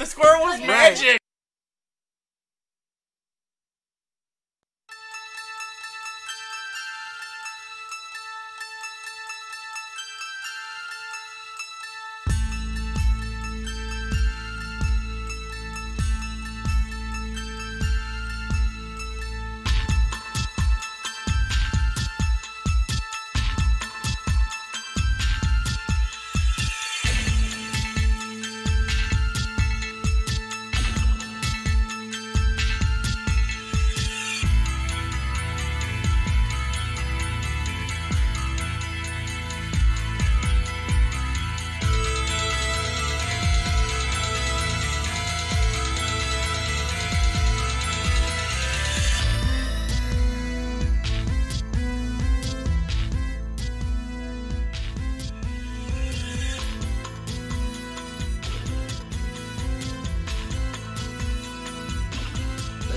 The squirrel was magic!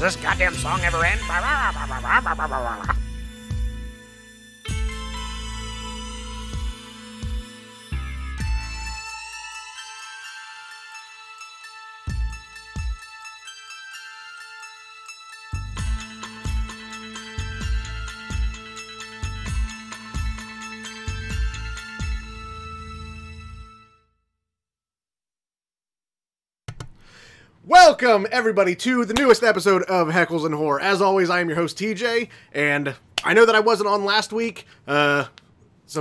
Does this goddamn song ever end? Welcome, everybody, to the newest episode of Heckles and Horror. As always, I am your host, TJ, and I know that I wasn't on last week, so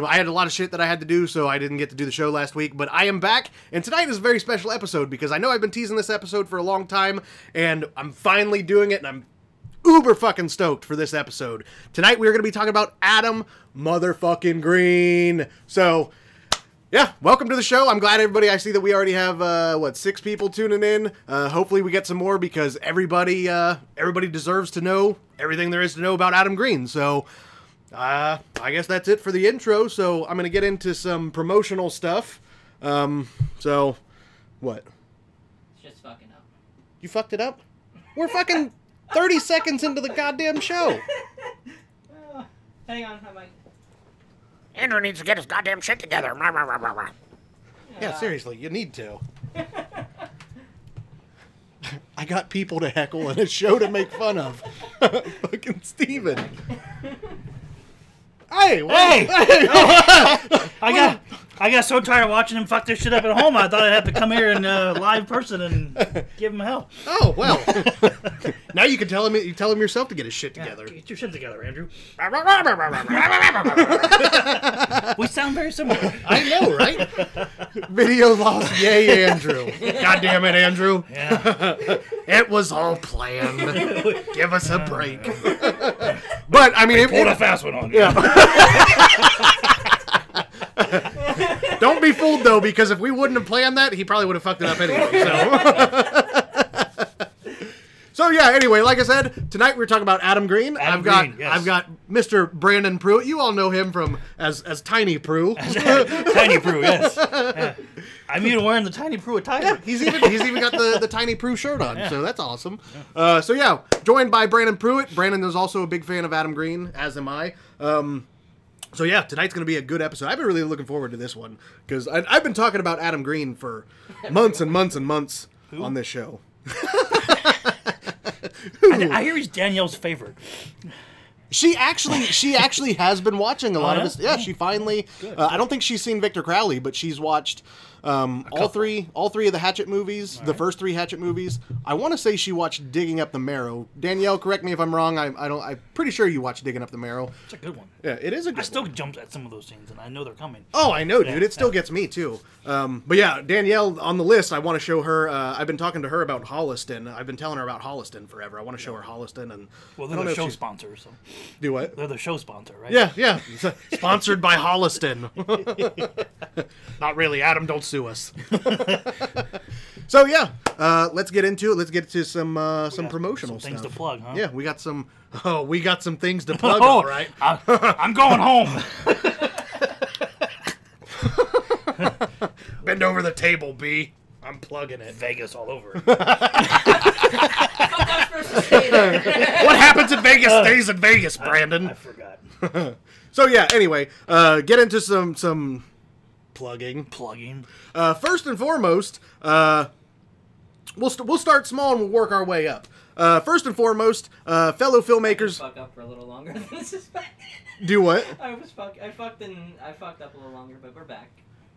I had a lot of shit that I had to do, so I didn't get to do the show last week, but I am back, and tonight is a very special episode, because I know I've been teasing this episode for a long time, and I'm finally doing it, and I'm uber fucking stoked for this episode. Tonight, we are going to be talking about Adam motherfucking Green. So, yeah, welcome to the show. I'm glad everybody, I see that we already have, 6 people tuning in. Hopefully we get some more because everybody deserves to know everything there is to know about Adam Green. So, I guess that's it for the intro. So, I'm going to get into some promotional stuff. So, what? It's just fucking up. You fucked it up? We're fucking 30 seconds into the goddamn show. Hang on, I might... Andrew needs to get his goddamn shit together. Yeah, seriously, you need to. I got people to heckle and a show to make fun of. Fucking Steven. Hey! I got so tired of watching him fuck this shit up at home, I thought I'd have to come here in live person and give him hell. Oh, well. Now you can tell him yourself to get his shit together. Yeah, get your shit together, Andrew. We sound very similar. I know, right? Video lost. Yay, Andrew. God damn it, Andrew. Yeah. It was all planned. Give us a break. But, I mean... Pulled a fast one on you. Yeah. Don't be fooled, though, because if we wouldn't have planned that, he probably would have fucked it up anyway. So yeah, anyway, like I said, tonight we're talking about Adam Green. I've got Mr. Brandon Pruitt. You all know him from as Tiny Prue. Tiny Prue, yes. Yeah. I'm even wearing the Tiny Prue attire. Yeah, he's even got the Tiny Prue shirt on, so that's awesome. So yeah, joined by Brandon Pruitt. Brandon is also a big fan of Adam Green, as am I. So yeah, tonight's going to be a good episode. I've been really looking forward to this one, because I've been talking about Adam Green for months and months and months on this show. I hear he's Danielle's favorite. She actually has been watching a lot of this. Yeah, she finally. I don't think she's seen Victor Crowley, but she's watched all three of the Hatchet movies, the first 3 Hatchet movies. I want to say she watched Digging Up the Marrow. Danielle, correct me if I'm wrong. I'm pretty sure you watched Digging Up the Marrow. It's a good one. Yeah, it is a good one. I still jumped at some of those scenes, and I know they're coming. Oh, I know, dude. It still gets me, too. But yeah, Danielle, on the list, I want to show her... I've been talking to her about Holliston. I've been telling her about Holliston forever. I want to show her Holliston. And well, they're the show sponsor, so... Do what? They're the show sponsor, right? Yeah. Sponsored by Holliston. Not really. Adam, don't sue us. So yeah, let's get into it. Let's get to some promotional things stuff. To plug, huh? Yeah, we got some things to plug. All right, I'm going home. Bend over the table, B. I'm plugging it. Vegas all over. What happens in Vegas stays in Vegas, Brandon. I forgot. So yeah, anyway, get into some plugging. Plugging. First and foremost, we'll start small and we'll work our way up. First and foremost, fellow filmmakers. Fuck up for a little longer than suspected. Do what? I fucked up a little longer, but we're back.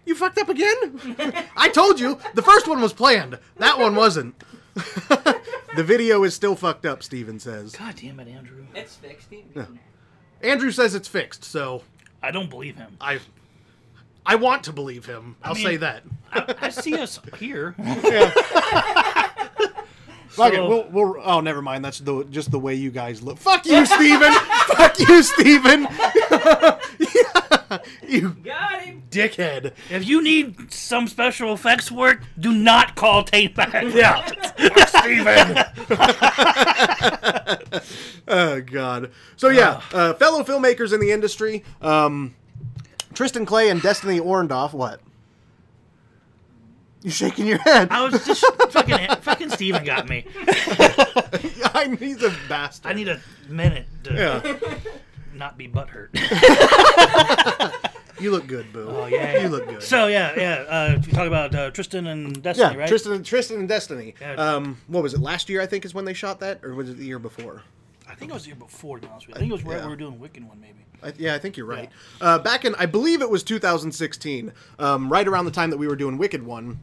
You fucked up again? I told you the first one was planned. That one wasn't. The video is still fucked up, Steven says. God damn it, Andrew. It's fixed. Yeah. Andrew says it's fixed, so I don't believe him. I want to believe him. I'll say that. I see us here. Yeah. Fuck it. We'll. Oh, never mind. That's just the way you guys look. Fuck you, Steven. Fuck you, Steven. You got him. Dickhead. If you need some special effects work, do not call Tate back. Yeah. Steven. Oh, God. So, yeah. Fellow filmmakers in the industry. Tristan Clay and Destiny Orndorff. What? You shaking your head? I was just fucking Steven got me. He's a bastard. I need a minute to not be butthurt. You look good, Boo. Oh yeah, you look good. So you talk about Tristan and Destiny, right? Tristan and Destiny. Yeah. What was it? Last year, I think, is when they shot that, or was it the year before? I think it was the year before. To be honest with you, I think it was right when we were doing Wicked one, maybe. I think you're right. Yeah. Back in, I believe it was 2016, right around the time that we were doing Wicked one.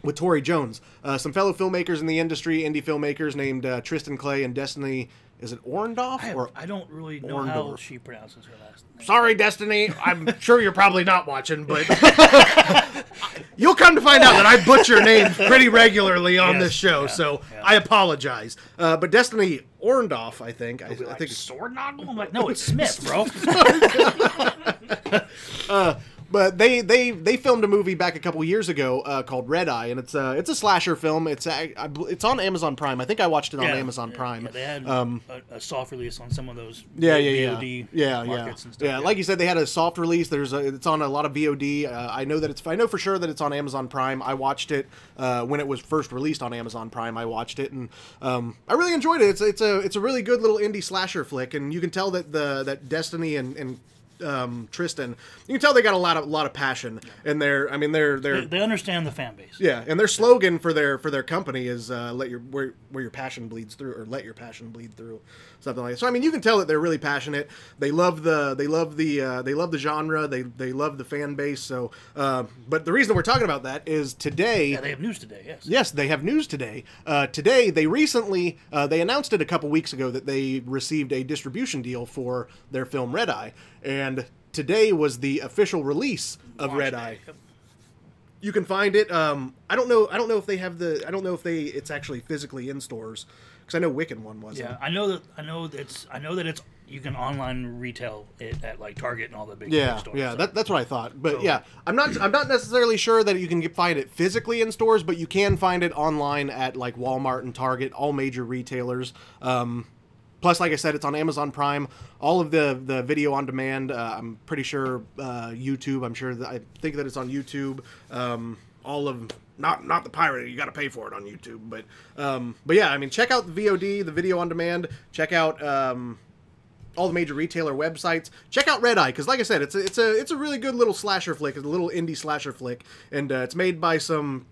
With Tori Jones, some fellow filmmakers in the industry, indie filmmakers named Tristan Clay and Destiny. Is it Orndorff? I don't really know how she pronounces her last name. Sorry, Destiny. I'm sure you're probably not watching, but you'll come to find out that I butcher names pretty regularly on this show, so I apologize. But Destiny Orndorff, I think. I think it's Swordnoggle. I'm like, no, it's Smith, bro. But they filmed a movie back a couple years ago called Red Eye, and it's a slasher film. It's on Amazon Prime. I think I watched it on Amazon Prime. Yeah, they had a soft release on some of those VOD markets and stuff. Yeah, like you said, they had a soft release. It's on a lot of VOD. I know for sure that it's on Amazon Prime. I watched it when it was first released on Amazon Prime. I watched it, and I really enjoyed it. It's a really good little indie slasher flick, and you can tell that that Destiny and Tristan, you can tell they got a lot of passion, and they understand the fan base. Yeah, and their slogan for their company is where your passion bleeds through, or let your passion bleed through, something like that. So I mean, you can tell that they're really passionate. They love the genre. They love the fan base. So, but the reason we're talking about that is today. Yeah, they have news today. Yes. Yes, they have news today. Today they recently they announced it a couple weeks ago that they received a distribution deal for their film Red Eye. And today was the official release of Red Eye. You can find it. I don't know if they have it's actually physically in stores, because I know Wicked one wasn't. Yeah, I know that it's you can online retail it at like Target and all the big stores. Yeah, so. That's what I thought. But I'm not necessarily sure that you can find it physically in stores, but you can find it online at like Walmart and Target, all major retailers. Plus, like I said, it's on Amazon Prime. All of the video on demand. I'm pretty sure YouTube. I think that it's on YouTube. All of not the pirate. You got to pay for it on YouTube. But yeah, I mean, check out the VOD, the video on demand. Check out all the major retailer websites. Check out Red Eye, because like I said, it's a really good little slasher flick. It's a little indie slasher flick, and it's made by some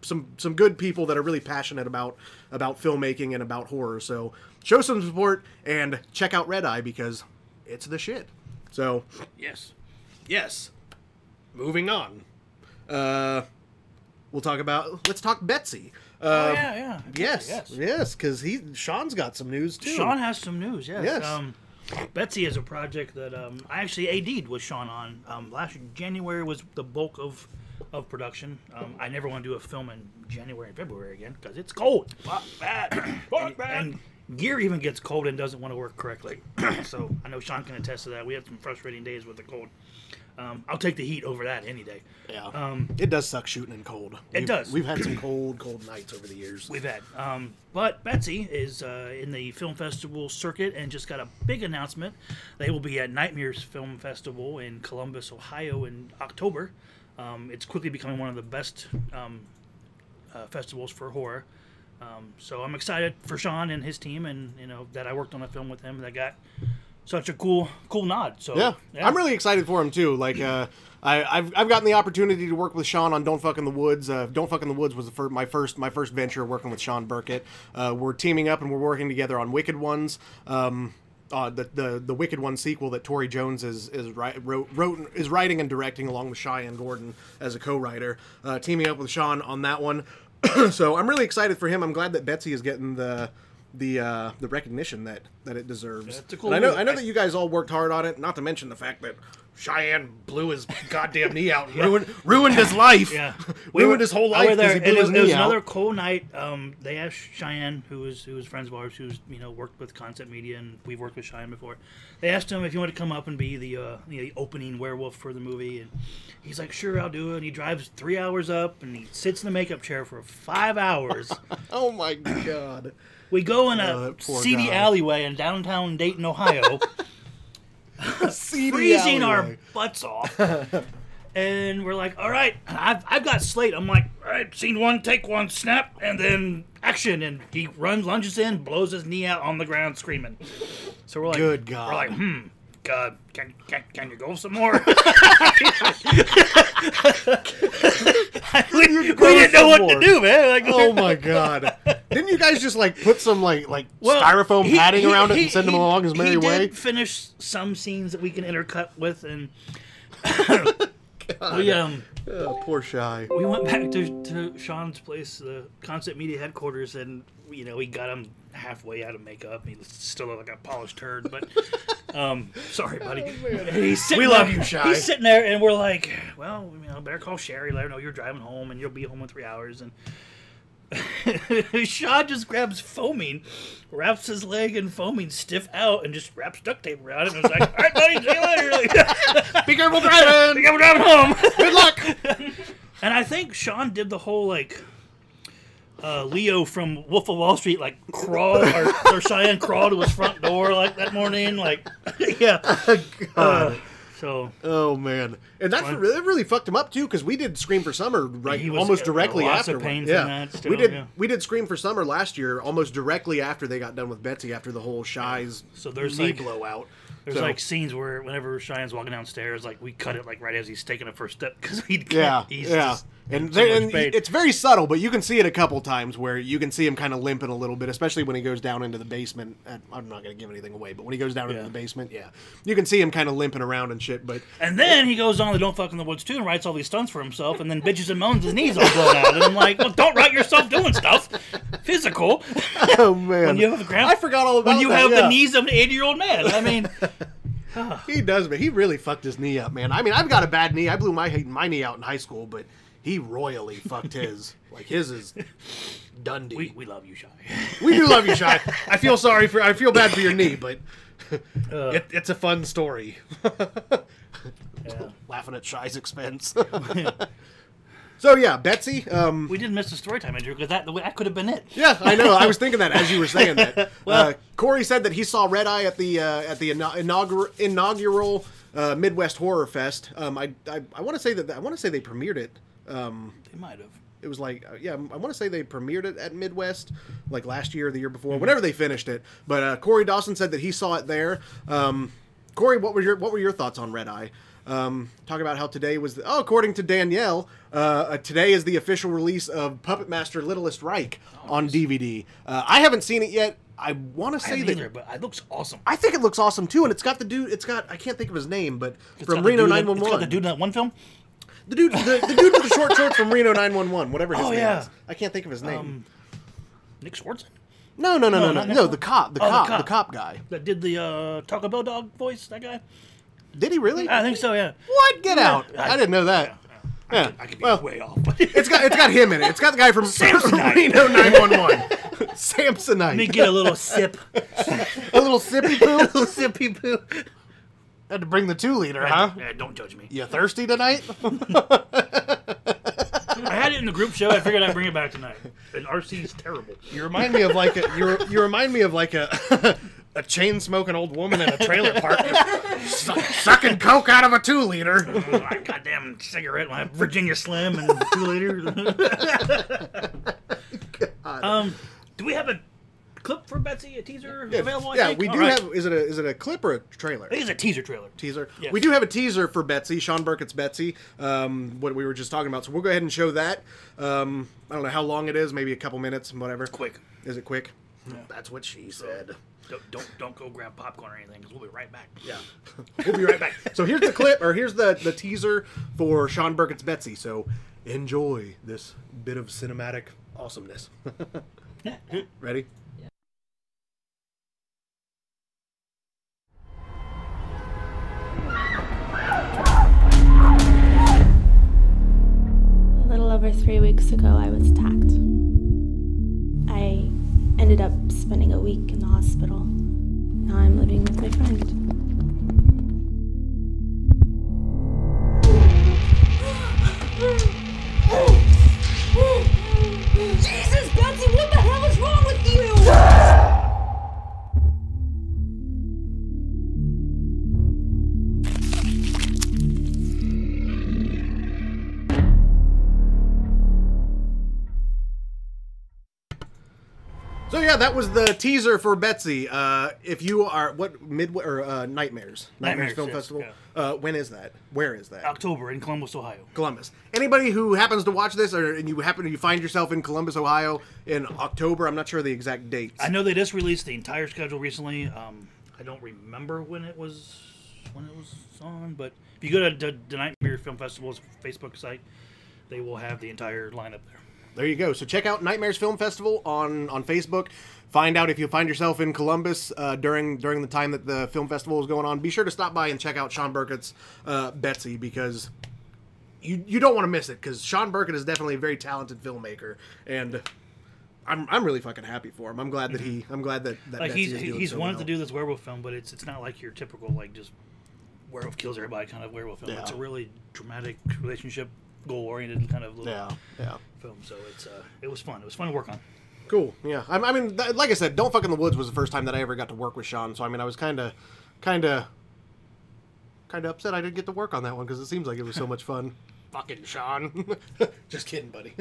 good people that are really passionate about filmmaking and about horror. So show some support and check out Red Eye, because it's the shit. So yes. Moving on. Let's talk Betsy. Yes, because Sean's got some news too. Sean has some news. Yes. Betsy is a project that I actually AD'd with Sean on. Last January was the bulk of production. I never want to do a film in January and February again, because it's cold. Fuck bad. And gear even gets cold and doesn't want to work correctly. So I know Sean can attest to that. We had some frustrating days with the cold. I'll take the heat over that any day. Yeah. It does suck shooting in cold. It does. We've had some cold nights over the years. We've had. But Betsy is in the film festival circuit and just got a big announcement. They will be at Nightmares Film Festival in Columbus, Ohio in October. It's quickly becoming one of the best festivals for horror. So I'm excited for Sean and his team, and that I worked on a film with him that got such a cool nod. So Yeah. I'm really excited for him too. Like, I've gotten the opportunity to work with Sean on Don't Fuck in the Woods. Don't Fuck in the Woods was my first venture working with Sean Burkett. We're teaming up and we're working together on Wicked Ones. The Wicked One sequel that Tori Jones is writing and directing along with Cheyenne Gordon as a co-writer. Teaming up with Sean on that one. So I'm really excited for him. I'm glad that Betsy is getting the recognition that it deserves. That's a cool and I know that you guys all worked hard on it. Not to mention the fact that Cheyenne blew his goddamn knee out, ruined his life, ruined his whole life because he blew his knee out. It was another cool night. They asked Cheyenne, who was friends of ours, who's worked with Concept Media, and we've worked with Cheyenne before. They asked him if he wanted to come up and be the opening werewolf for the movie, and he's like, "Sure, I'll do it." And he drives 3 hours up, and he sits in the makeup chair for 5 hours. Oh my god. We go in a seedy alleyway in downtown Dayton, Ohio, freezing our butts off. And we're like, all right, I've got Slate. I'm like, all right, scene one, take one, snap, and then action. And he lunges in, blows his knee out on the ground, screaming. So we're like, good God. We're like, God, can you go some more? we didn't know what to do, man. Like, oh my god! Didn't you guys just like put some like styrofoam padding around it and send him along his merry way? He did finish some scenes that we can intercut with, and poor Shy. We went back to Sean's place, the Concept Media headquarters, and we got him halfway out of makeup. He still looked like a polished turd, but sorry, buddy. We love you, Shy. He's sitting there, and we're like, well, better call Sherry. Let her know you're driving home, and you'll be home in 3 hours. And Sean just grabs foaming, wraps his leg in foaming stiff out, and just wraps duct tape around it. And was like, all right, buddy, see you later. Be careful driving. Be careful driving home. Good luck. And I think Sean did the whole Leo from Wolf of Wall Street, crawl or Cheyenne crawl to his front door that morning, yeah. Oh man, and that really fucked him up too, because we did Scream for Summer almost directly after. We did Scream for Summer last year, almost directly after they got done with Betsy, after the whole Shy's knee blowout. There's scenes where whenever Cheyenne's walking downstairs, we cut it right as he's taking a first step because and it's very subtle, but you can see it a couple times where you can see him kind of limping a little bit, especially when he goes down into the basement. I'm not going to give anything away, but when he goes down into the basement, you can see him kind of limping around and shit. And then he goes on the Don't Fuck in the Woods 2 and writes all these stunts for himself, and then bitches and moans his knees all blown out. And I'm like, well, don't write yourself doing stuff physical. Oh man, when you have I forgot all about when you have the knees of an 80-year-old man. I mean. He does, but he really fucked his knee up, man. I mean, I've got a bad knee. I blew my knee out in high school, but he royally fucked his. His is Dundee. We love you, Shy. We do love you, Shy. I feel bad for your knee, but it's a fun story. Laughing at Shy's expense. So yeah, Betsy. We didn't miss the story time, Andrew, because that could have been it. Yeah, I know. I was thinking that as you were saying that. Well, Corey said that he saw Red Eye at the inaugural Midwest Horror Fest. I want to say they premiered it. They might have. It was I want to say they premiered it at Midwest last year or the year before, whenever they finished it. But Corey Dawson said that he saw it there. Corey, what were your thoughts on Red Eye? Talk about how today was according to Danielle, today is the official release of Puppet Master Littlest Reich on DVD. I haven't seen it yet. I want to say that, but it looks awesome. I think it looks awesome too, and it's got the dude. I can't think of his name, but from Reno 911. It's got the dude in that one film. The dude with the short shorts from Reno 911, whatever his name is. I can't think of his name. Nick Swartzen? No, the cop guy that did the Taco Bell dog voice. That guy. Did he really? I think so. Yeah. What? Get out! I didn't know that. Yeah. I could be way off. But it's got him in it. It's got the guy from Reno 911. Samsonite. Let me get a little sip. A little sippy poo. A little sippy poo. Had to bring the 2-liter, huh? Yeah, don't judge me. You thirsty tonight? I had it in the group show. I figured I'd bring it back tonight. And RC's terrible. You remind me of a chain smoking old woman in a trailer park sucking coke out of a 2-liter. My goddamn cigarette, my Virginia Slim and 2-liter. Do we have a clip for Betsy, a teaser Yeah, available. I yeah, think? we All do right. have. Is it a clip or a trailer? I think it's a teaser trailer. Teaser. Yes. We do have a teaser for Betsy, Sean Burkett's Betsy. What we were just talking about. So we'll go ahead and show that. I don't know how long it is. Maybe a couple minutes, whatever. Quick. Is it quick? Yeah. That's what she said. Don't go grab popcorn or anything, because we'll be right back. Yeah. We'll be right back. So here's the clip, or here's the teaser for Sean Burkett's Betsy. So enjoy this bit of cinematic awesomeness. Ready? A little over 3 weeks ago, I was attacked. I ended up spending a week in the hospital. Now I'm living with my friend. Jesus, Betsy, what the hell is wrong with you? So yeah, that was the teaser for Betsy. If you are Nightmares Film yes, Festival. yeah. When is that? Where is that? October in Columbus, Ohio. Columbus. Anybody who happens to watch this, and you find yourself in Columbus, Ohio, in October. I'm not sure the exact dates. I know they just released the entire schedule recently. I don't remember when it was on, but if you go to the Nightmare Film Festival's Facebook site, they will have the entire lineup there. There you go. So check out Nightmares Film Festival on Facebook. Find out if you find yourself in Columbus during the time that the film festival is going on. Be sure to stop by and check out Sean Burkett's Betsy, because you don't want to miss it, because Sean Burkett is definitely a very talented filmmaker, and I'm really fucking happy for him. I'm glad that Like Betsy is doing he's so wanted well. to do this werewolf film, but it's not like your typical like just werewolf kills everybody kind of werewolf film. Yeah. It's a really dramatic relationship, goal oriented kind of little Yeah. film. So it was fun. It was fun to work on. Cool. Yeah. I mean, like I said, Don't Fuck in the Woods was the first time that I ever got to work with Sean. So I mean, I was kind of upset I didn't get to work on that one, because it seems like it was so much fun. Fucking Sean. Just kidding, buddy.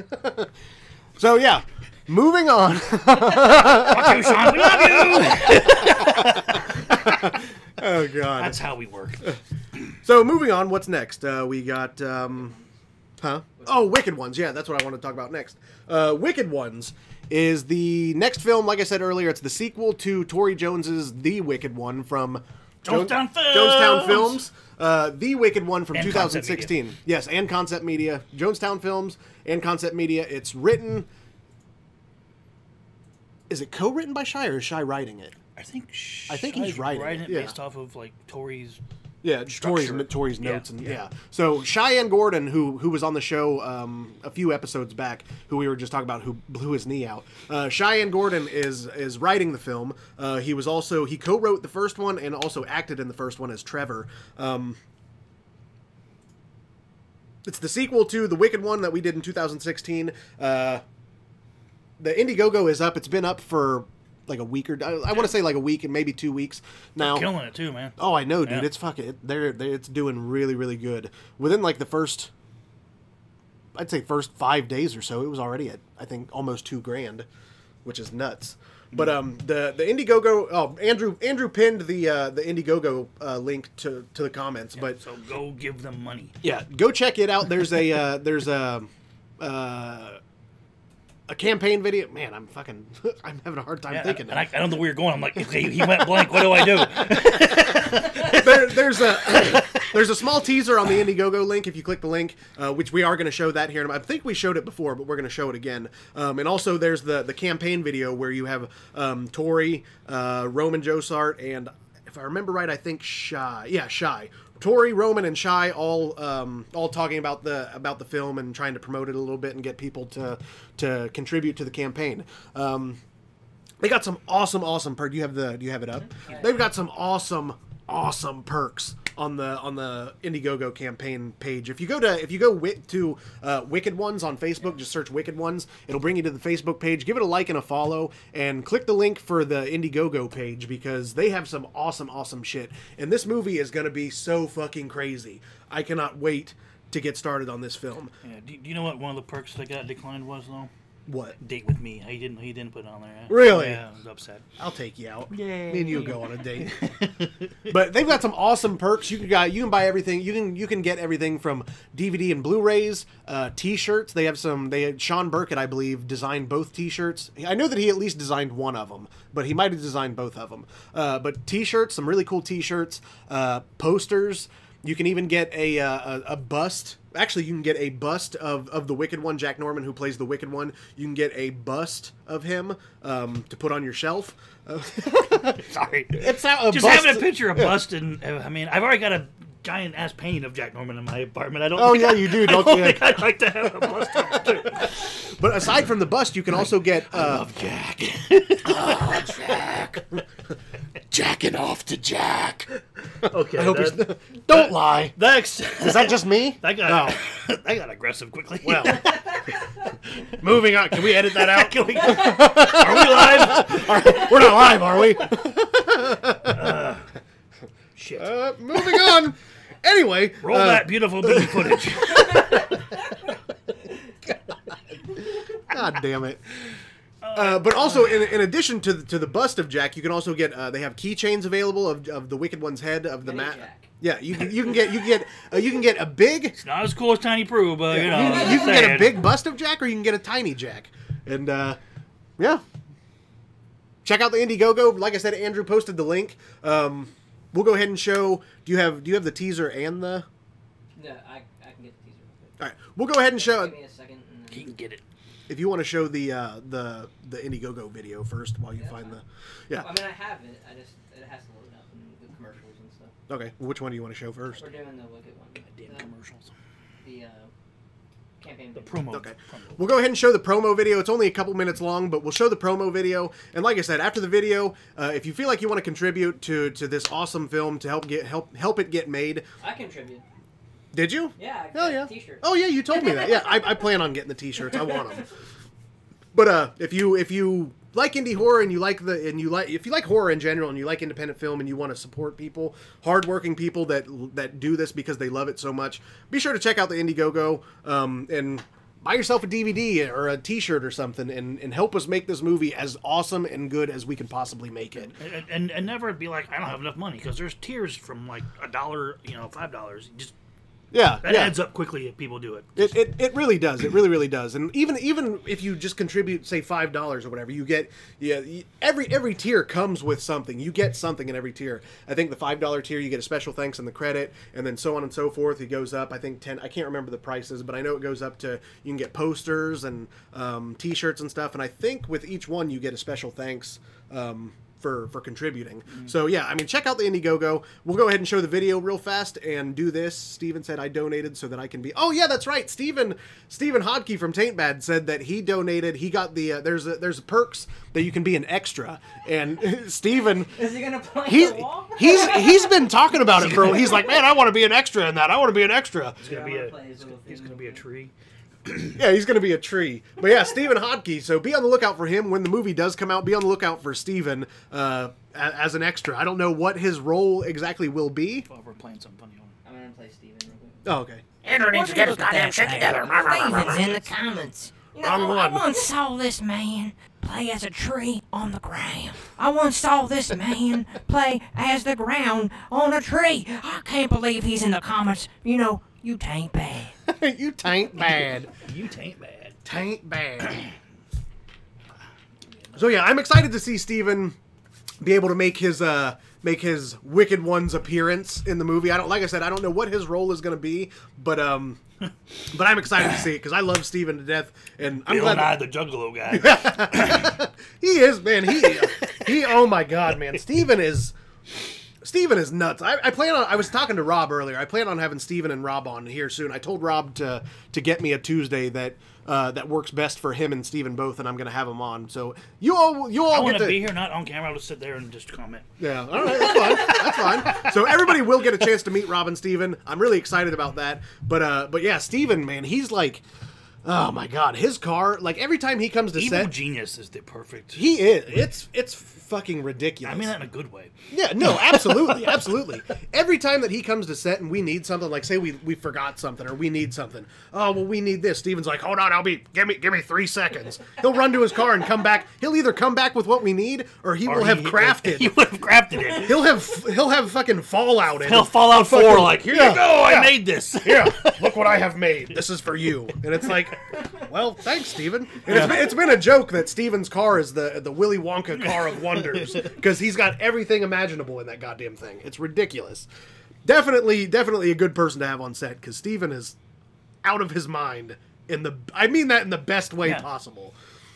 So yeah, moving on. Fuck you, Sean. We love you. Oh god. That's how we work. So moving on, what's next? We got Wicked Ones. Yeah, that's what I want to talk about next. Wicked Ones is the next film. Like I said earlier, it's the sequel to Tori Jones's The Wicked One from Jonestown Films. Jonestown Films. The Wicked One from And 2016. Yes, and Concept Media. Jonestown Films and Concept Media. It's written. Is it co-written by Shai, or is Shai writing it? I think he's writing it yeah. based off of like Tori's. Yeah, Tori's structure. notes and yeah. So Cheyenne Gordon, who was on the show a few episodes back, who we were just talking about, who blew his knee out. Cheyenne Gordon is writing the film. He co-wrote the first one and also acted in the first one as Trevor. It's the sequel to The Wicked One that we did in 2016. The Indiegogo is up. It's been up for like a week, or I want to say like a week and maybe 2 weeks now. They're killing it too, man. Oh, I know, dude. Yeah. It's fucking. It's doing really, really good. Within like the first, I'd say first 5 days or so, it was already at I think almost $2,000, which is nuts. But the Indiegogo. Oh, Andrew pinned the Indiegogo link to the comments. Yeah, but so go give them money. yeah, go check it out. There's a a campaign video. Man, I'm having a hard time thinking. And I don't know where you're going. I'm like, okay, he went blank. What do I do? There's a small teaser on the Indiegogo link. If you click the link, which we are going to show that here. I think we showed it before, but we're going to show it again. And also there's the campaign video where you have Tori, Roman Josart, and if I remember right, I think Shai. Yeah, Shai. Tori, Roman, and Shai all talking about the film and trying to promote it a little bit and get people to contribute to the campaign. They got some awesome perks. Do you have it up? They've got some awesome perks on the Indiegogo campaign page. If you go to Wicked Ones on Facebook, just search Wicked Ones. It'll bring you to the Facebook page. Give it a like and a follow, and click the link for the Indiegogo page, because they have some awesome shit. And this movie is gonna be so fucking crazy. I cannot wait to get started on this film. Yeah. Do you know what one of the perks that got declined was though? What? Date with me. He didn't put it on there. Really? Yeah, I was upset. I'll take you out. Yay. Me and you go on a date. But they've got some awesome perks. You can buy everything. You can get everything from DVD and Blu-rays, T-shirts. They have Sean Burkett, I believe, designed both T-shirts. I know that he at least designed one of them, but he might have designed both of them. But T-shirts, some really cool T-shirts, posters. You can even get a bust. Actually, you can get a bust of the Wicked One, Jack Norman, who plays the Wicked One. You can get a bust of him to put on your shelf. Sorry. It's a Just bust. having a picture of bust, and I mean, I've already got a giant ass painting of Jack Norman in my apartment. You do, don't you? Think I'd like to have a bust of him too. But aside from the bust, you can also get... I love Jack. Oh, Jack. Jacking off to Jack. Okay. I hope don't lie. Next. Is that just me? That got aggressive quickly. Well, moving on. Can we edit that out? Are we live? We're not live, are we? Shit. Moving on. Anyway. Roll that beautiful baby footage. God damn it. But also, in addition to the bust of Jack, you can also get. They have keychains available of the Wicked One's head of the mat. Yeah, you can get a big. It's not as cool as Tiny Prue, but you know. You can get a big bust of Jack, or you can get a tiny Jack, and yeah. Check out the Indiegogo. Like I said, Andrew posted the link. We'll go ahead and show. Do you have the teaser and the? No, I can get the teaser. All right, we'll go ahead and show. Give me a second. And then... He can get it. If you want to show the Indiegogo video first while you find the, yeah. I mean, I have it. It has to load up and the commercials and stuff. Okay, well, which one do you want to show first? We're doing the Wicked one. Damn commercials. The campaign. The promo. Okay, we'll go ahead and show the promo video. It's only a couple minutes long, but we'll show the promo video. And like I said, after the video, if you feel like you want to contribute to this awesome film to help it get made, I contribute. Did you? Yeah. I Oh yeah. T-shirt. Oh yeah, you told me that. Yeah, I plan on getting the T-shirts. I want them. But if you like indie horror and if you like horror in general and you like independent film and you want to support people, hardworking people that do this because they love it so much, be sure to check out the Indiegogo and buy yourself a DVD or a T-shirt or something and help us make this movie as awesome and good as we can possibly make it. And never be like, I don't have enough money, because there's tiers from like $1, $5. Just Yeah, that adds up quickly if people do it. It really does. It really does. And even if you just contribute, say $5 or whatever, you get every tier comes with something. You get something in every tier. I think the $5 tier you get a special thanks and the credit, and then so on and so forth. It goes up. I think 10. I can't remember the prices, but I know it goes up to you can get posters and T-shirts and stuff. And I think with each one you get a special thanks. For contributing. So yeah, I mean, check out the Indiegogo. We'll go ahead and show the video real fast and do this. Steven said I donated so that I can be... Oh yeah, that's right. Steven Hodke from Taint Bad said that he donated. He got the... there's perks that you can be an extra. And Steven... Is he gonna play the wall? He's been talking about it for... He's like, man, I want to be an extra in that. I want to be an extra. He's gonna be a tree. Yeah, he's going to be a tree. But yeah, Steven Hodke. So be on the lookout for him when the movie does come out. Be on the lookout for Steven as an extra. I don't know what his role exactly will be. Well, we're playing something funny. I'm gonna play Steven real quick. Oh, okay. Andrew needs to get his goddamn shit together. Steven's in the comments. You know, Wrong I one. once saw this man play as a tree on the ground. I once saw this man play as the ground on a tree. I can't believe he's in the comments. You know, you tain't bad. You tain't bad. You tain't bad. Tain't bad. So yeah, I'm excited to see Steven be able to make his Wicked One's appearance in the movie. Like I said, I don't know what his role is going to be, but I'm excited to see it because I love Steven to death, and I'm glad. I, the Juggalo guy. He is, man. He. Oh my God, man. Steven is nuts. I was talking to Rob earlier. I plan on having Steven and Rob on here soon. I told Rob to get me a Tuesday that works best for him and Steven both, and I'm gonna have him on. So you all I want get to be here, not on camera. I'll just sit there and just comment. Yeah, all right, that's fine. That's fine. So everybody will get a chance to meet Rob and Steven. I'm really excited about that. But yeah, Steven, man, he's like, Oh my god, his car, like every time he comes to Evil set, Genius is the perfect. he is. It's fucking ridiculous. I mean that in a good way. Yeah, no, absolutely, absolutely. Every time that he comes to set and we need something, like say we forgot something or we need something. Oh well, we need this. Steven's like, hold on, give me 3 seconds. He'll run to his car and come back. He'll either come back with what we need or he will have crafted. He would have crafted it. He'll have fucking Fallout in it. He'll Fallout 4 like, here you go, I made this. Here, look what I have made. This is for you. And it's like, well, thanks, Steven. And it's been a joke that Steven's car is the Willy Wonka car of wonders because he's got everything imaginable in that goddamn thing. It's ridiculous. Definitely a good person to have on set because Steven is out of his mind I mean that in the best way possible.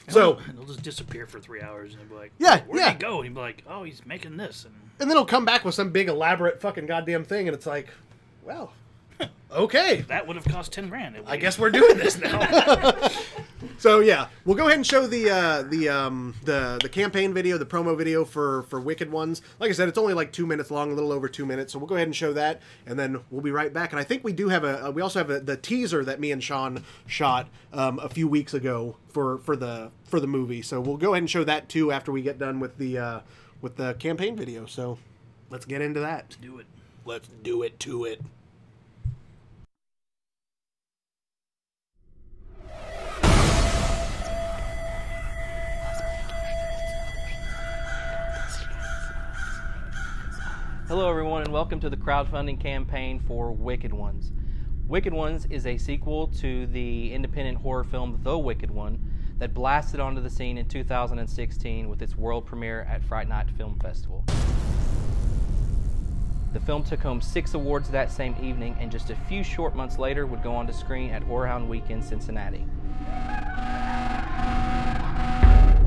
So he'll just disappear for 3 hours and he'll be like, where'd he go? And he'll be like, oh, he's making this. And then he'll come back with some big elaborate fucking goddamn thing and it's like, well, okay. That would have cost $10,000. I guess we're doing this now. So yeah, we'll go ahead and show the campaign video, the promo video for Wicked Ones. Like I said, it's only like 2 minutes long, a little over 2 minutes. So we'll go ahead and show that, and then we'll be right back. And I think we do have we also have the teaser that me and Sean shot a few weeks ago for the movie. So we'll go ahead and show that too after we get done with the campaign video. So let's get into that. Let's do it. Let's do it to it. Hello everyone and welcome to the crowdfunding campaign for Wicked Ones. Wicked Ones is a sequel to the independent horror film The Wicked One that blasted onto the scene in 2016 with its world premiere at Fright Night Film Festival. The film took home 6 awards that same evening and just a few short months later would go on to screen at Horrorhound Week in Cincinnati.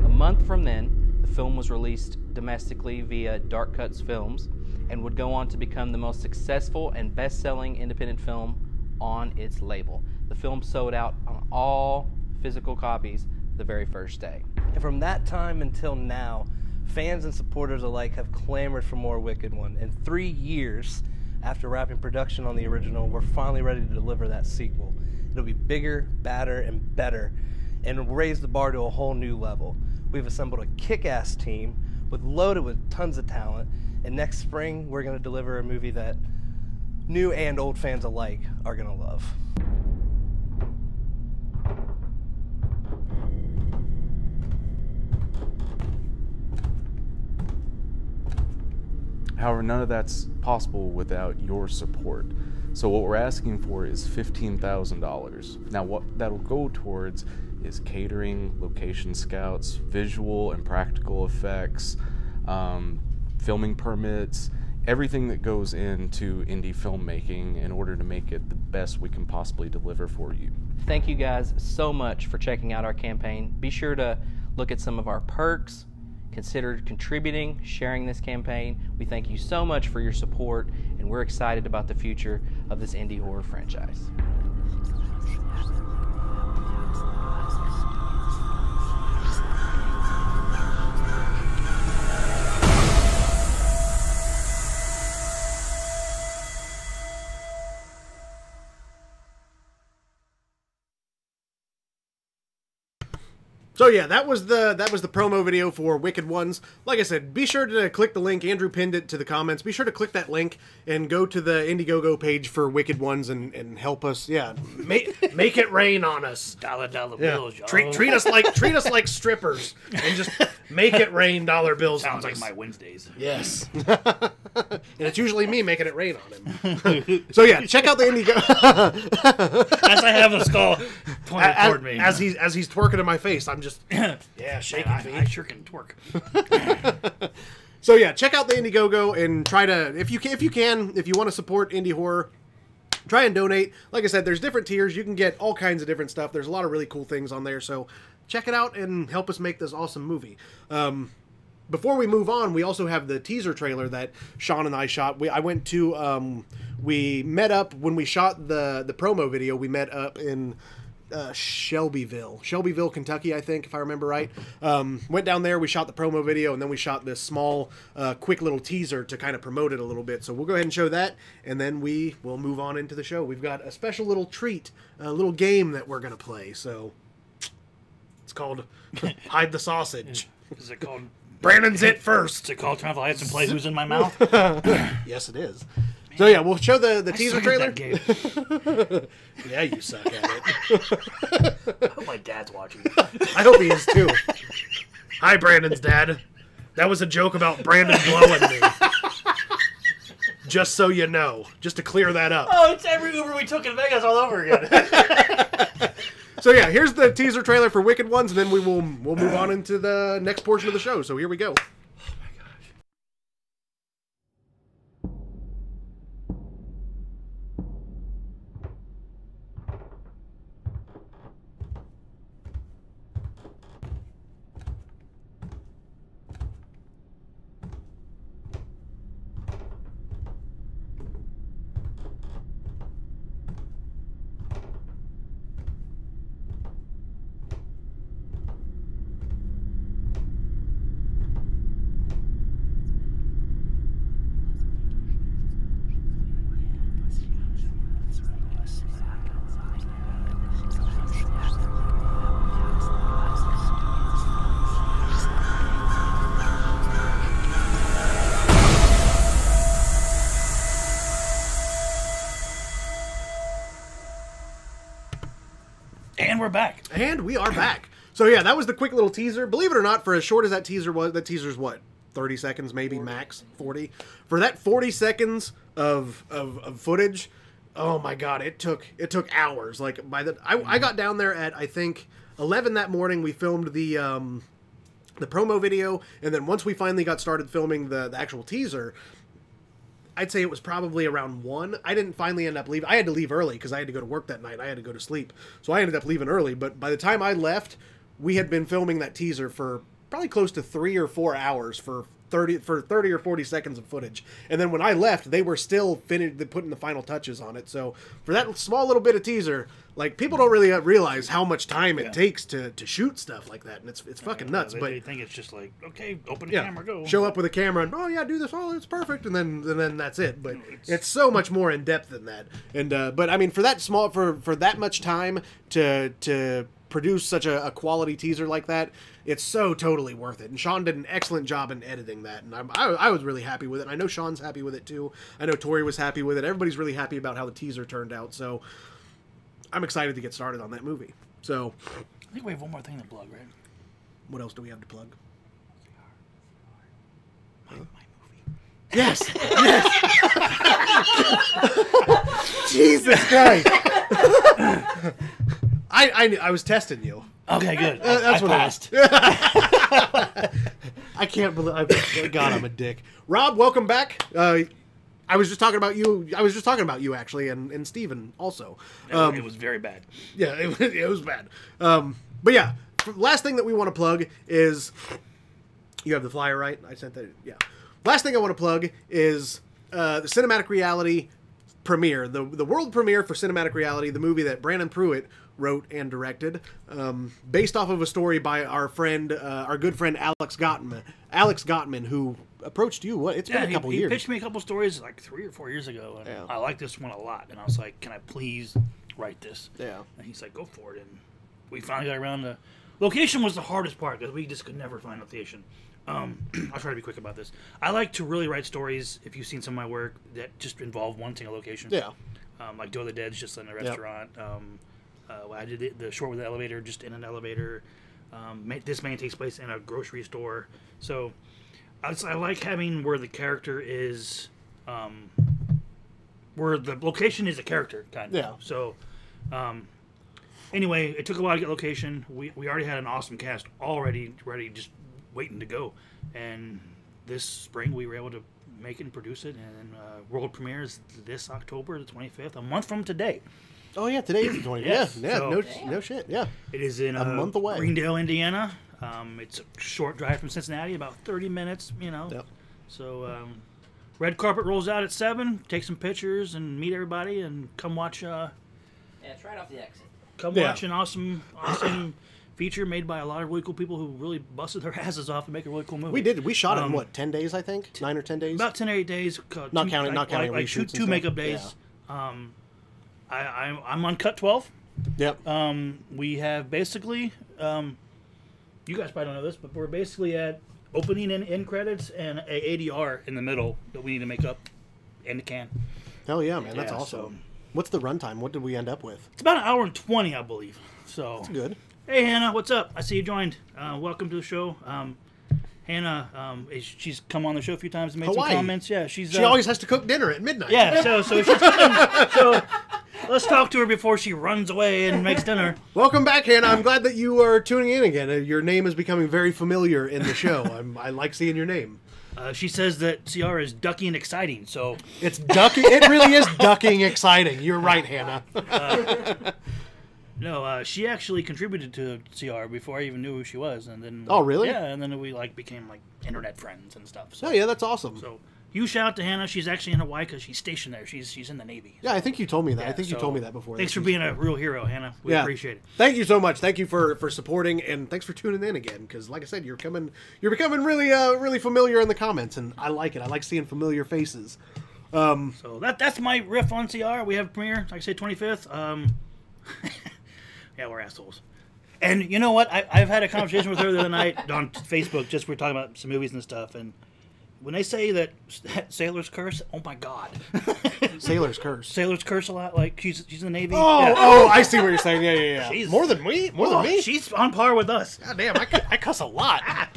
A month from then, the film was released domestically via Dark Cuts Films and would go on to become the most successful and best-selling independent film on its label. The film sold out on all physical copies the very first day. And from that time until now, fans and supporters alike have clamored for more Wicked One. And 3 years after wrapping production on the original, we're finally ready to deliver that sequel. It'll be bigger, badder, and better, and raise the bar to a whole new level. We've assembled a kick-ass team loaded with tons of talent, and next spring we're going to deliver a movie that new and old fans alike are going to love. However, none of that's possible without your support. So what we're asking for is $15,000. Now what that'll go towards is catering, location scouts, visual and practical effects, filming permits, everything that goes into indie filmmaking in order to make it the best we can possibly deliver for you. Thank you guys so much for checking out our campaign. Be sure to look at some of our perks. Consider contributing, sharing this campaign. We thank you so much for your support, and we're excited about the future of this indie horror franchise. So yeah, that was the promo video for Wicked Ones. Like I said, be sure to click the link. Andrew pinned it to the comments. Be sure to click that link and go to the Indiegogo page for Wicked Ones and help us. Yeah, make it rain on us. Dollar bills, y'all. Treat us like strippers and just make it rain dollar bills. Sounds on like us. my Wednesdays. Yes. And it's usually me making it rain on him. So yeah, check out the Indiegogo. As I have a skull pointed toward me. As he's twerking in my face, I'm just shaking. I sure can twerk. So yeah, check out the Indiegogo and try to if you want to support indie horror, try and donate. Like I said, there's different tiers. You can get all kinds of different stuff. There's a lot of really cool things on there. So check it out and help us make this awesome movie. Before we move on, we also have the teaser trailer that Sean and I shot. We met up when we shot the promo video. We met up in Shelbyville, Kentucky, I think, if I remember right. Went down there, we shot the promo video, and then we shot this small, quick little teaser to kind of promote it a little bit. So we'll go ahead and show that, and then we will move on into the show. We've got a special little treat, a little game that we're going to play. So it's called Hide the Sausage. Is it called... Brandon's it first. Is it called Trying to Hide Some Play Who's in My Mouth? Yes, it is. So yeah, we'll show the teaser trailer. At that game. Yeah, you suck at it. I hope my dad's watching. I hope he is too. Hi, Brandon's dad. That was a joke about Brandon blowing me. Just so you know, just to clear that up. Oh, it's every Uber we took in Vegas all over again. So yeah, here's the teaser trailer for Wicked Ones, and then we'll move on into the next portion of the show. So here we go. And we're back. And we are back. So yeah, that was the quick little teaser. Believe it or not, for as short as that teaser was, that teaser's what? 30 seconds maybe, 40. Max? 40? For that 40 seconds of footage, oh my god, it took hours. Like I got down there at, I think, 11 that morning. We filmed the promo video, and then once we finally got started filming the actual teaser, I'd say it was probably around 1. I didn't finally end up leaving. I had to leave early because I had to go to work that night. I had to go to sleep. So I ended up leaving early. But by the time I left, we had been filming that teaser for probably close to 3 or 4 hours for 30 or 40 seconds of footage. And then when I left, they were still putting the final touches on it. So for that small little bit of teaser, like, people don't really realize how much time it takes to shoot stuff like that. And it's fucking nuts. But they think it's just like, okay, open the camera, go. Show up with a camera and, oh yeah, do this, oh, it's perfect, and then that's it. But it's so much more in depth than that. And but I mean, for that small, for that much time to produce such a quality teaser like that, it's so totally worth it. And Sean did an excellent job in editing that, and I was really happy with it. I know Sean's happy with it too. I know Tori was happy with it. Everybody's really happy about how the teaser turned out. So I'm excited to get started on that movie. So I think we have one more thing to plug, right? What else do we have to plug? My movie. Yes. Jesus Christ. I was testing you. Okay, good. That's what passed. I can't believe. God, I'm a dick. Rob, welcome back. I was just talking about you. I was just talking about you actually, and Steven also. It was very bad. Yeah, it was bad. But yeah, last thing that we want to plug is, you have the flyer, right? I sent that. Yeah. Last thing I want to plug is the Cinematic Reality premiere, the world premiere for Cinematic Reality, the movie that Brandon Pruitt wrote and directed, based off of a story by our good friend Alex Gottman, who approached you. It's been a couple years. He pitched me a couple stories like 3 or 4 years ago, and I like this one a lot. And I was like, "Can I please write this?" Yeah. And he's like, "Go for it." And we finally got around to location. Was the hardest part because we just could never find location. I'll try to be quick about this. I like to really write stories, if you've seen some of my work, that just involve one single location. Yeah. Like Door of the Dead's just in a restaurant. Yep. I did the short with the elevator, just in an elevator. This man takes place in a grocery store. So I like having where the character is, where the location is a character, kind of. Yeah. So anyway, it took a while to get location. We already had an awesome cast already ready, just waiting to go. And this spring we were able to make it and produce it. And world premiere is this October the 25th, a month from today. Oh yeah, today is the 20th. Yes. Yeah, So- no shit. Yeah, It is in A month away. Greendale, Indiana. It's a short drive from Cincinnati, about 30 minutes, Yep. So red carpet rolls out at 7, take some pictures and meet everybody and come watch. Yeah, it's right off the exit. come watch an awesome feature made by a lot of really cool people who really busted their asses off to make a really cool movie. We did. We shot it in what, 10 days? I think 9 or 10 days. About 10 or 8 days. Not counting like reshoots. Two makeup days. Yeah. I'm on cut 12. Yep. We have basically, you guys probably don't know this, but we're basically at opening and end credits and a ADR in the middle that we need to make up in the can. Hell yeah, man. That's Yeah, awesome. so- What's the runtime? What did we end up with? It's about 1 hour and 20, I believe. So That's good. Hey, Hannah, what's up? I see you joined. Welcome to the show. Hannah, she's come on the show a few times and made Hawaii. some comments. Yeah, she always has to cook dinner at midnight. Yeah, so she's coming. So let's talk to her before she runs away and makes dinner. Welcome back, Hannah. I'm glad that you are tuning in again. Your name is becoming very familiar in the show. I like seeing your name. She says that CR is ducky and exciting, so... It's ducky. It really is ducking exciting. You're right, Hannah. No, she actually contributed to CR before I even knew who she was, and then... Oh, really? Yeah, and then we became internet friends and stuff. So, Oh, yeah, that's awesome. So huge shout out to Hannah. She's actually in Hawaii because she's stationed there. She's in the Navy. Yeah, I think you told me that. Yeah, I think you so told me that before. Thanks for being a real hero, Hannah. We appreciate it. Thank you so much. Thank you for supporting, and thanks for tuning in again. Because, like I said, you're becoming really really familiar in the comments, and I like it. I like seeing familiar faces. So that's my riff on CR. We have premiere, like I said, 25th. Yeah, we're assholes. And you know what? I've had a conversation with her the other night on Facebook. Just we're talking about some movies and stuff, and when they say that sailors curse, oh my god, Sailors curse. sailors curse a lot. Like she's in the Navy. Oh, Yeah. oh, I see what you're saying. Yeah. She's- More than me. More than me. She's on par with us. God damn, I cuss a lot. I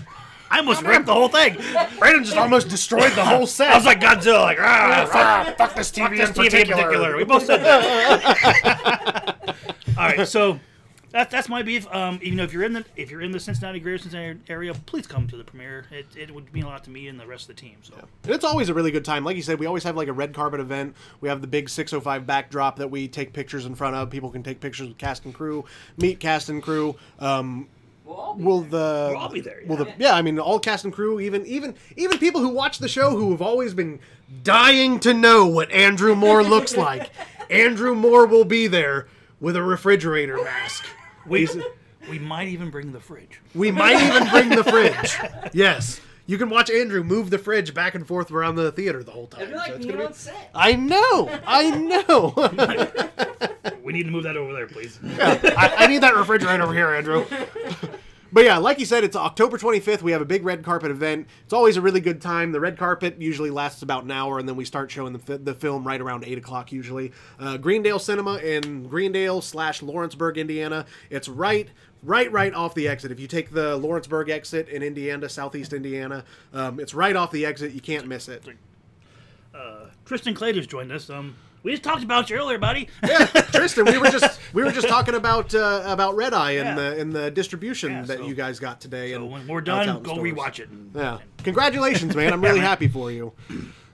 almost ripped the whole thing. Brandon just almost destroyed the whole set. I was like Godzilla, like fuck this TV, this TV in particular. We both said that. All right, so that's my beef. Even though if you're in the Cincinnati, Greater Cincinnati area, please come to the premiere. It would mean a lot to me and the rest of the team. So And it's always a really good time. Like you said, we always have like a red carpet event. We have the big 605 backdrop that we take pictures in front of. People can take pictures with cast and crew, meet cast and crew. We'll all be there. Yeah, I mean, all cast and crew, even people who watch the show who have always been dying to know what Andrew Moore looks like. Andrew Moore will be there with a refrigerator mask. we might even bring the fridge. We might even bring the fridge. Yes. You can watch Andrew move the fridge back and forth around the theater the whole time. It'd be like So it's being gonna on set. I know. We need to move that over there, please. I need that refrigerator over here, Andrew. But yeah, like you said, it's October 25th. We have a big red carpet event. It's always a really good time. The red carpet usually lasts about an hour, and then we start showing the film right around 8 o'clock usually. Greendale Cinema in Greendale/Lawrenceburg, Indiana. It's right off the exit. If you take the Lawrenceburg exit in Indiana, southeast Indiana, it's right off the exit. You can't miss it. Tristan Clayton's joined us. We just talked about you earlier, buddy. Yeah, Tristan, we were just talking about Red Eye and the distribution that you guys got today. So and when we're out done, in go stores. rewatch it. Yeah, congratulations, man! I'm really happy for you.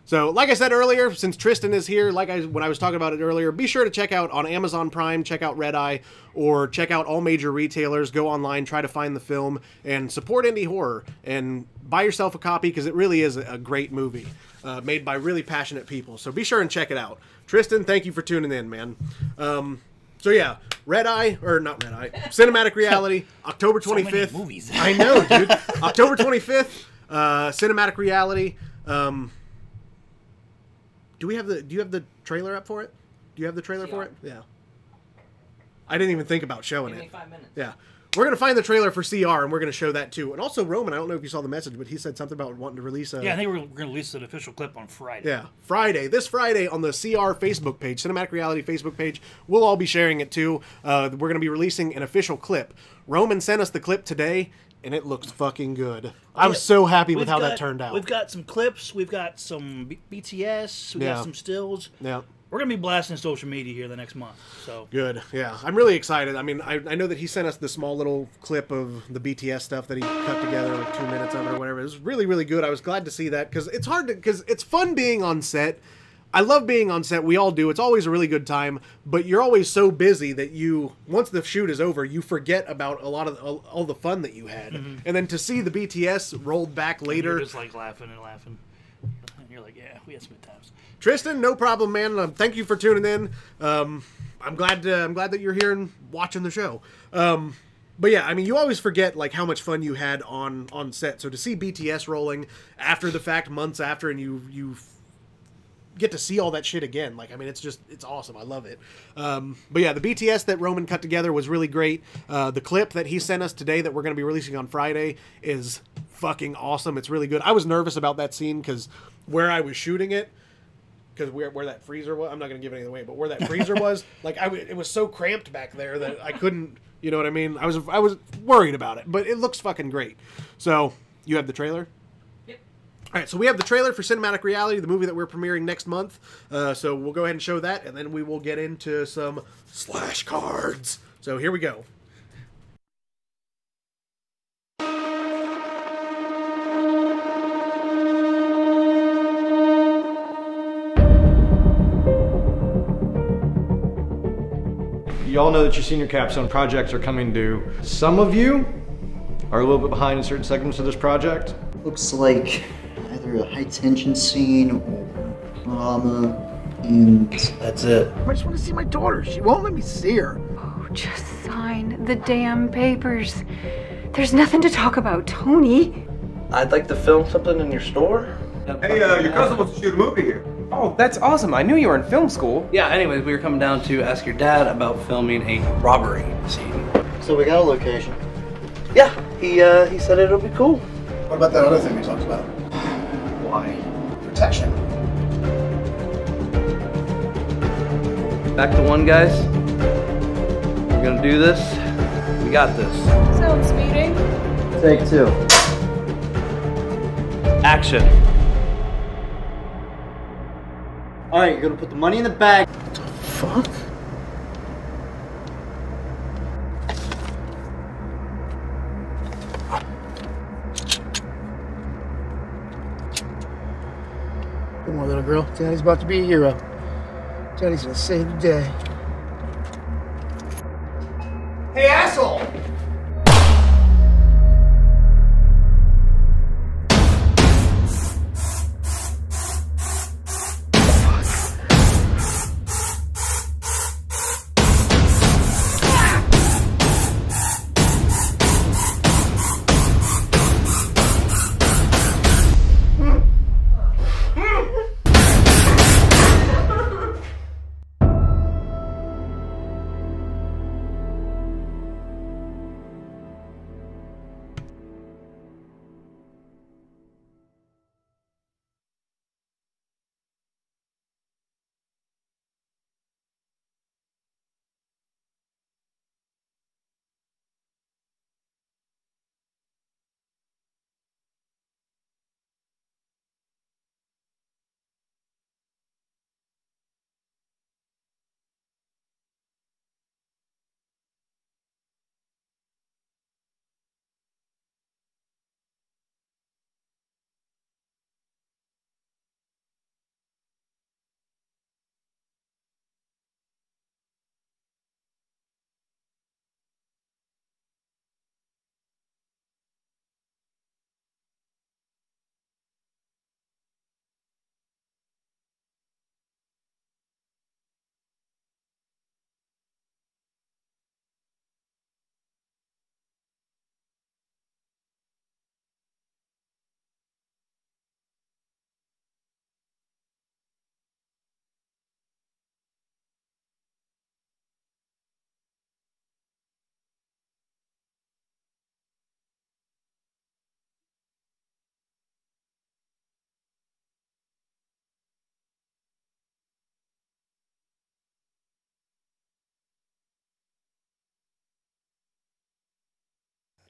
So, like I said earlier, since Tristan is here, when I was talking about it earlier, be sure to check out on Amazon Prime, check out Red Eye, or check out all major retailers. Go online, try to find the film, and support indie horror, and buy yourself a copy because it really is a great movie made by really passionate people. So be sure and check it out. Tristan, thank you for tuning in, man. So yeah, Red Eye, or not Red Eye, Cinematic Reality, October 25th. So many movies. I know, dude. October 25th, Cinematic Reality. Do you have the trailer up for it? Do you have the trailer for it? Yeah. I didn't even think about showing Give me it. 5 minutes. Yeah. We're going to find the trailer for CR, and we're going to show that, too. And also, Roman, I don't know if you saw the message, but he said something about wanting to release a... Yeah, I think we're going to release an official clip on Friday. Yeah, this Friday on the CR Facebook page, Cinematic Reality Facebook page. We'll all be sharing it, too. We're going to be releasing an official clip. Roman sent us the clip today, and it looks fucking good. I'm so happy with how that turned out. We've got some clips. We've got some BTS. We've got some stills. Yeah. We're going to be blasting social media here the next month. So Good, yeah. I'm really excited. I mean, I know that he sent us the small little clip of the BTS stuff that he cut together, like 2 minutes of it or whatever. It was really, really good. I was glad to see that because it's hard because it's fun being on set. I love being on set. We all do. It's always a really good time, but you're always so busy that once the shoot is over, you forget about a lot of all the fun that you had. And then to see the BTS rolled back later. You're just like laughing and laughing. You're like, yeah, we had some good times. Tristan, no problem, man. Thank you for tuning in. I'm glad that you're here and watching the show. But yeah, I mean, you always forget like how much fun you had on set. So to see BTS rolling after the fact, months after, and you get to see all that shit again. Like, I mean, it's awesome. I love it. But yeah, the BTS that Roman cut together was really great. The clip that he sent us today that we're going to be releasing on Friday is fucking awesome. It's really good. I was nervous about that scene because where I was shooting it, because where that freezer was, I'm not going to give anything away, but where that freezer was, like it was so cramped back there that I couldn't, you know what I mean? I was worried about it, but it looks fucking great. So, you have the trailer? Yep. All right, so we have the trailer for Cinematic Reality, the movie that we're premiering next month. So we'll go ahead and show that, and then we will get into some slash cards. So here we go. You all know that your senior capstone projects are coming due. Some of you are a little bit behind in certain segments of this project. Looks like either a high tension scene or drama, and that's it. I just want to see my daughter. She won't let me see her. Oh, just sign the damn papers. There's nothing to talk about, Tony. I'd like to film something in your store. Hey, your cousin wants to shoot a movie here. Oh, that's awesome. I knew you were in film school. Yeah, anyways, we were coming down to ask your dad about filming a robbery scene. So we got a location. Yeah, he said it'll be cool. What about that other thing we talked about? Why? Protection. Back to one, guys. We're gonna do this. We got this. So, speeding? Take two. Action. Alright, you're gonna put the money in the bag. Fuck? Come on, little girl. Daddy's about to be a hero. Daddy's gonna save the day. Hey, asshole!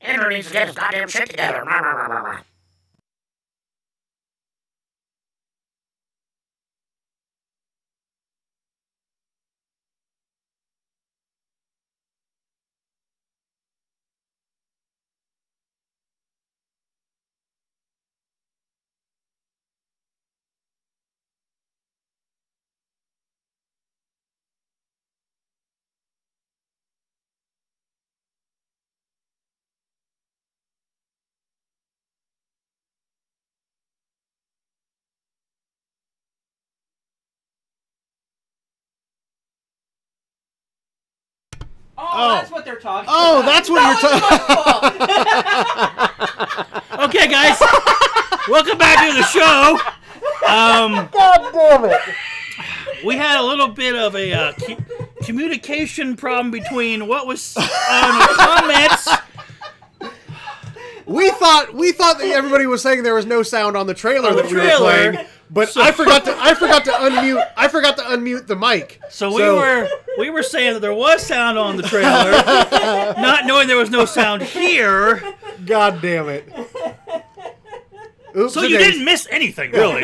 Andrew needs to get his goddamn shit together. Oh, that's what they're talking Oh, about. that's what you're talking. Okay, guys, welcome back to the show. God damn it! We had a little bit of a communication problem between what was on the comments. We thought that everybody was saying there was no sound on the trailer that we were playing, but I forgot to unmute the mic. So we were saying that there was sound on the trailer, not knowing there was no sound here. God damn it! Oops So you didn't miss anything, really.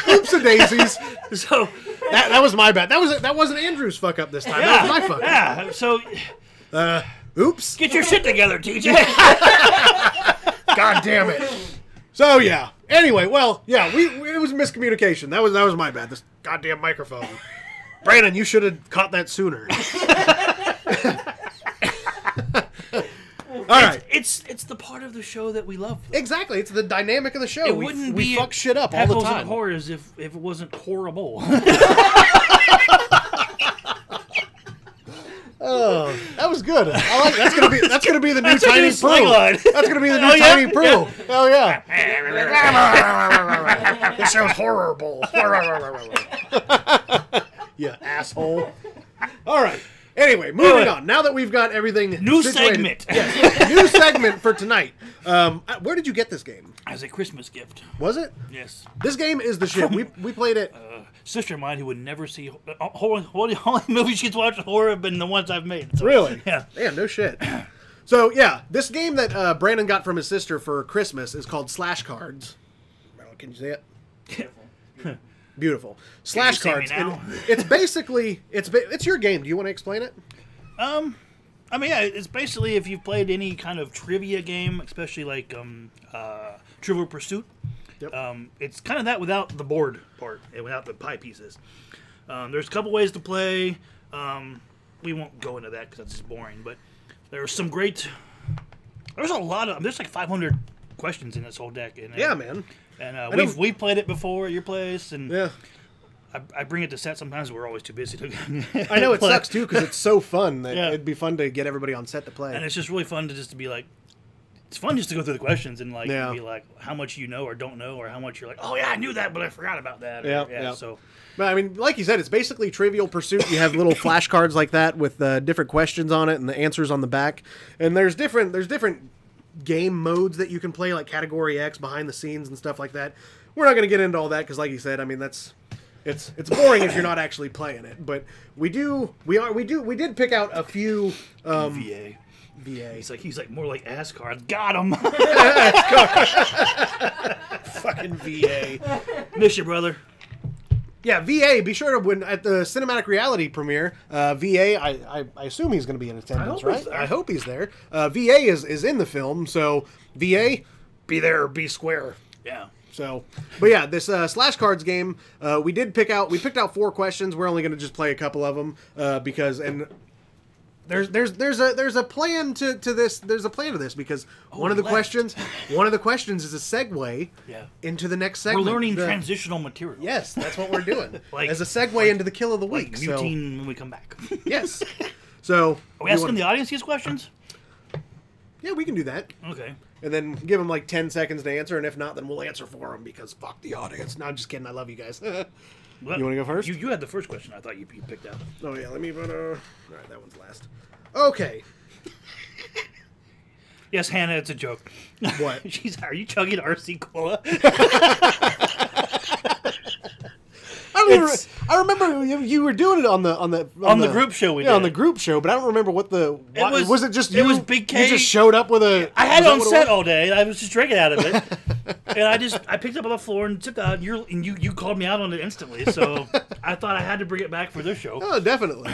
Oops a daisies. So that was my bad. That wasn't Andrew's fuck up this time. That was my fuck. Yeah. So oops. Get your shit together, TJ. God damn it. So yeah. Anyway, well, yeah, it was miscommunication. That was my bad. This goddamn microphone. Brandon, you should have caught that sooner. All right. It's the part of the show that we love. Though. Exactly. It's the dynamic of the show. It wouldn't we be fuck shit up all Heckles the time. and Horrors if it wasn't horrible. Oh, that was good. I like that's gonna be the new Tiny Prue. Line. That's gonna be the new Tiny Prue. Yeah. Hell yeah. This show's horrible. You asshole. All right. Anyway, moving on. Now that we've got everything New situated, segment. Yes, new segment for tonight. Where did you get this game? As a Christmas gift. Was it? Yes. This game is the shit. We played it. Sister of mine who would never see horror. The only movies she's watched horror have been the ones I've made. So, Really? Yeah. Yeah, no shit. So, yeah, this game that Brandon got from his sister for Christmas is called Slash Cards. Can you see it? Beautiful. Slash Can you Cards. see me now? And it's basically, it's your game. Do you want to explain it? I mean, yeah, it's basically if you've played any kind of trivia game, especially like Trivial Pursuit. Yep. It's kind of that without the board part and without the pie pieces. There's a couple ways to play. We won't go into that because that's just boring. But there's some great. There's a lot of. There's like 500 questions in this whole deck. And, Yeah, man. And we've played it before at your place, and Yeah. I bring it to set sometimes. We're always too busy to. I know it play. sucks, too, because it's so fun that Yeah. it'd be fun to get everybody on set to play. And it's just really fun to be like, it's fun just to go through the questions and like Yeah. be like how much you know or don't know, or how much you're like, oh yeah, I knew that, but I forgot about that. Or, Yeah. So But, I mean, like you said, it's basically Trivial Pursuit. You have little flashcards like that with different questions on it and the answers on the back. And there's different game modes that you can play, like Category X, behind the scenes and stuff like that. We're not going to get into all that because, like you said, I mean, it's boring if you're not actually playing it. But we did pick out a few VA. He's like more like ass cards. Got him. Fucking VA. Miss you, brother. Yeah, VA. Be sure to when at the Cinematic Reality premiere. VA. I assume he's going to be in attendance, right? I hope he's there. VA is in the film, so VA, be there or be square. Yeah. So, but yeah, this Slash Cards game, we picked out 4 questions. We're only going to just play a couple of them because there's a plan to this. There's a plan to this because one of the questions is a segue into the next segment. We're learning transitional material. Yes, that's what we're doing. Like- as a segue into the kill of the week. Like Mutine when we come back. Yes. So Are we asking the audience these questions? Yeah, we can do that. Okay. And then give them like 10 seconds to answer, and if not, then we'll answer for them because fuck the audience. No, I'm just kidding. I love you guys. You want to go first? You had the first question. I thought you picked out. Oh yeah, let me put all right, that one's last. Okay. Yes, Hannah, it's a joke. What? Are you chugging RC Cola? I remember you were doing it on the group show we did. did. On the group show, but I don't remember what was it just you? It was Big K. You just showed up with a. I had it on set all day. I was just drinking out of it, and I picked it up on the floor and tipped out. And you called me out on it instantly. So I thought I had to bring it back for this show. Oh, definitely.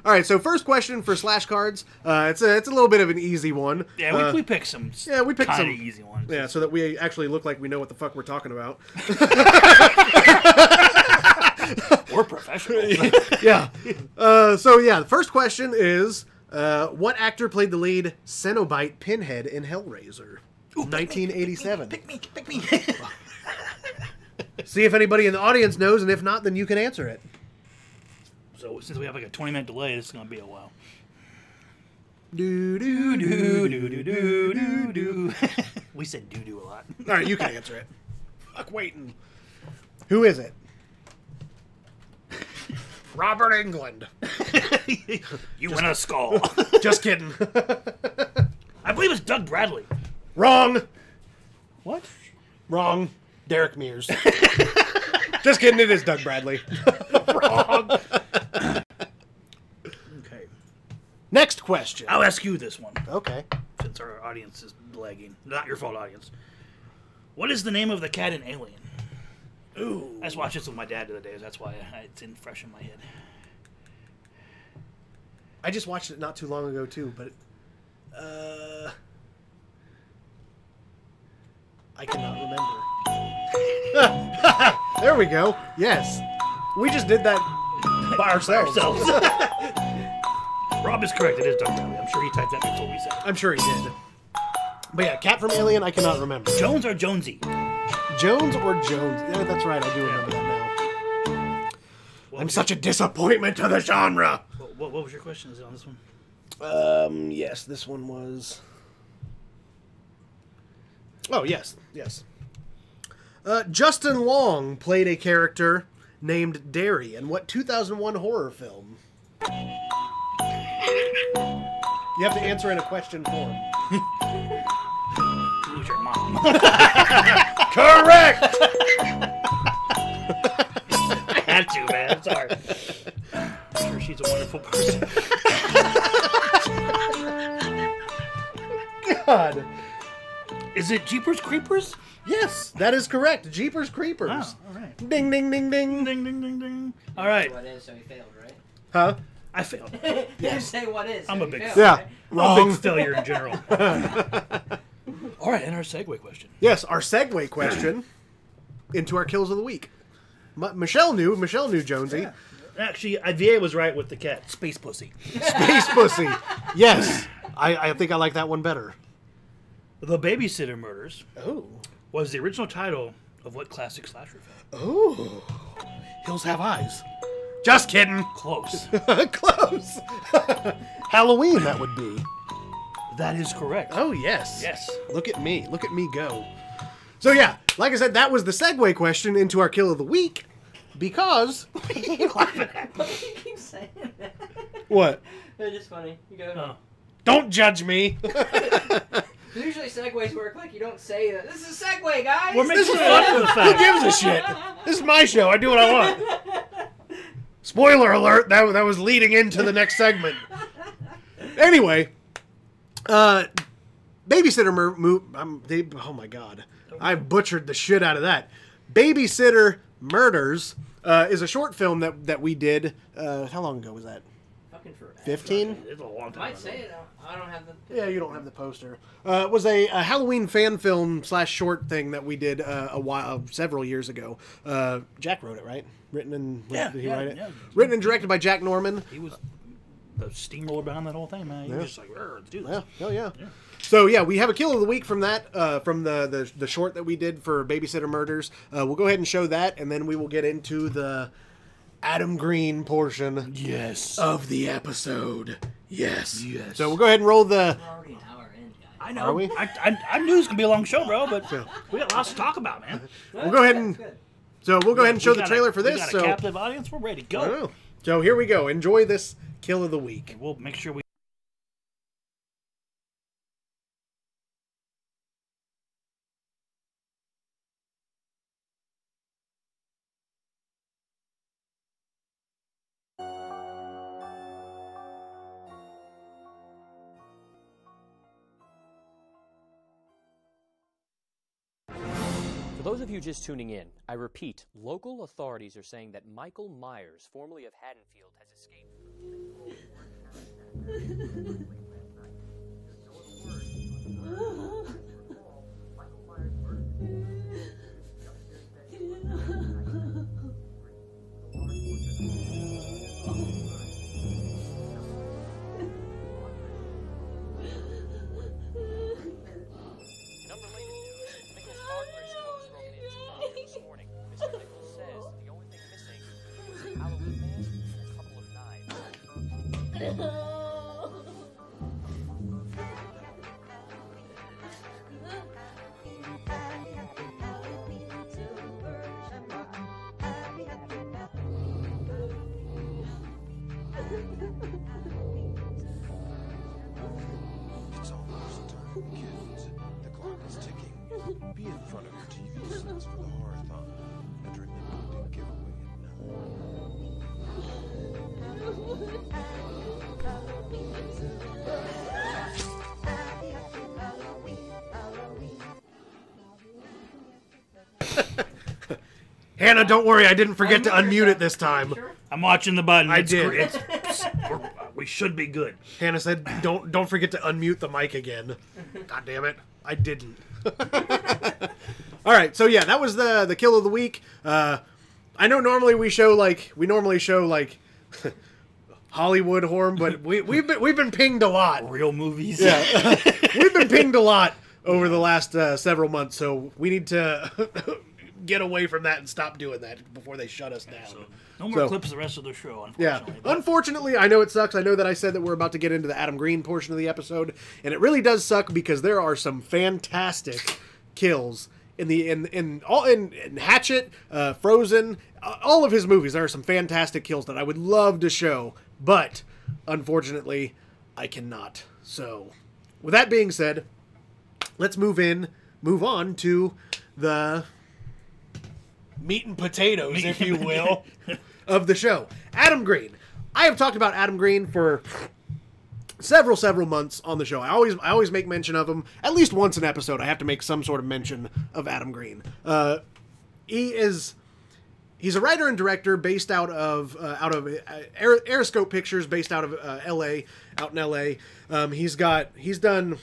All right, so first question for Slash Cards. It's a little bit of an easy one. Yeah, we picked some. Yeah, we picked some easy ones. Yeah, so that we actually look like we know what the fuck we're talking about. We're professionals. Yeah. So yeah, the first question is, what actor played the lead Cenobite Pinhead in Hellraiser? 1987. Pick me. See if anybody in the audience knows, and if not, then you can answer it. So since we have like a 20-minute delay, this is going to be a while. Do do do do do do do do. We said doo-doo a lot. All right, you can answer it. Fuck waiting. Who is it? Robert Englund. You win a skull. Just kidding. I believe it's Doug Bradley. Wrong. What? Wrong. Derek Mears. Just kidding, it is Doug Bradley. Wrong. Okay. Next question. I'll ask you this one. Okay. Since our audience is lagging. Not your fault, audience. What is the name of the cat in Alien? Ooh. I just watched this with my dad the other day. That's why it's fresh in my head. I just watched it not too long ago, too, but... I cannot remember. There we go. Yes. We just did that by ourselves. Rob is correct. It is Doug Bradley. I'm sure he typed that before we said it. I'm sure he did. But yeah, cat from Alien, I cannot remember. Jones or Jonesy? Jones or Jones? Yeah, that's right. I do remember that now. I'm such a disappointment to the genre. What was your question? Is it on this one? Yes, this one was... Oh, yes, yes. Justin Long played a character named Derry in what 2001 horror film? You have to answer in a question form. Who's your mom? Correct! I had to, man. I'm sorry. I'm sure she's a wonderful person. God. Is it Jeepers Creepers? Yes, that is correct. Jeepers Creepers. Oh, all right. Ding, ding, ding, ding. Ding, ding, ding, ding. All right. What is, so he failed, right? Huh? I failed. You say what is. I'm so a he big failed, Yeah. right? I'm a big failure in general. All right, and our segue question. Yes, our segue question into our kills of the week. Michelle knew Jonesy. Yeah. Actually, VA was right with the cat. Space Pussy. Space Pussy. Yes. I think I like that one better. The Babysitter Murders Oh. was the original title of what classic slasher film? Oh. Hills Have Eyes. Just kidding. Close. Close. Halloween, that would be. That is correct. Oh, yes. Yes. Look at me. Look at me go. So, yeah, like I said, that was the segue question into our kill of the week because... What do you keep saying that? What? They're just funny. You go. Don't judge me. Usually segues work like you don't say that. This is a segue, guys. This is fun. Who gives a shit? This is my show. I do what I want. Spoiler alert, that was leading into the next segment. Anyway, Babysitter oh my god. I butchered the shit out of that. Babysitter Murders is a short film that we did. How long ago was that? Fucking forever. 15? It's a long time Might ago. say it. I don't have the. Yeah, you don't have the poster. It was a Halloween fan film / short thing that we did several years ago. Jack wrote it, right? Did he write it? Yeah. Written and directed by Jack Norman. He was the steamroller behind that whole thing, man. He was just like, let's do this. Yeah, yeah. So yeah, we have a kill of the week from that, from the short that we did for Babysitter Murders. We'll go ahead and show that, and then we will get into the Adam Green portion of the episode. Yes. So we'll go ahead and roll the... We're already an hour in, guys. I know. Are we? I knew it was going to be a long show, bro, but we got lots to talk about, man. We'll go ahead and... So we'll go ahead and show the trailer for this. We got a captive audience. We're ready to go. So here we go. Enjoy this kill of the week. We'll make sure we... For those of you just tuning in, I repeat, local authorities are saying that Michael Myers, formerly of Haddonfield, has escaped. It's almost time, kids. The clock is ticking. Be in front of your TV sets for the horror-thon. Entering the building giveaway Hannah, don't worry, I didn't forget to unmute it this time. I'm watching the button. I did. We should be good. Hannah said, "Don't forget to unmute the mic again." God damn it, I didn't. All right, so yeah, that was the kill of the week. I know normally we normally show Hollywood horror, but we've been pinged a lot. Real movies. Yeah, we've been pinged a lot over the last several months, so we need to get away from that and stop doing that before they shut us down. So, no more clips the rest of the show, unfortunately. Yeah, unfortunately, I know it sucks. I know that I said that we're about to get into the Adam Green portion of the episode, and it really does suck because there are some fantastic kills in Hatchet, Frozen, all of his movies. There are some fantastic kills that I would love to show, but unfortunately, I cannot. So, with that being said, let's move on to the meat and potatoes, if you will, of the show. Adam Green. I have talked about Adam Green for several months on the show. I always make mention of him at least once an episode. I have to make some sort of mention of Adam Green. He's a writer and director based out of Aeroscope Pictures, based out of L.A. Out in L.A. He's done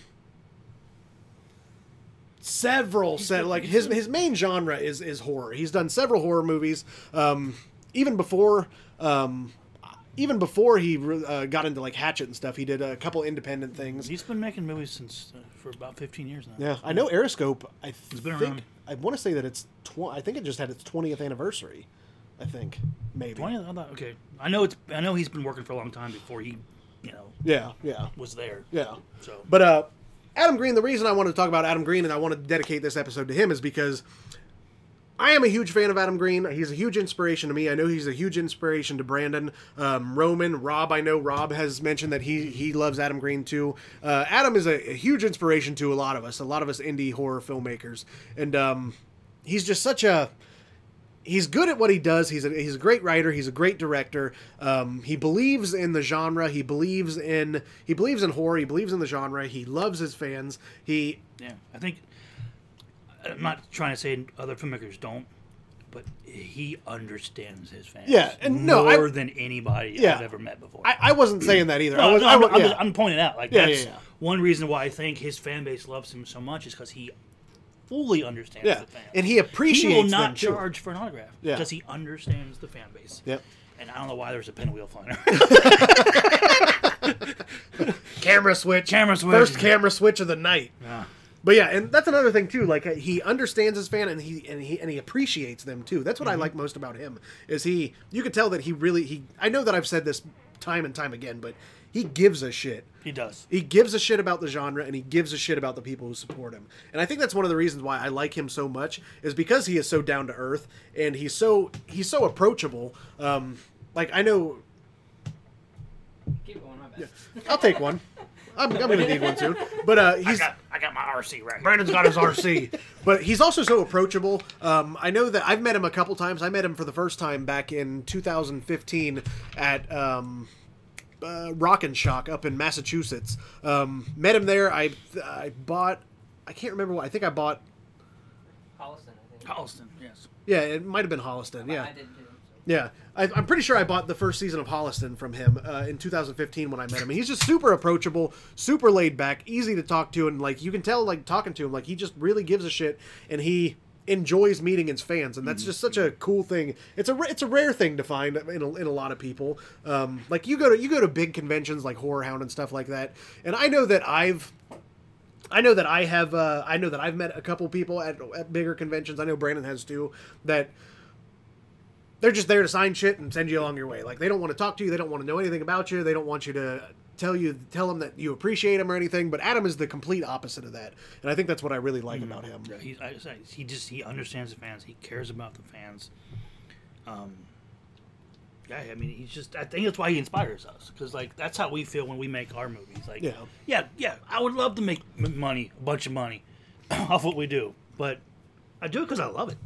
several his main genre is horror. He's done several horror movies. Even before he got into Hatchet and stuff, he did a couple independent things. He's been making movies since for about 15 years now. Yeah, I know Aeroscope. I want to say that it's I think it just had its 20th anniversary. I think maybe 20th. Okay, I know he's been working for a long time before he, was there. Yeah. So, but Adam Green. The reason I wanted to talk about Adam Green and I want to dedicate this episode to him is because I am a huge fan of Adam Green. He's a huge inspiration to me. I know he's a huge inspiration to Brandon, Roman, Rob. I know Rob has mentioned that he loves Adam Green too. Adam is a huge inspiration to a lot of us indie horror filmmakers. And he's just he's good at what he does. He's a great writer. He's a great director. He believes in the genre. He believes in horror. He believes in the genre. He loves his fans. I think, I'm not trying to say other filmmakers don't, but he understands his fans. Yeah, and more than anybody I've ever met before. I wasn't saying that either. I'm pointing out that's one reason why I think his fan base loves him so much is because he fully understands the fans. And he appreciates them. He will not too. charge for an autograph because he understands the fan base. Yep. And I don't know why there's a pinwheel flying. Camera switch. First camera switch of the night. Yeah. But yeah, and that's another thing too. He understands his fan, and he appreciates them too. That's what I like most about him. Is you can tell that he. I know that I've said this time and time again, but he gives a shit. He does. He gives a shit about the genre, and he gives a shit about the people who support him. And I think that's one of the reasons why I like him so much is because he is so down to earth, and he's so approachable. I know. Keep going, my bad. Yeah, I'll take one. I'm going to need one soon. But I got my RC right here. Brandon's got his RC. But he's also so approachable. I know that I've met him a couple times. I met him for the first time back in 2015 at Rock and Shock up in Massachusetts. Met him there. I bought... I can't remember what... I think I bought... Holliston, I think. Holliston, yes. Yeah, it might have been Holliston, yeah. I did too. Yeah, I'm pretty sure I bought the first season of Holliston from him in 2015 when I met him. And he's just super approachable, super laid back, easy to talk to, and you can tell talking to him, he just really gives a shit, and he enjoys meeting his fans, and that's just such a cool thing. It's a rare thing to find in a lot of people. You go to big conventions like Horror Hound and stuff like that, and I know that I've met a couple people at bigger conventions. I know Brandon has too. That they're just there to sign shit and send you along your way. They don't want to talk to you. They don't want to know anything about you. They don't want you to tell them that you appreciate them or anything. But Adam is the complete opposite of that, and I think that's what I really like about him. Yeah, he understands the fans. He cares about the fans. Yeah, I mean, he's just. I think that's why he inspires us, because like that's how we feel when we make our movies. Like, yeah, I would love to make money, a bunch of money, off what we do, but I do it because I love it.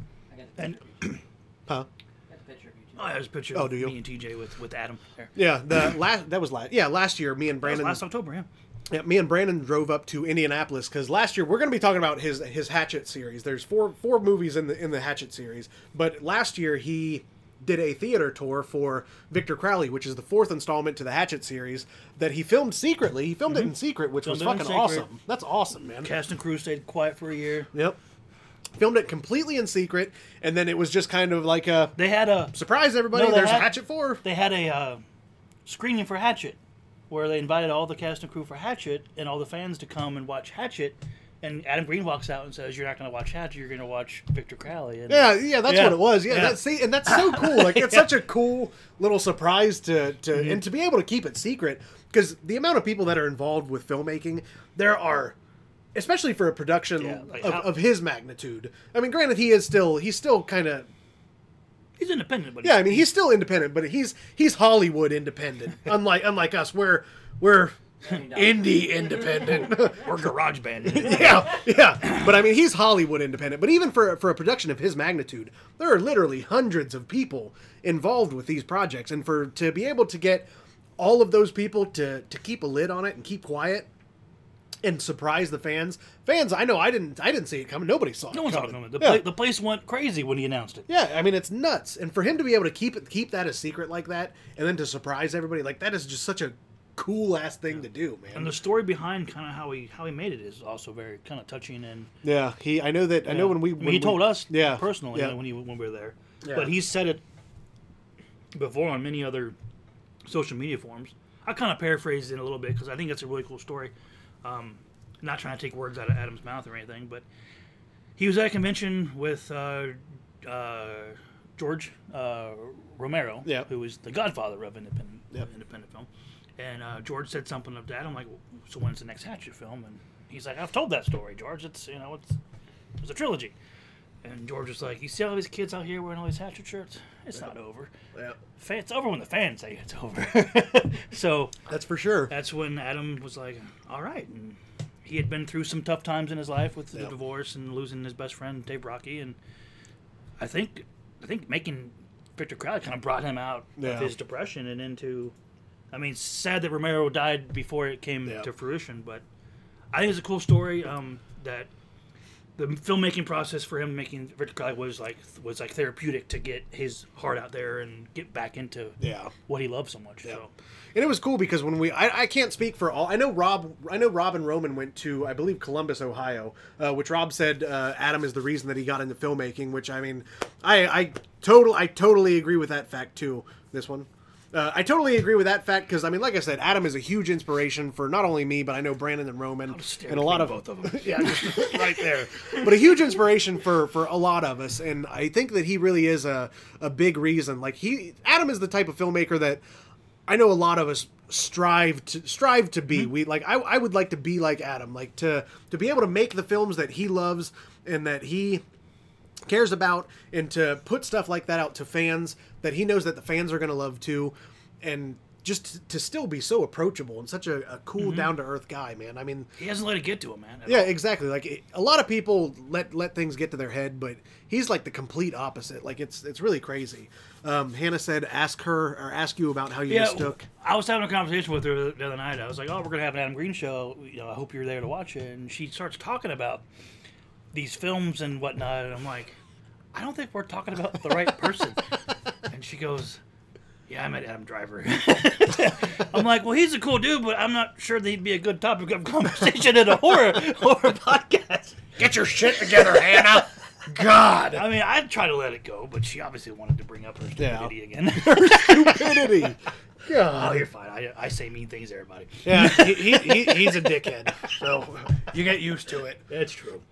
And huh? Oh, there's a picture of me and TJ with Adam there. Yeah, last year, me and Brandon. That was last October, yeah. Yeah, me and Brandon drove up to Indianapolis because last year we're going to be talking about his Hatchet series. There's four movies in the Hatchet series, but last year he did a theater tour for Victor Crowley, which is the 4th installment to the Hatchet series that he filmed secretly. He filmed it in secret, which was fucking awesome. That's awesome, man. Cast and crew stayed quiet for a year. Yep. Filmed it completely in secret, and then it was just kind of like they had a surprise everybody. There's Hatchet 4. They had a screening for Hatchet, where they invited all the cast and crew for Hatchet and all the fans to come and watch Hatchet. And Adam Green walks out and says, "You're not going to watch Hatchet. You're going to watch Victor Crowley." And yeah, that's what it was. Yeah, that's so cool. Like it's such a cool little surprise to and to be able to keep it secret, because the amount of people that are involved with filmmaking, there are. Especially for a production of his magnitude. I mean, granted, he's still kind of... He's independent, but I mean, he's still independent, but he's Hollywood independent. unlike us, we're indie independent. We're garage band. yeah. But I mean, he's Hollywood independent. But even for a production of his magnitude, there are literally hundreds of people involved with these projects, and to be able to get all of those people to keep a lid on it and keep quiet. And surprise the fans. I know I didn't see it coming. Nobody saw it. No one saw it coming. The place went crazy when he announced it. Yeah, I mean it's nuts. And for him to be able to keep that a secret like that, and then to surprise everybody, like that is just such a cool ass thing to do, man. And the story behind kind of how he made it is also very kind of touching. And I know when he told us personally when we were there. Yeah. But he said it before on many other social media forums. I kind of paraphrased it a little bit because I think it's a really cool story. Not trying to take words out of Adam's mouth or anything, but he was at a convention with George Romero, who is the godfather of independent film. And George said something to Adam like, "So when's the next Hatchet film?" And he's like, "I've told that story, George. It's a trilogy." And George was like, "You see all these kids out here wearing all these Hatchet shirts? It's not over. It's over when the fans say it's over." So that's for sure. That's when Adam was like, "All right." And he had been through some tough times in his life with the divorce and losing his best friend Dave Rocky, and I think making Victor Crowley kind of brought him out of his depression and into. I mean, sad that Romero died before it came to fruition, but I think it's a cool story that. The filmmaking process for him making Victor Crowley was like therapeutic to get his heart out there and get back into what he loves so much. Yeah. So. And it was cool because when I can't speak for all. I know Rob and Roman went to, I believe, Columbus, Ohio, which Rob said Adam is the reason that he got into filmmaking. Which I mean, I totally agree with that fact too. This one. I totally agree with that fact because, I mean, like I said, Adam is a huge inspiration for not only me, but I know Brandon and Roman and a lot of both of them. Yeah, just right there. But a huge inspiration for a lot of us, and I think that he really is a big reason. Like Adam is the type of filmmaker that I know a lot of us strive to be. Mm-hmm. We like I would like to be like Adam, like to be able to make the films that he loves and that he cares about, and to put stuff like that out to fans that he knows that the fans are going to love too, and just to still be so approachable and such a cool, down-to-earth guy, man. I mean, he hasn't let it get to him, man. Yeah, exactly. Like a lot of people let things get to their head, but he's like the complete opposite. Like it's really crazy. Hannah said, ask you about how you mistook. I was having a conversation with her the other night. I was like, "Oh, we're gonna have an Adam Green show. I hope you're there to watch it." And she starts talking about these films and whatnot, and I'm like, I don't think we're talking about the right person. And she goes, "Yeah, I met Adam Driver." I'm like, "Well, he's a cool dude, but I'm not sure that he'd be a good topic of conversation in a horror podcast." Get your shit together, Hannah. God. I mean, I'd try to let it go, but she obviously wanted to bring up her stupidity again. Her stupidity. God. Oh, you're fine. I say mean things to everybody. Yeah, he's a dickhead, so you get used to it. That's true.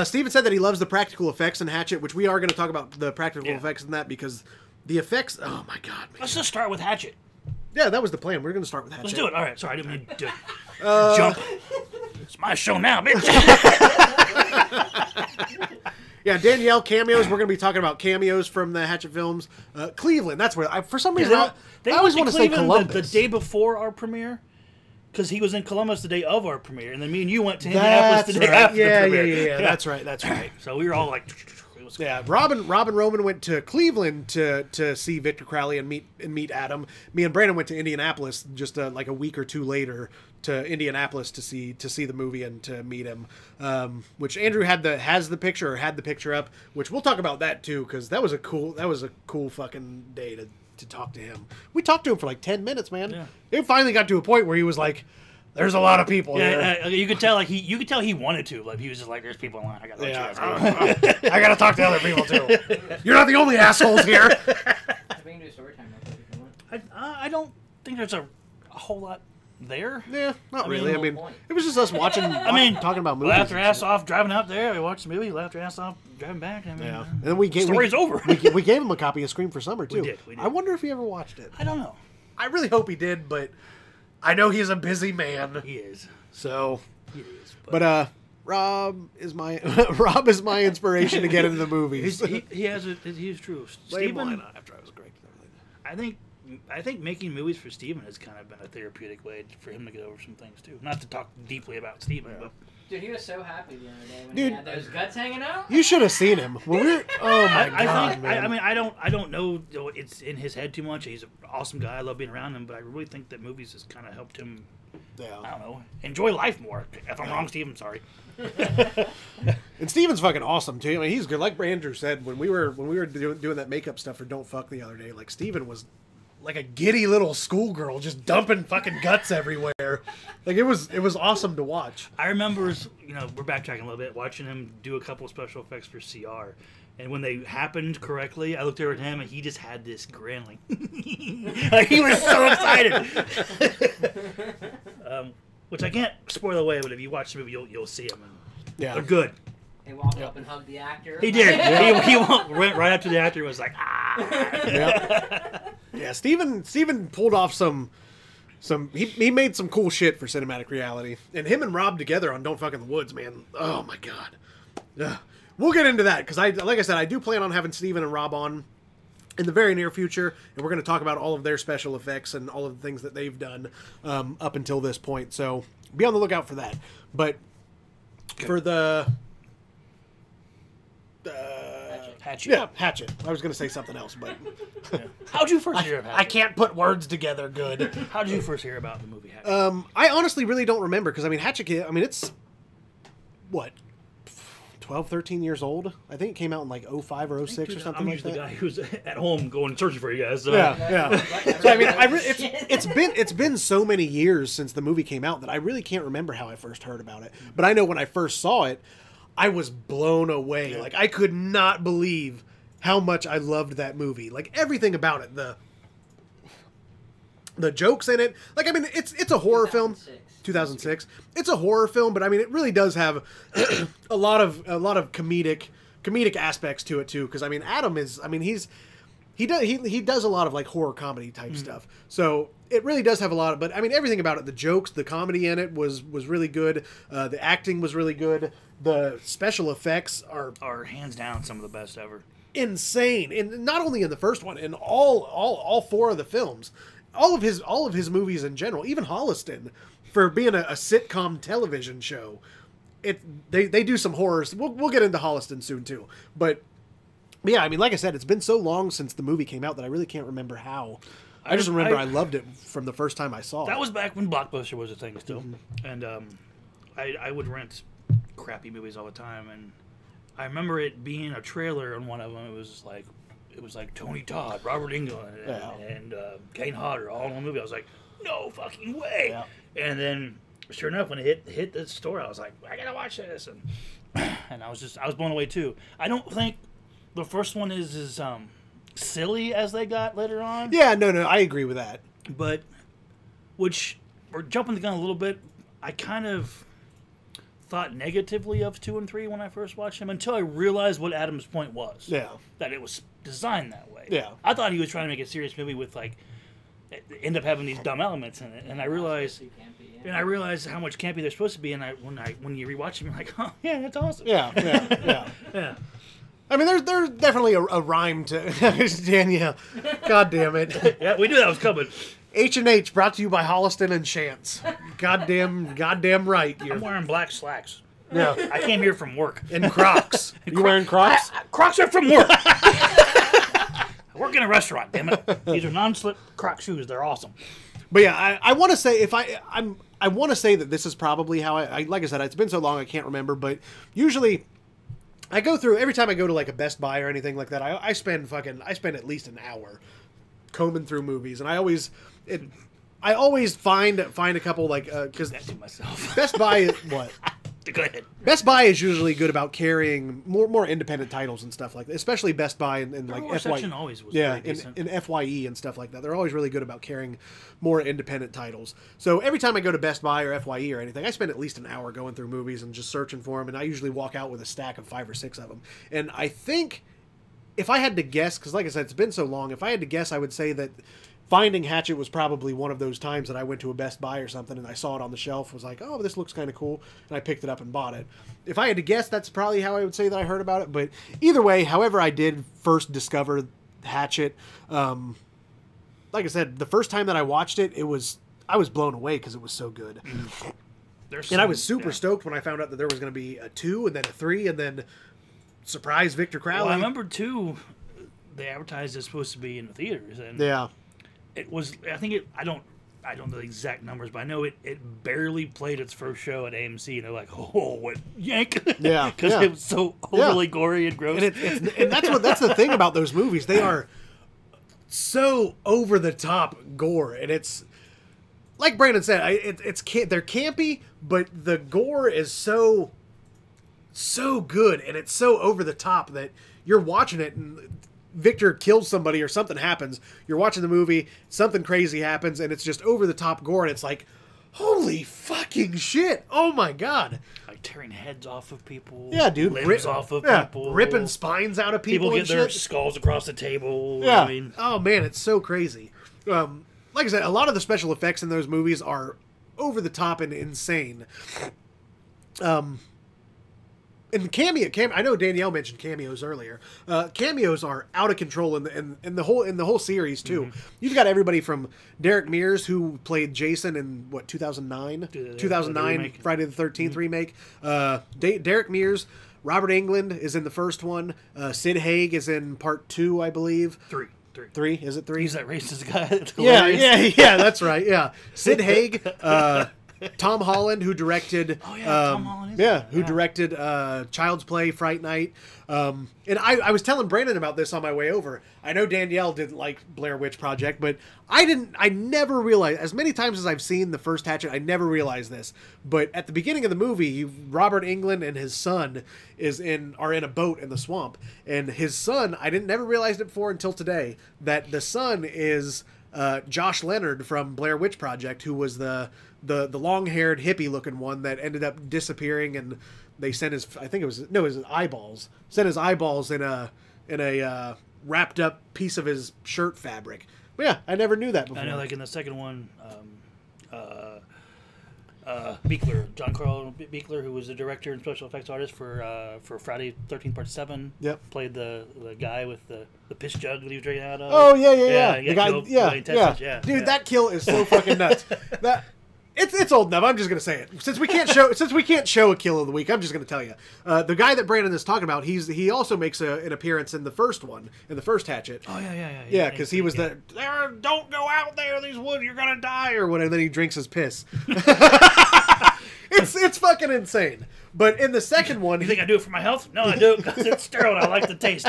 Steven said that he loves the practical effects in Hatchet, which we are going to talk about the practical effects in that because the effects. Oh my God! Man. Let's just start with Hatchet. Yeah, that was the plan. We're going to start with Hatchet. Let's do it. All right. Sorry, I didn't mean to jump. It's my show now, bitch. Yeah, Danielle cameos. We're going to be talking about cameos from the Hatchet films. Cleveland, that's where for some reason They I always went want to say Cleveland Columbus. the day before our premiere. Because he was in Columbus the day of our premiere, and then me and you went to Indianapolis the day after the premiere. Yeah. That's right. So we were all like, yeah. Robin Roman went to Cleveland to see Victor Crowley and meet Adam. Me and Brandon went to Indianapolis just like a week or two later to Indianapolis to see the movie and to meet him. Which Andrew had the picture up. Which we'll talk about that too, because that was a cool fucking day to talk to him. We talked to him for like 10 minutes, man. Yeah. It finally got to a point where he was like, "There's a lot of people here." You could tell he wanted to. Like he was just like, "There's people in line. I gotta I gotta talk to other people too. You're not the only assholes here." We can do story time real quick if you want. I don't think there's a whole lot there. Yeah, not really. I mean, it was just us watching. Talking about movies. Laughed our ass off driving out there. We watched the movie. Laughed our ass off driving back. And then we gave story's over. we gave him a copy of Scream for Summer too. We did. I wonder if he ever watched it. I don't know. I really hope he did, but I know he's a busy man. He is. So. He is. But Rob is my inspiration to get into the movies. He has it. He's true. Steven, after I was great. I think making movies for Steven has kind of been a therapeutic way for him to get over some things too. Not to talk deeply about Steven, but dude, he was so happy the other day when he had those guts hanging out. You should have seen him. When we were, oh my god! I don't know. It's in his head too much. He's an awesome guy. I love being around him, but I really think that movies has kind of helped him. Yeah. I don't know. Enjoy life more. If I'm wrong, Steven, sorry. And Steven's fucking awesome too. I mean, he's good. Like Andrew said, when we were doing that makeup stuff for Don't Fuck the other day, like Steven was like a giddy little schoolgirl just dumping fucking guts everywhere. Like it was awesome to watch. I remember, we're backtracking a little bit, watching him do a couple of special effects for CR. And when they happened correctly, I looked over at him and he just had this grin, like he was so excited. Which I can't spoil away, but if you watch the movie, you'll see him. And they're good. He walked up and hugged the actor. He did. Yeah. He went right up to the actor and was like, Yeah, Steven pulled off some he made some cool shit for cinematic reality. And him and Rob together on Don't Fuck in the Woods, man. Oh my god. Ugh. We'll get into that because like I said, I do plan on having Steven and Rob on in the very near future, and we're going to talk about all of their special effects and all of the things that they've done up until this point. So be on the lookout for that. But for the Hatchet. Yeah, Hatchet. I was going to say something else, but how'd you first hear of Hatchet? I can't put words together good. How did you first hear about the movie Hatchet? I honestly really don't remember because Hatchet. It's what 12, 13 years old. I think it came out in like 05 or 06 or something like that. I'm the guy who's at home going searching for you guys. So. Yeah. So it's been so many years since the movie came out that I really can't remember how I first heard about it. But I know when I first saw it, I was blown away. Yeah. Like I could not believe how much I loved that movie. Like everything about it, the jokes in it. Like it's a horror film. 2006. It's a horror film, but it really does have a lot of comedic aspects to it too. Because Adam is, he does a lot of like horror comedy type stuff. So it really does have a lot of. But everything about it, the jokes, the comedy in it was really good. The acting was really good. The special effects are hands down some of the best ever. Insane, and not only in the first one, in all four of the films, all of his movies in general, even Holliston. For being a sitcom television show, they do some horrors. We'll get into Holliston soon too. But yeah, like I said, it's been so long since the movie came out that I really can't remember how. I just remember I loved it from the first time I saw it. That was back when Blockbuster was a thing still, and I would rent crappy movies all the time, and I remember it being a trailer on one of them. It was like Tony Todd, Robert Englund, and Kane Hodder all in one movie. I was like, no fucking way. Yeah. And then, sure enough, when it hit the store, I was like, I gotta watch this, and I was blown away too. I don't think the first one is as silly as they got later on. Yeah, no, I agree with that. But, which we're jumping the gun a little bit. I kind of thought negatively of 2 and 3 when I first watched them until I realized what Adam's point was. Yeah, that it was designed that way. Yeah, I thought he was trying to make a serious movie with like. End up having these dumb elements in it, and I realized how much campy they're supposed to be. And when you rewatch them, you're like, oh yeah, that's awesome. Yeah. I mean, there's definitely a rhyme to Danielle. God damn it. Yeah, we knew that was coming. H&H brought to you by Holliston and Chance. Goddamn right. I'm wearing black slacks. Yeah. I came here from work. And Crocs. You wearing Crocs? Crocs are from work. I work in a restaurant, damn it. These are non-slip Croc shoes. They're awesome. But yeah, I want to say I want to say that this is probably how I like I said, it's been so long I can't remember, but usually I go through every time I go to like a Best Buy or anything like that. I spend at least an hour combing through movies, and I always find a couple like because Best Buy what. Go ahead. Best Buy is usually good about carrying more independent titles and stuff like that, especially Best Buy and like FYE. Section always was in FYE and stuff like that. They're always really good about carrying more independent titles. So every time I go to Best Buy or FYE or anything, I spend at least an hour going through movies and just searching for them, and I usually walk out with a stack of 5 or 6 of them. And I think if I had to guess, because like I said, it's been so long, if I had to guess, I would say that Finding Hatchet was probably one of those times that I went to a Best Buy or something and I saw it on the shelf, was like, oh, this looks kind of cool, and I picked it up and bought it. If I had to guess, that's probably how I would say that I heard about it. But either way, however I did first discover Hatchet, like I said, the first time that I watched it, I was blown away because it was so good. And I was super stoked when I found out that there was going to be a 2 and then a 3 and then surprise Victor Crowley. Well, I remember 2, they advertised it's supposed to be in the theaters, and yeah. It was. I don't know the exact numbers, but I know it barely played its first show at AMC, and they're like, "Oh, what yank!" Yeah, because it was so overly gory and gross. And that's the thing about those movies; they are so over the top gore, and it's like Brandon said, they're campy, but the gore is so good, and it's so over the top that you're watching it and Victor kills somebody or something happens. You're watching the movie, something crazy happens, and it's just over the top gore, and it's like, holy fucking shit! Oh my god! Like tearing heads off of people. Yeah, dude. Limbs off of people. Ripping spines out of people. People get their shit. skulls across the table. Yeah. I mean, oh man, it's so crazy. Like I said, a lot of the special effects in those movies are over the top and insane. And I know Danielle mentioned cameos earlier. Cameos are out of control in the whole series too. Mm-hmm. You've got everybody from Derek Mears, who played Jason in 2009 Friday the 13th remake. Derek Mears, Robert Englund is in the first one. Sid Haig is in part 2, I believe. 3 is it 3? He's that racist guy. Yeah, that's right. Yeah, Sid Haig. Tom Holland, who directed, Tom Holland directed Child's Play, Fright Night, and I was telling Brandon about this on my way over. I know Danielle didn't like Blair Witch Project, but I never realized, as many times as I've seen the first Hatchet, I never realized this. But at the beginning of the movie, Robert Englund and his son are in a boat in the swamp, and his son, I never realized it before until today, that the son is Josh Leonard from Blair Witch Project, who was the long-haired hippie-looking one that ended up disappearing, and they sent his eyeballs. Sent his eyeballs in a wrapped-up piece of his shirt fabric. But yeah, I never knew that before. I know, like in the second one, Beekler, John Carl Beekler, who was the director and special effects artist for Friday 13th Part 7. Yep. Played the guy with the piss jug that he was drinking out of. Oh yeah. The guy, yeah. Dude, that kill is so fucking nuts. It's old enough. I'm just gonna say it. Since we can't show a kill of the week, I'm just gonna tell you. The guy that Brandon is talking about, he also makes an appearance in the first one, in the first Hatchet. Oh yeah. Yeah, because he was don't go out there, these woods, you're gonna die, or whatever. And then he drinks his piss. It's fucking insane. But in the second one, you think I do it for my health? No, I do it because it's sterile. I like the taste.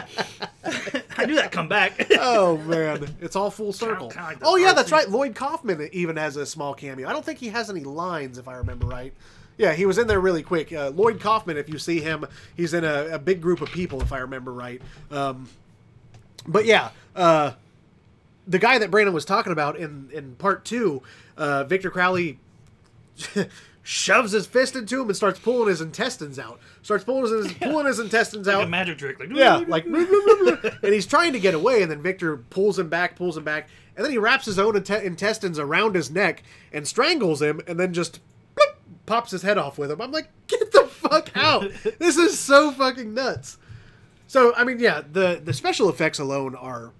I knew that come back. Oh man, it's all full circle. Like that's right. Lloyd Kaufman even has a small cameo. I don't think he has any lines, if I remember right. Yeah, he was in there really quick. Lloyd Kaufman, if you see him, he's in a big group of people, if I remember right. But yeah, the guy that Brandon was talking about in part 2, Victor Crowley shoves his fist into him and starts pulling his intestines out. Pulling his intestines like out. A magic trick. Like, and he's trying to get away, and then Victor pulls him back, and then he wraps his own intestines around his neck and strangles him, and then just pops his head off with him. I'm like, get the fuck out! This is so fucking nuts. So I mean, yeah, the special effects alone are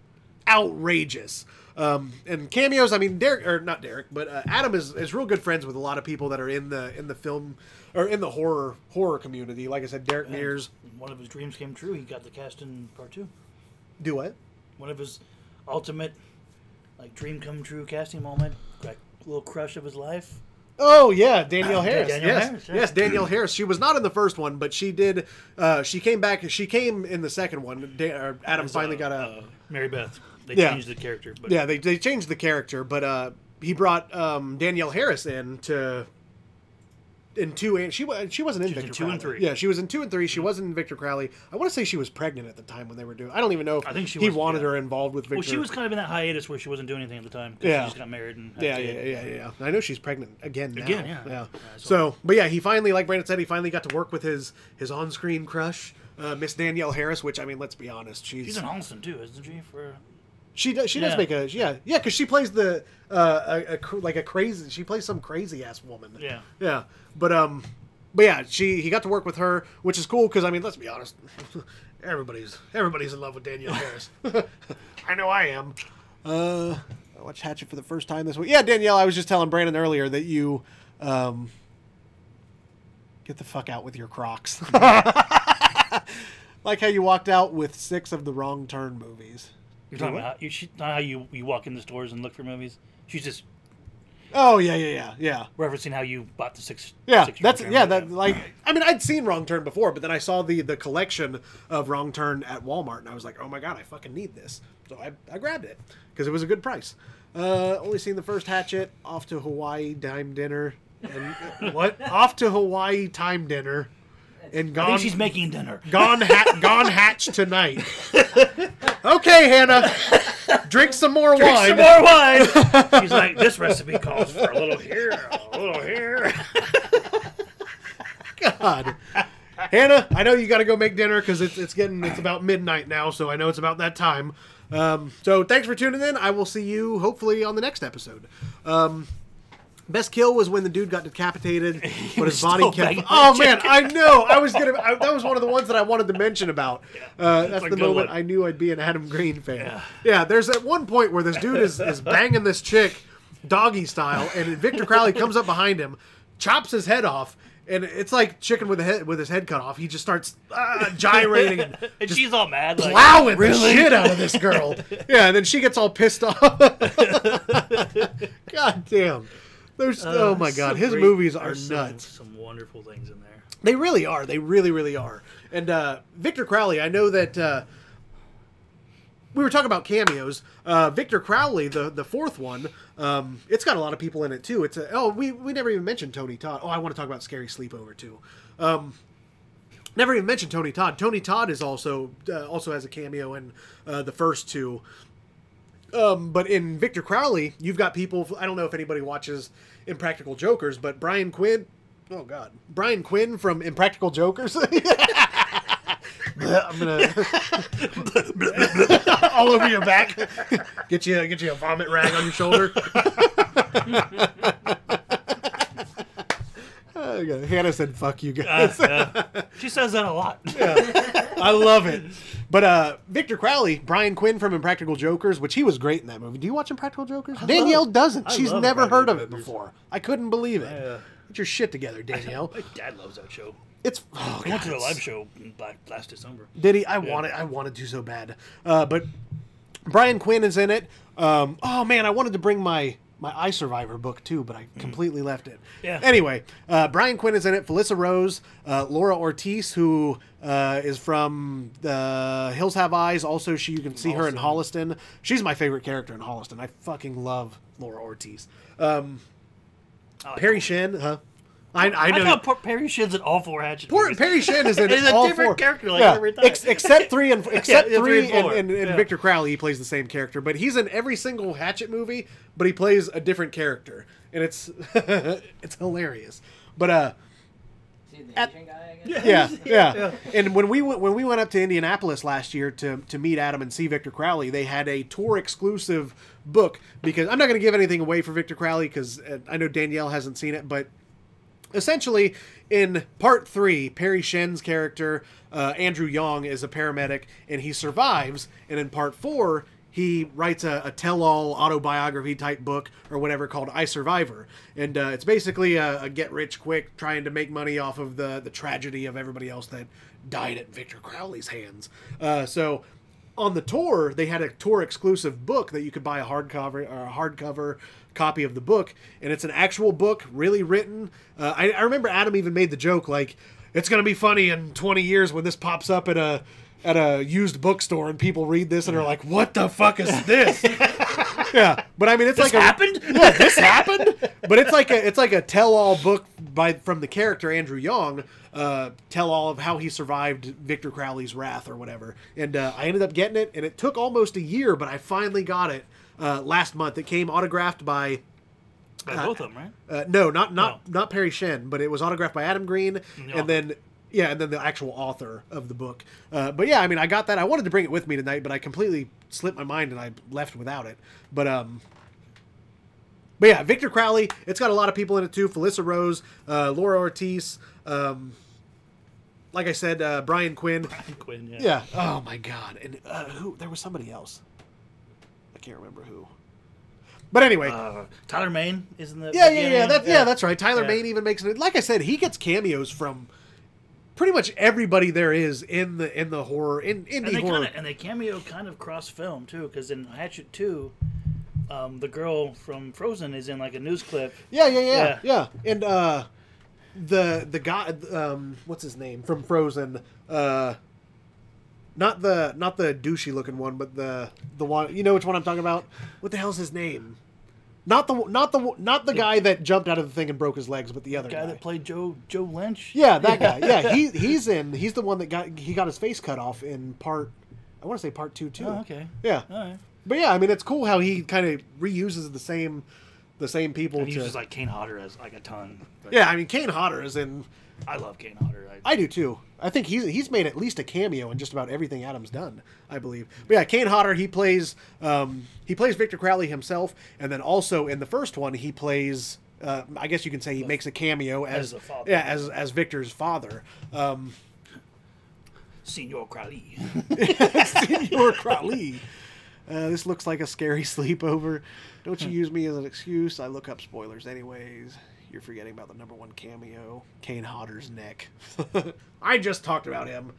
outrageous. And cameos. I mean, not Derek, but Adam is real good friends with a lot of people that are in the film or in the horror community. Like I said, Derek Mears. One of his dreams came true. He got the cast in part 2. Do what? One of his ultimate, like, dream come true casting moment, like little crush of his life. Oh yeah, Danielle Harris. Harris, Yes, Danielle Harris. She was not in the first one, but she did. She came back. She came in the second one. Adam finally got a Mary Beth. They changed the character. But yeah, they changed the character, but he brought Danielle Harris in two. And she wasn't in Victor Crowley. 2 and 3. Yeah, she was in 2 and 3. She wasn't in Victor Crowley. I want to say she was pregnant at the time when they were doing. I don't even know if I think he wanted her involved with Victor. Well, she was kind of in that hiatus where she wasn't doing anything at the time. Yeah, she just got married and yeah. I know she's pregnant again now. Yeah. So, but yeah, he finally, like Brandon said, he finally got to work with his on-screen crush, Miss Danielle Harris. Which I mean, let's be honest, she's in Holliston too, isn't she? She does make a because she plays the she plays some crazy ass woman. Yeah, but yeah, he got to work with her, which is cool because I mean, let's be honest, everybody's in love with Danielle Harris. I know I am. I watched Hatchet for the first time this week. Yeah, Danielle, I was just telling Brandon earlier that you get the fuck out with your Crocs. Like how you walked out with 6 of the Wrong Turn movies. You're talking about how you walk in the stores and look for movies. She's just referencing how you bought the 6. Yeah, I mean, I'd seen Wrong Turn before, but then I saw the collection of Wrong Turn at Walmart, and I was like, oh my god, I fucking need this. So I grabbed it because it was a good price. Only seen the first Hatchet. Off to Hawaii time dinner. And what? Off to Hawaii time dinner. And gone. I think she's making dinner. Gone hatch tonight. Okay, Hannah. Drink some more wine. Some more wine. She's like, this recipe calls for a little here, a little here. God. Hannah, I know you got to go make dinner because it's about midnight now, so I know it's about that time. So thanks for tuning in. I will see you hopefully on the next episode. Best kill was when the dude got decapitated, but his body kept. Oh man, I know. That was one of the ones that I wanted to mention about. That's the moment I knew I'd be an Adam Green fan. Yeah, there's at one point where this dude is banging this chick, doggy style, and Victor Crowley comes up behind him, chops his head off. And it's like chicken with his head cut off. He just starts gyrating, and she's all mad, like, plowing the shit out of this girl. Yeah, and then she gets all pissed off. God damn. Oh my god, his movies are nuts. Some wonderful things in there. They really are. They really, really are. And Victor Crowley, I know that we were talking about cameos. Victor Crowley, the fourth one, it's got a lot of people in it too. It's we never even mentioned Tony Todd. Oh, I want to talk about Scary Sleepover too. Never even mentioned Tony Todd. Tony Todd is also has a cameo in the first 2. But in Victor Crowley, you've got people. I don't know if anybody watches Impractical Jokers, but Brian Quinn from Impractical Jokers. I'm gonna all over your back. Get you a vomit rag on your shoulder. Hannah said, "Fuck you guys." She says that a lot. Yeah. I love it. But Victor Crowley, Brian Quinn from Impractical Jokers, which he was great in that movie. Do you watch Impractical Jokers? Danielle doesn't. She's never heard of it before. I couldn't believe it. Get your shit together, Danielle. My dad loves that show. It's I went to the live show last December. Did he? I wanted to so bad. But Brian Quinn is in it. Oh man, I wanted to bring my I Survivor book too, but I completely left it. Yeah. Anyway, Brian Quinn is in it. Felissa Rose, Laura Ortiz, who is from the Hills Have Eyes. Also, you can see her in Holliston. She's my favorite character in Holliston. I fucking love Laura Ortiz. Perry Shin, huh? I know. thought Perry Shin's in all 4 Hatchet movies. Perry Shin is in He's all a different 4. character every time. Except 3 and 3 and Yeah. Victor Crowley, he plays the same character, but he's in every single Hatchet movie, but he plays a different character, and it's it's hilarious. But yeah. And when we went up to Indianapolis last year to meet Adam and see Victor Crowley, they had a tour exclusive book because I'm not going to give anything away for Victor Crowley because I know Danielle hasn't seen it, but essentially, in part 3, Perry Shen's character, Andrew Yong, is a paramedic, and he survives. And in part 4, he writes a tell-all autobiography type book or whatever called I Survivor. And it's basically a get-rich-quick, trying to make money off of the tragedy of everybody else that died at Victor Crowley's hands. So on the tour, they had a tour-exclusive book that you could buy a hardcover copy of the book, and it's an actual book, really written. I remember Adam even made the joke, like, it's going to be funny in 20 years when this pops up at a used bookstore and people read this and are like, what the fuck is this? Yeah, but I mean, it's this like happened? Yeah, this happened? But it's like a tell-all book from the character Andrew Yong, tell all of how he survived Victor Crowley's wrath or whatever. And I ended up getting it, and it took almost a year, but I finally got it last month. It came autographed by both of them, right? No, not Perry Shen, but it was autographed by Adam Green, and then the actual author of the book. But yeah, I mean, I got that. I wanted to bring it with me tonight, but I completely slipped my mind and I left without it. But yeah, Victor Crowley. It's got a lot of people in it too. Felissa Rose, Laura Ortiz. Like I said, Brian Quinn. Brian Quinn, yeah. Yeah. Oh my God. And who? There was somebody else. I can't remember who. But anyway, Tyler Mane isn't the that's right. Tyler Mane even makes it. Like I said, he gets cameos from pretty much everybody there is in the horror indie horror. And they cameo kind of cross film too, because in Hatchet 2, the girl from Frozen is in like a news clip. Yeah. And the guy, what's his name from Frozen? Not the douchey looking one, but the one, you know which one I'm talking about? What the hell's his name? Not the guy that jumped out of the thing and broke his legs, but the other guy that played Joe Lynch. Yeah, that guy. Yeah, he's the one that got his face cut off in part 2 too. Oh, okay. Yeah. All right. But yeah, I mean, it's cool how he kind of reuses the same people. And he uses like Kane Hodder as like a ton. But yeah, I mean, Kane Hodder is in. I love Kane Hodder. I do too. I think he's made at least a cameo in just about everything Adam's done, I believe. But yeah, Kane Hodder, he plays Victor Crowley himself, and then also in the first one he plays I guess you can say he makes a cameo as the father. Yeah, as Victor's father. Senor Crowley. Senor Crowley. This looks like a scary sleepover. Don't you use me as an excuse. I look up spoilers anyways. You're forgetting about the #1 cameo, Kane Hodder's neck. I just talked about him.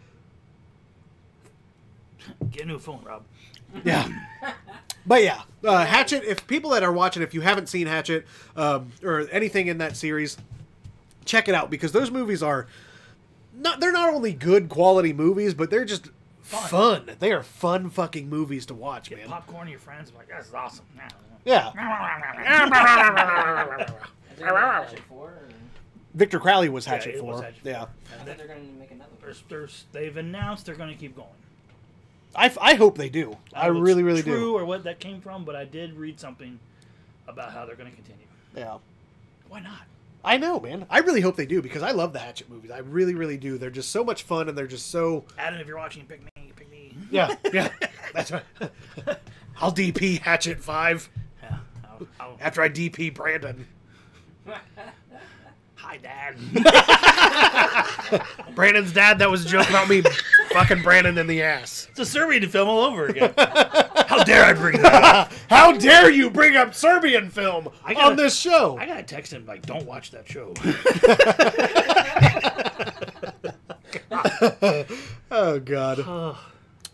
Get a new phone, Rob. Yeah. But yeah, Hatchet, if people that are watching, if you haven't seen Hatchet or anything in that series, check it out, because those movies are they're not only good quality movies, but they're just fun. They are fun fucking movies to watch, man. Popcorn to your friends, like, that's awesome. Yeah. Victor Crowley was Hatchet 4. Yeah. I think they're going to make another one. They've announced they're going to keep going. I hope they do. I really, really do. True or what that came from, but I did read something about how they're going to continue. Yeah. Why not? I know, man. I really hope they do, because I love the Hatchet movies. I really, really do. They're just so much fun, and they're just so... Adam, if you're watching, pick me. Yeah. That's right. I'll DP Hatchet 5. Yeah. After I DP Brandon. Hi, Dad. Brandon's dad, that was a joke about me fucking Brandon in the ass. It's a Serbian film all over again. How dare I bring that up? How dare you bring up Serbian film on this show? I gotta text him, like, don't watch that show. Oh, God.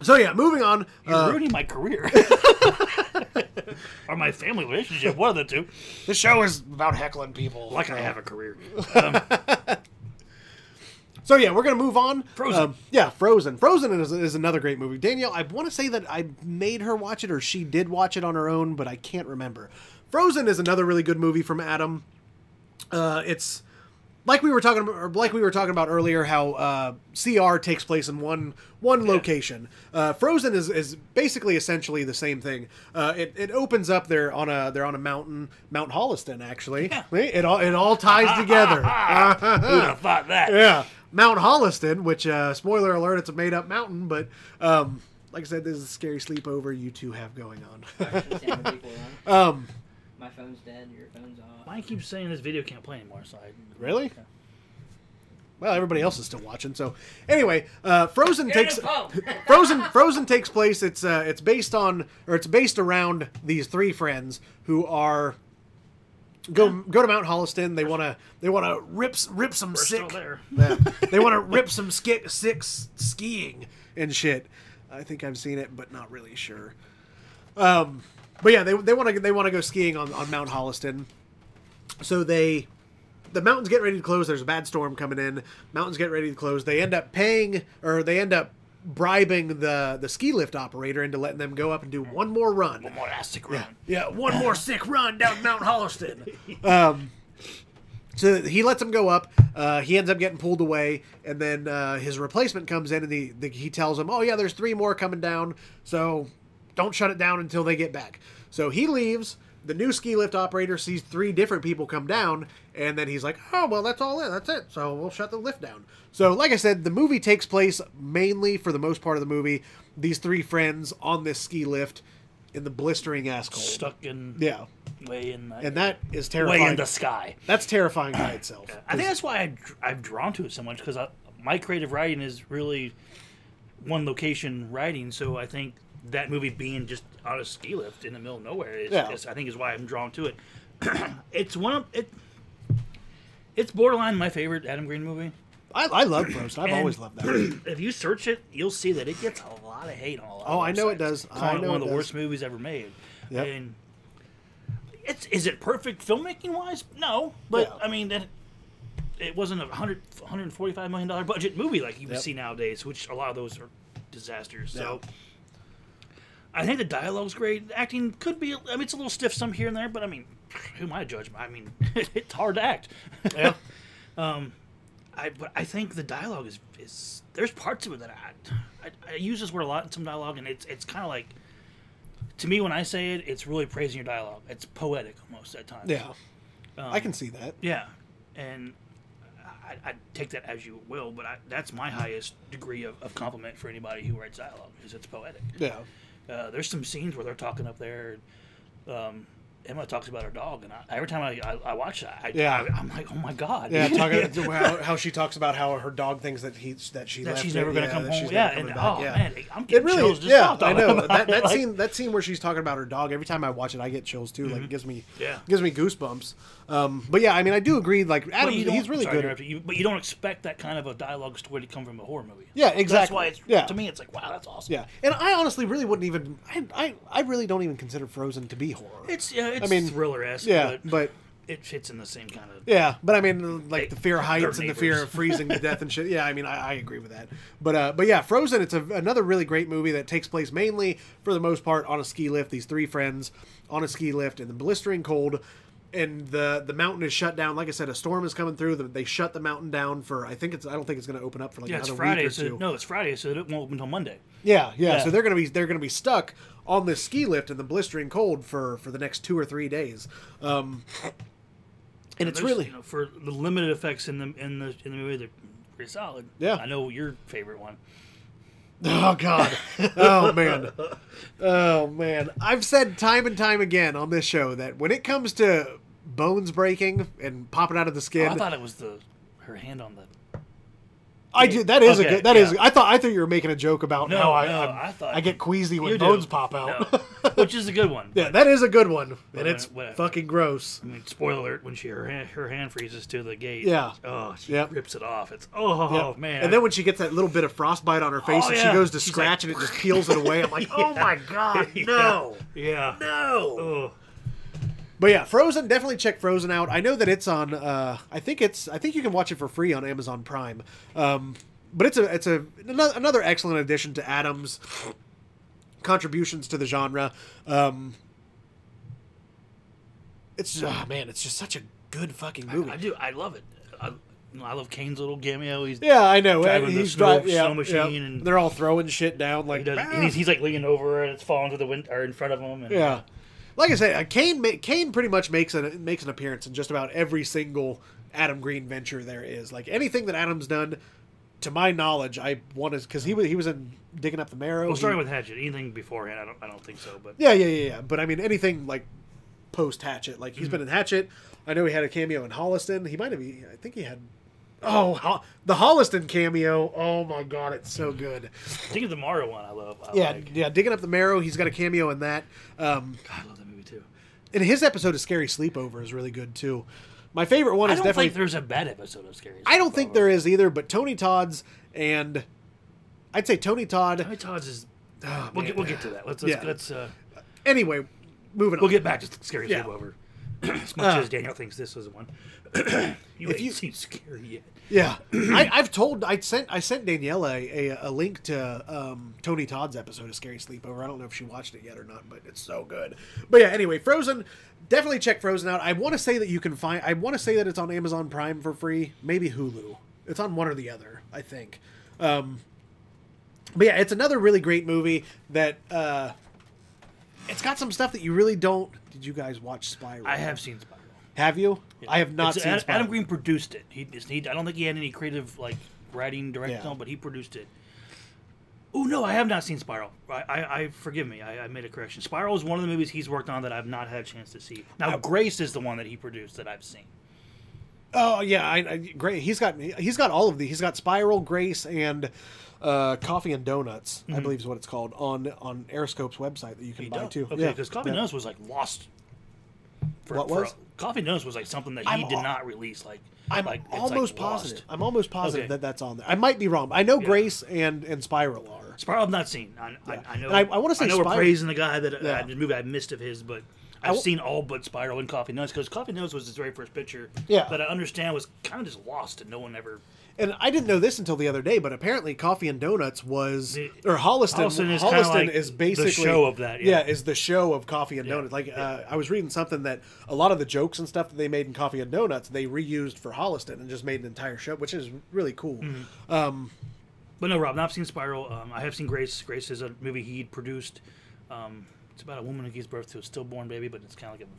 So, yeah, moving on. You're ruining my career. Or my family relationship, one of the two. This show is about heckling people. Like I have a career. So, yeah, we're going to move on. Frozen. Frozen. Frozen is another great movie. Danielle, I want to say that I made her watch it, or she did watch it on her own, but I can't remember. Frozen is another really good movie from Adam. It's... Like we were talking about earlier, how CR takes place in one location. Frozen is basically essentially the same thing. It opens up they're on a mountain, Mount Holliston, actually. Yeah. It all ties together. Who'd have thought that? Yeah, Mount Holliston, which spoiler alert, it's a made up mountain, but like I said, this is a scary sleepover you two have going on. My phone's dead. Your phone's off. Mine keeps saying this video can't play anymore. So Really? Yeah. Well, everybody else is still watching. So, anyway, Frozen takes Frozen takes place. It's based around these three friends who are go to Mount Holliston. They want to rip some sick. Yeah, they want to rip some sick skiing and shit. I think I've seen it, but not really sure. But yeah, they want to go skiing on Mount Holliston. So the mountains get ready to close. There's a bad storm coming in. Mountains get ready to close. They end up bribing the ski lift operator into letting them go up and do one more run. One more sick run. Yeah, one more sick run down Mount Holliston. So he lets them go up. He ends up getting pulled away, and then his replacement comes in, and he tells him, "Oh yeah, there's 3 more coming down, so don't shut it down until they get back." So he leaves. The new ski lift operator sees 3 different people come down, and then he's like, "Oh, well, that's all it. That's it. So we'll shut the lift down." So, like I said, the movie takes place mainly, for the most part of the movie, these 3 friends on this ski lift in the blistering ass cold. Stuck in... Yeah. Way in... And that is terrifying. Way in the sky. That's terrifying by itself. I think that's why I've drawn to it so much, because my creative writing is really one location writing, so I think that movie being just on a ski lift in the middle of nowhere I think is why I'm drawn to it. It's borderline my favorite Adam Green movie. I love Frozen. I've always loved that. If you search it, you'll see that it gets a lot of hate on a lot of I know it does. I know one of the worst movies ever made. Yep. And is it perfect filmmaking wise? No, but I mean it wasn't a $145 million budget movie like you would see nowadays, which a lot of those are disasters. So I think the dialogue's great. The acting could be, I mean, it's a little stiff some here and there, but I mean, who am I to judge? I mean, it's hard to act. Yeah. But I think the dialogue is there's parts of it that I use this word a lot in some dialogue, and it's kind of like, to me, when I say it, it's really praising your dialogue. It's poetic almost at times. Yeah. I can see that. Yeah. And I take that as you will, but that's my highest degree of compliment for anybody who writes dialogue, is it's poetic. Yeah. There's some scenes where they're talking up there. Emma talks about her dog, and every time I watch that, I'm like, oh my god. Yeah, talking how she talks about how her dog thinks that she's never going to come home. Yeah, and man, I'm getting chills just I know that scene where she's talking about her dog. Every time I watch it, I get chills too. Like it gives me goosebumps. But yeah, I mean, I do agree. Like Adam, he's really good. But you don't expect that kind of a dialogue story to come from a horror movie. Yeah, exactly. That's why to me it's like, wow, that's awesome. Yeah, and I honestly really wouldn't even. I really don't even consider Frozen to be horror. It's thriller-esque, but it fits in the same kind of... Yeah, but I mean, like the fear of heights and the fear of freezing to death and shit. Yeah, I mean, I agree with that. But yeah, Frozen, it's another really great movie that takes place mainly, for the most part, on a ski lift. These 3 friends on a ski lift in the blistering cold, and the mountain is shut down. Like I said, a storm is coming through. They shut the mountain down for, I don't think it's going to open up for like another week or 2. No, it's Friday, so it won't open until Monday. Yeah. So they're gonna be stuck on this ski lift in the blistering cold for the next 2 or 3 days. And it's really for the limited effects in the movie, they're pretty solid. Yeah, I know your favorite one. Oh God! Oh man! I've said time and time again on this show that when it comes to bones breaking and popping out of the skin, I thought it was her hand on the. I do. That is a good. That is. I thought you were making a joke about how I get queasy when bones pop out, which is a good one. Yeah, that is a good one, and it's fucking gross. I mean, spoiler alert: when her hand freezes to the gate, she rips it off. It's man. And then when she gets that little bit of frostbite on her face, and she goes to scratch and it just peels it away. I'm like, oh my God, no, no. But yeah, Frozen, definitely check Frozen out. I know that it's on. I think you can watch it for free on Amazon Prime. But it's another excellent addition to Adam's contributions to the genre. It's just such a good fucking movie. I do. I love it. I love Kane's little cameo. I know. Driving the snow machine, and they're all throwing shit down like. He's like leaning over, and it's falling to the wind or in front of him. And, like I say, Kane pretty much makes an appearance in just about every single Adam Green venture there is. Like anything that Adam's done, to my knowledge, I want to, because he was in Digging Up the Marrow. Well, starting with Hatchet, anything beforehand, I don't think so. But yeah. But I mean, anything like post Hatchet. Like he's been in Hatchet. I know he had a cameo in Holliston. He might have. I think he had. Oh, the Holliston cameo. Oh my God, it's so good. Digging the Mario one, I love. Yeah, Digging Up the Marrow. He's got a cameo in that. God, I love that movie too. And his episode of Scary Sleepover is really good too. My favorite one is definitely. I don't think there's a bad episode of Scary Sleepover. I don't think there is either, but Tony Todd's and I'd say Tony Todd. Tony Todd's is. We'll get to that. Let's. Anyway, moving on. We'll get back to Scary Sleepover. As much as Daniel thinks this is one. You ain't seen Scary yet. Yeah, I sent Danielle a link to Tony Todd's episode of Scary Sleepover. I don't know if she watched it yet or not, but it's so good. But yeah, anyway, Frozen. Definitely check Frozen out. I want to say that you can find. I want to say that it's on Amazon Prime for free, maybe Hulu. It's on one or the other, I think. But yeah, it's another really great movie that. It's got some stuff that you really don't. Did you guys watch Spiral? I have seen Spiral. Have you? Yeah. I have not seen Spiral. Adam Green produced it. I don't think he had any creative writing, directing, but he produced it. Oh no, I have not seen Spiral. I forgive me. I made a correction. Spiral is one of the movies he's worked on that I've not had a chance to see. Now, Grace is the one that he produced that I've seen. Oh yeah, great. He's got all of these. He's got Spiral, Grace, and Coffee and Donuts. I believe is what it's called on Aeroscope's website that you can buy too. Okay, because Coffee and Donuts was lost. Coffee and Donuts was something that he did not release. I'm almost positive. I'm almost positive that that's on there. I might be wrong. I know Grace and Spiral are. Spiral I've not seen. I know. I want to say we're praising the guy the movie I missed of his, but I've seen all but Spiral and Coffee and Donuts because Coffee and Donuts was his very first picture. Yeah. That I understand was kind of just lost and no one ever. And I didn't know this until the other day, but apparently Coffee and Donuts was Holliston is basically the show of that. Yeah, is the show of Coffee and Donuts. I was reading something that a lot of the jokes and stuff that they made in Coffee and Donuts they reused for Holliston and just made an entire show, which is really cool. Mm-hmm. But no, Rob, I've seen Spiral. I have seen Grace. Grace is a movie he'd produced. It's about a woman who gives birth to a stillborn baby, but it's kind of like a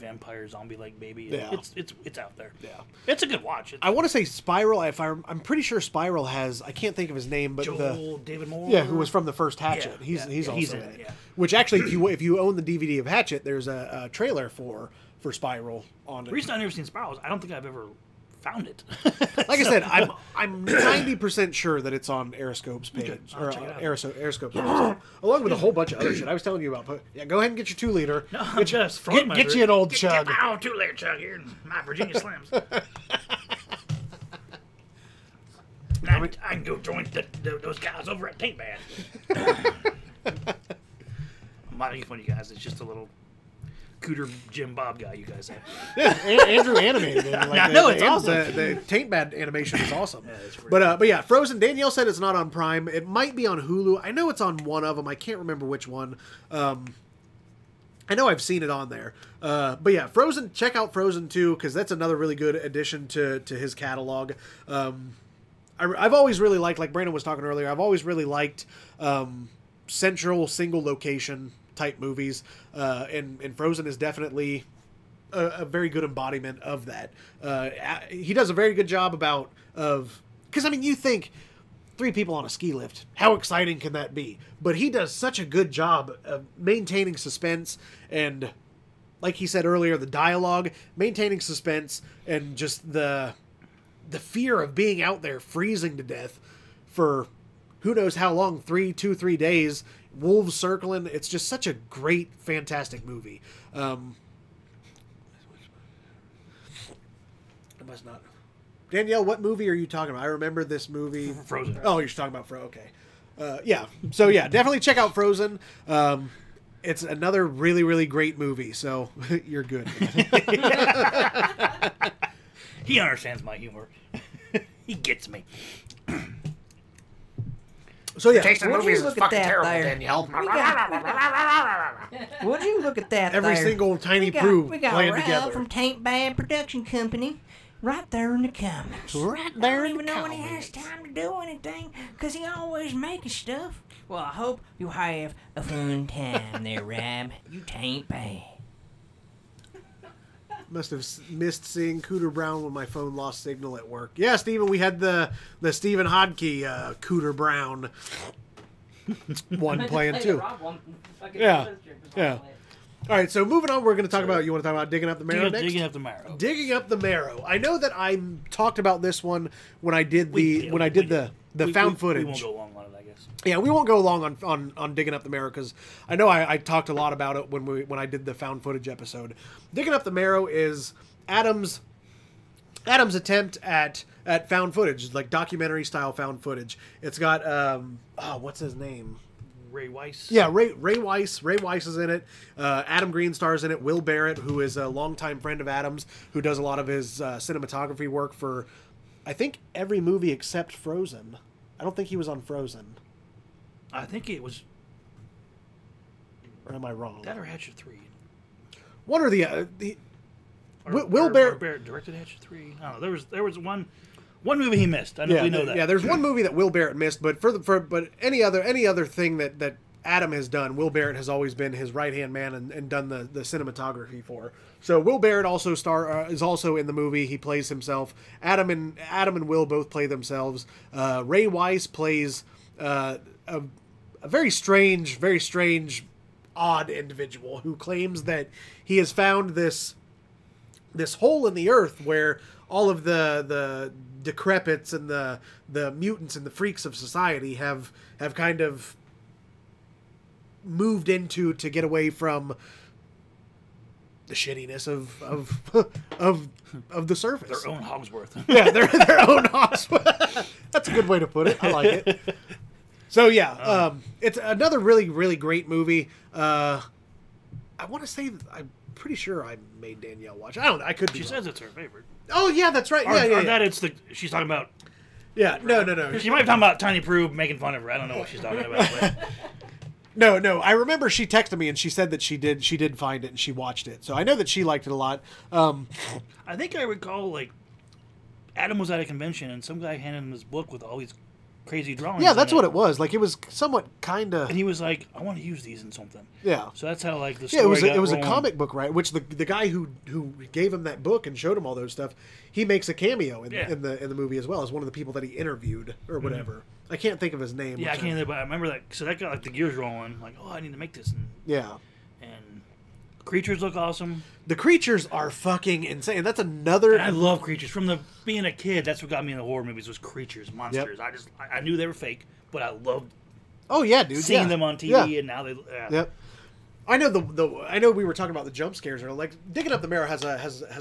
vampire zombie-like baby. Yeah. It's out there. Yeah, it's a good watch. I want to say Spiral. I'm pretty sure Spiral has. I can't think of his name, but David Moore. Yeah, who was from the first Hatchet. Yeah, he's also in it. Yeah. Which actually, if you own the DVD of Hatchet, there's a trailer for Spiral on it. The reason I've never seen Spiral is I don't think I've ever found it. Like I said, I'm 90% sure that it's on Aeroscope's page or Aeroscope's website, along with a whole bunch of other shit. I was telling you about. Yeah, go ahead and get your 2-liter. No, I'm just get you an old chug. Get my old 2-liter chug here in my Virginia Slims. I can go join those guys over at Taint Bad. I'm not making fun of you guys. It's just a little Cooter Jim Bob guy you guys have. Yeah, Andrew animated it. It's awesome. The Taint Bad animation is awesome. But yeah, Frozen. Danielle said it's not on Prime. It might be on Hulu. I know it's on one of them. I can't remember which one. I know I've seen it on there. But yeah, Frozen. Check out Frozen 2 because that's another really good addition to his catalog. I've always really liked, like Brandon was talking earlier, I've always really liked central single location type movies, and Frozen is definitely a very good embodiment of that. He does a very good job because I mean, you think 3 people on a ski lift, how exciting can that be? But he does such a good job of maintaining suspense and, like he said earlier, the dialogue, maintaining suspense and just the fear of being out there freezing to death for who knows how long, 3 days, wolves circling. It's just such a great, fantastic movie. I must not. Danielle, what movie are you talking about? I remember this movie. Frozen. Oh, you're talking about Frozen. Okay. Yeah. So yeah, definitely check out Frozen. It's another really, really great movie. So you're good. He understands my humor. He gets me. So yeah, Taste of movies is fucking terrible, Danielle. Would you look at that? Every single tiny proof we got playing Ralph together from Taint Bad Production Company, right there in the comments. Right there I in don't the even know when he has time to do anything, because he always making stuff. Well, I hope you have a fun time there, Rob. You Taint Bad. Must have missed seeing Cooter Brown when my phone lost signal at work. Yeah, Steven, we had the Stephen Hodke Cooter Brown one playing too. Yeah, yeah. All right, so moving on, we're going to talk about. You want to talk about digging up the marrow next? Digging up the marrow. Digging up the marrow. I know that I talked about this one when I did the found footage. We won't go long on it, I guess. Yeah, we won't go long on digging up the marrow because I know I talked a lot about it when I did the found footage episode. Digging up the marrow is Adam's attempt at found footage, like documentary style found footage. It's got what's his name? Ray Weiss. Yeah, Ray Weiss. Ray Weiss is in it. Adam Green stars in it. Will Barrett, who is a longtime friend of Adam's, who does a lot of his cinematography work for, I think, every movie except Frozen. I don't think he was on Frozen. I think it was. Or am I wrong? That or Hatchet 3. One or the Will Barrett directed Hatchet 3. I don't know. There was one movie he missed. I know we know that. Yeah, there's one movie that Will Barrett missed, but but any other thing that Adam has done, Will Barrett has always been his right hand man and done the cinematography for. So Will Barrett also is also in the movie. He plays himself. Adam and Will both play themselves. Ray Weiss plays a very strange, odd individual who claims that he has found this hole in the earth where all of the decrepits and the mutants and the freaks of society have kind of moved into to get away from the shittiness of the surface. Their own Hogsworth. Yeah, their own Hogsworth. That's a good way to put it. I like it. So yeah, it's another really great movie. I want to say I'm pretty sure I made Danielle watch. I don't know. I could be wrong. Says it's her favorite. Oh yeah, that's right. Yeah. That it's she's talking about. Yeah, no. She might be talking about Tiny Prue making fun of her. I don't know what she's talking about. But. No. I remember she texted me and she said that she did find it and she watched it. So I know that she liked it a lot. I think I recall like Adam was at a convention and some guy handed him this book with all these crazy drawings. Yeah, that's what it was. Like it was somewhat kind of. And he was like, "I want to use these in something." Yeah. So that's how like the story it was got a comic book, right? Which the guy who gave him that book and showed him all those stuff, he makes a cameo in the movie as well as one of the people that he interviewed or whatever. Mm-hmm. I can't think of his name. Yeah, I can't. But I remember that. So that got like the gears rolling. Like, oh, I need to make this. And, And creatures look awesome. The creatures are fucking insane. That's another. And I love creatures. From being a kid, that's what got me into horror movies was creatures, monsters. Yep. I knew they were fake, but I loved. Oh yeah, dude. Seeing them on TV and now they. Yep. I know I know we were talking about the jump scares. Or like Digging Up the Marrow has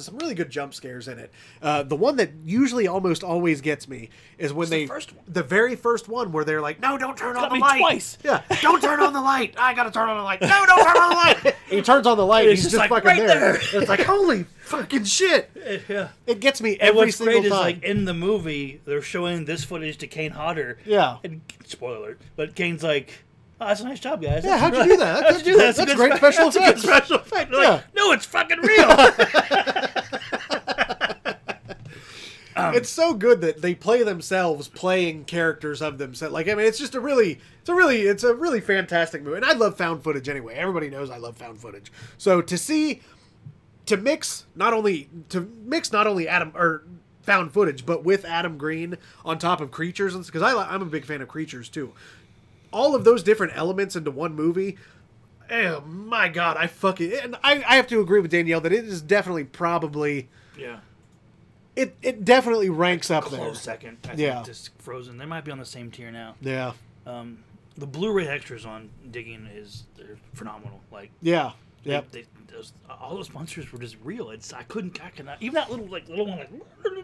some really good jump scares in it. The one that usually almost always gets me is when the very first one where they're like, "No, don't turn on the light." Twice. Yeah, don't turn on the light. I gotta turn on the light. No, don't turn on the light. He turns on the light. He's just like fucking right there. It's like holy fucking shit. Yeah, it gets me and every what's single great time. is like in the movie they're showing this footage to Kane Hodder. Yeah. And spoiler alert, but Kane's like. Oh, that's a nice job, guys. Yeah, how'd you do that? How'd you do that? That's great special effects. Special effect. They're like, no, it's fucking real. It's so good that they play themselves playing characters of themselves. Like, I mean, it's just a really fantastic movie. And I love found footage anyway. Everybody knows I love found footage. So to mix not only Adam or found footage, but with Adam Green on top of creatures, because I'm a big fan of creatures too. All of those different elements into one movie. Oh my god, and I have to agree with Danielle that it is definitely probably It definitely ranks up there. Close second. I think just Frozen. They might be on the same tier now. Yeah. The Blu-ray extras on Digging they're phenomenal. Like all those monsters were just real. I couldn't even that little one like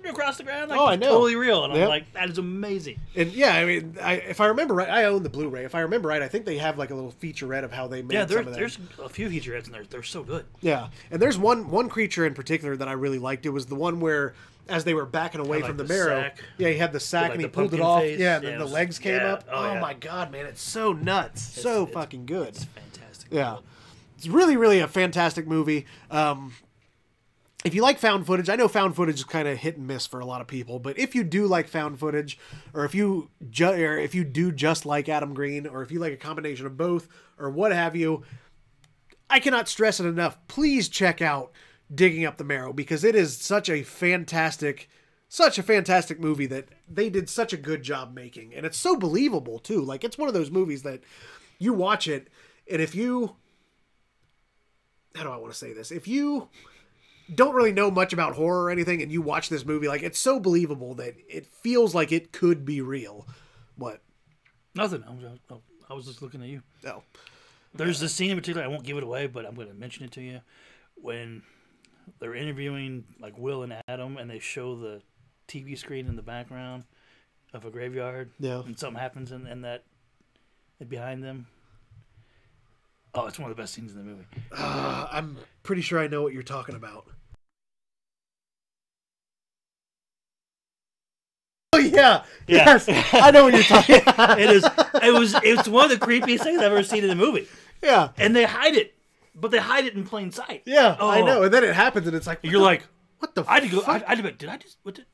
across the ground. Like, I know, totally real. And I'm like, that is amazing. And yeah, I mean, if I remember right, I own the Blu-ray. If I remember right, I think they have like a little featurette of how they made some of that. There's a few featurettes in there. They're so good. Yeah, and there's one creature in particular that I really liked. It was the one where, as they were backing away from the marrow, sack. he had the sack and he pulled it off. Yeah, and then the legs came up. Oh my god, man, it's so nuts, so fucking good. It's fantastic. Yeah. It's really a fantastic movie. If you like found footage, I know found footage is kind of hit and miss for a lot of people, but if you do like found footage, or if you do just like Adam Green, or if you like a combination of both, or what have you, I cannot stress it enough. Please check out Digging Up the Marrow, because it is such a fantastic movie that they did such a good job making, and it's so believable too. Like, it's one of those movies that you watch it, and if you how do I want to say this? If you don't really know much about horror or anything and you watch this movie, like, it's so believable that it feels like it could be real. What? Nothing. I was just looking at you. Oh. There's this scene in particular, I won't give it away, but I'm going to mention it to you. When they're interviewing, like, Will and Adam, and they show the TV screen in the background of a graveyard. Yeah. And something happens in that behind them. Oh, it's one of the best scenes in the movie. I'm pretty sure I know what you're talking about. Oh yeah, yes, I know what you're talking about. It's one of the creepiest things I've ever seen in the movie. Yeah, and they hide it, but they hide it in plain sight. Yeah, I know. And then it happens, and it's like you're like, what the? I had to go. I did I just? What did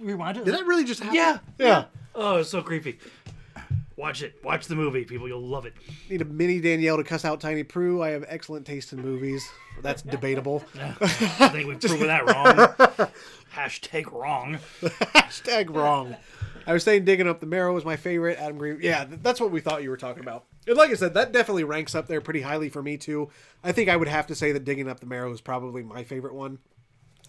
rewind it? Did that really just happen? Yeah. Oh, it's so creepy. Watch it. Watch the movie, people. You'll love it. Need a mini Danielle to cuss out Tiny Prue. I have excellent taste in movies. That's debatable. I think we've proven that wrong. Hashtag wrong. Hashtag wrong. I was saying Digging Up the Marrow was my favorite. Adam Green. Yeah, that's what we thought you were talking about. And like I said, that definitely ranks up there pretty highly for me, too. I think I would have to say that Digging Up the Marrow is probably my favorite one.